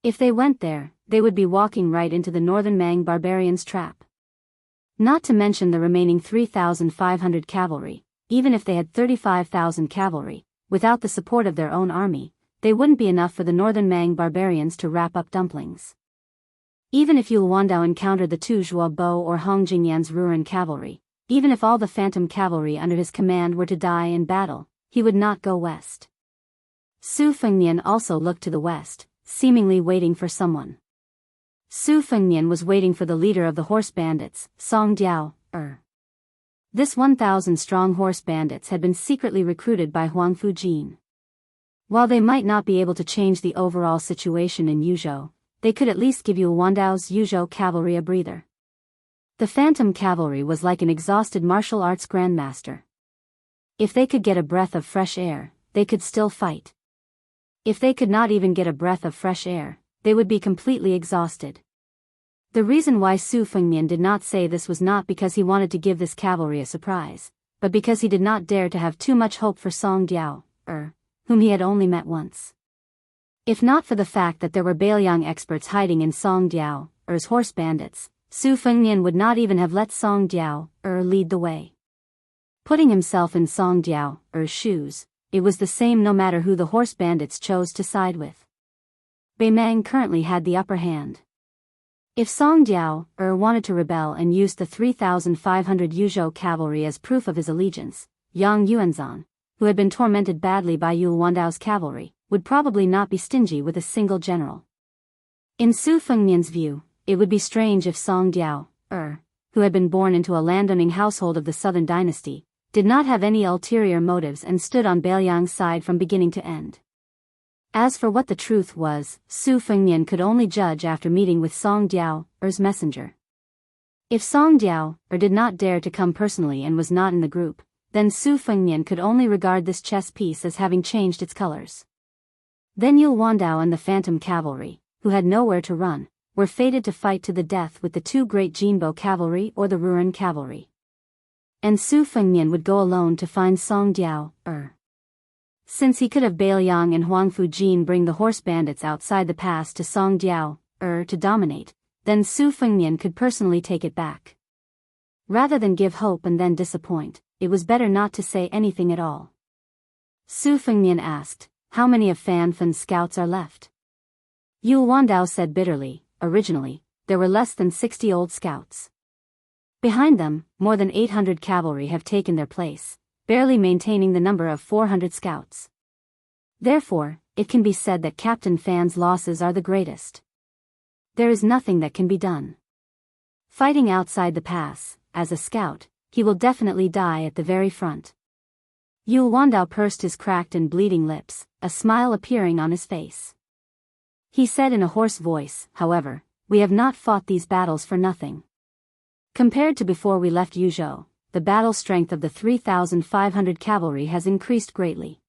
S1: If they went there, they would be walking right into the northern Mang barbarians' trap. Not to mention the remaining 3,500 cavalry, even if they had 35,000 cavalry, without the support of their own army, they wouldn't be enough for the northern Mang barbarians to wrap up dumplings. Even if Yul Wandao encountered the 2 Zhuobo or Hong Jingyan's Ruren cavalry, even if all the phantom cavalry under his command were to die in battle, he would not go west. Su Fengnian also looked to the west, seemingly waiting for someone. Su Fengnian was waiting for the leader of the horse bandits, Song Diao. This 1,000-strong horse bandits had been secretly recruited by Huang Fujin. While they might not be able to change the overall situation in Yuzhou, they could at least give Yul Wandao's Yuzhou cavalry a breather. The phantom cavalry was like an exhausted martial arts grandmaster. If they could get a breath of fresh air, they could still fight. If they could not even get a breath of fresh air, they would be completely exhausted. The reason why Su Fengnian did not say this was not because he wanted to give this cavalry a surprise, but because he did not dare to have too much hope for Song Diao, whom he had only met once. If not for the fact that there were Bailiang experts hiding in Song Diao's horse bandits, Su Fengnian would not even have let Song Diao lead the way. Putting himself in Song Diao's shoes, it was the same no matter who the horse bandits chose to side with. Baimang currently had the upper hand. If Song Diao wanted to rebel and used the 3,500 Yuzhou cavalry as proof of his allegiance, Yang Yuanzhan, who had been tormented badly by Yul Wandao's cavalry, would probably not be stingy with a single general. In Su Fengnian's view, it would be strange if Song Diao, who had been born into a landowning household of the Southern Dynasty, did not have any ulterior motives and stood on Bailiang's side from beginning to end. As for what the truth was, Su Fengnian could only judge after meeting with Song Diao, Er's messenger. If Song Diao, did not dare to come personally and was not in the group, then Su Fengnian could only regard this chess piece as having changed its colors. Then Yul Wandao and the Phantom Cavalry, who had nowhere to run, were fated to fight to the death with the two great Jinbo Cavalry or the Ruren Cavalry. And Su Fengnian would go alone to find Song Diao, Since he could have Bailiang and Huangfu Jin bring the horse bandits outside the pass to Song Diao, to dominate, then Su Fengnian could personally take it back. Rather than give hope and then disappoint, it was better not to say anything at all. Su Fengnian asked, "How many of Fan Fan's scouts are left?" Yul Wandao said bitterly, "Originally, there were less than 60 old scouts. Behind them, more than 800 cavalry have taken their place, barely maintaining the number of 400 scouts. Therefore, it can be said that Captain Fan's losses are the greatest. There is nothing that can be done. Fighting outside the pass, as a scout, he will definitely die at the very front." Yul Wandao pursed his cracked and bleeding lips, a smile appearing on his face. He said in a hoarse voice, "However, we have not fought these battles for nothing. Compared to before we left Yuzhou, the battle strength of the 3,500 cavalry has increased greatly.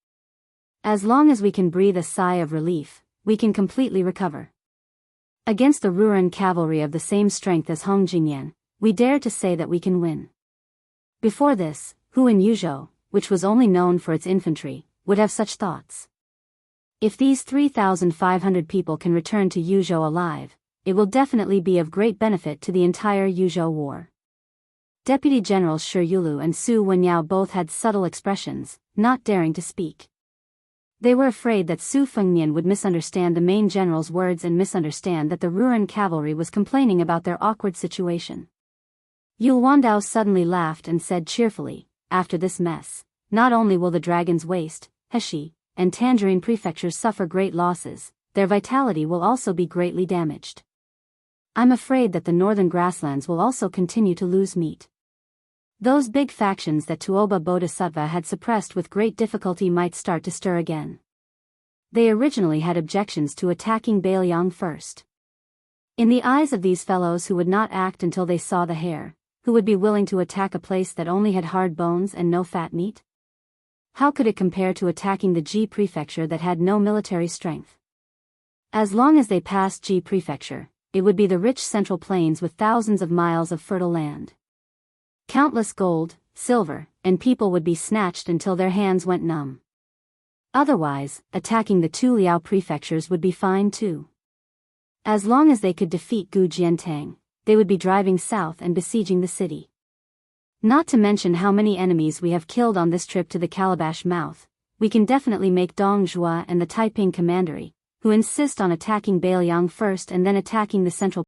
S1: As long as we can breathe a sigh of relief, we can completely recover. Against the Ruren cavalry of the same strength as Hong Jingyan, we dare to say that we can win. Before this, who in Yuzhou, which was only known for its infantry, would have such thoughts? If these 3,500 people can return to Yuzhou alive, it will definitely be of great benefit to the entire Yuzhou war." Deputy Generals Shi Yulu and Su Wenyao both had subtle expressions, not daring to speak. They were afraid that Su Fengnian would misunderstand the main general's words and misunderstand that the Ruren cavalry was complaining about their awkward situation. Yul Wandao suddenly laughed and said cheerfully, "After this mess, not only will the Dragon's Waste, Heshi, and Tangerine prefectures suffer great losses, their vitality will also be greatly damaged. I'm afraid that the northern grasslands will also continue to lose meat. Those big factions that Tuoba Bodhisattva had suppressed with great difficulty might start to stir again. They originally had objections to attacking Bailiang first. In the eyes of these fellows who would not act until they saw the hare, who would be willing to attack a place that only had hard bones and no fat meat? How could it compare to attacking the Ji prefecture that had no military strength? As long as they passed Ji prefecture, it would be the rich central plains with thousands of miles of fertile land. Countless gold, silver, and people would be snatched until their hands went numb. Otherwise, attacking the two Liao prefectures would be fine too. As long as they could defeat Gu Jiantang, they would be driving south and besieging the city. Not to mention how many enemies we have killed on this trip to the Calabash Mouth, we can definitely make Dong Zhuo and the Taiping Commandery, who insist on attacking Bailiang first and then attacking the central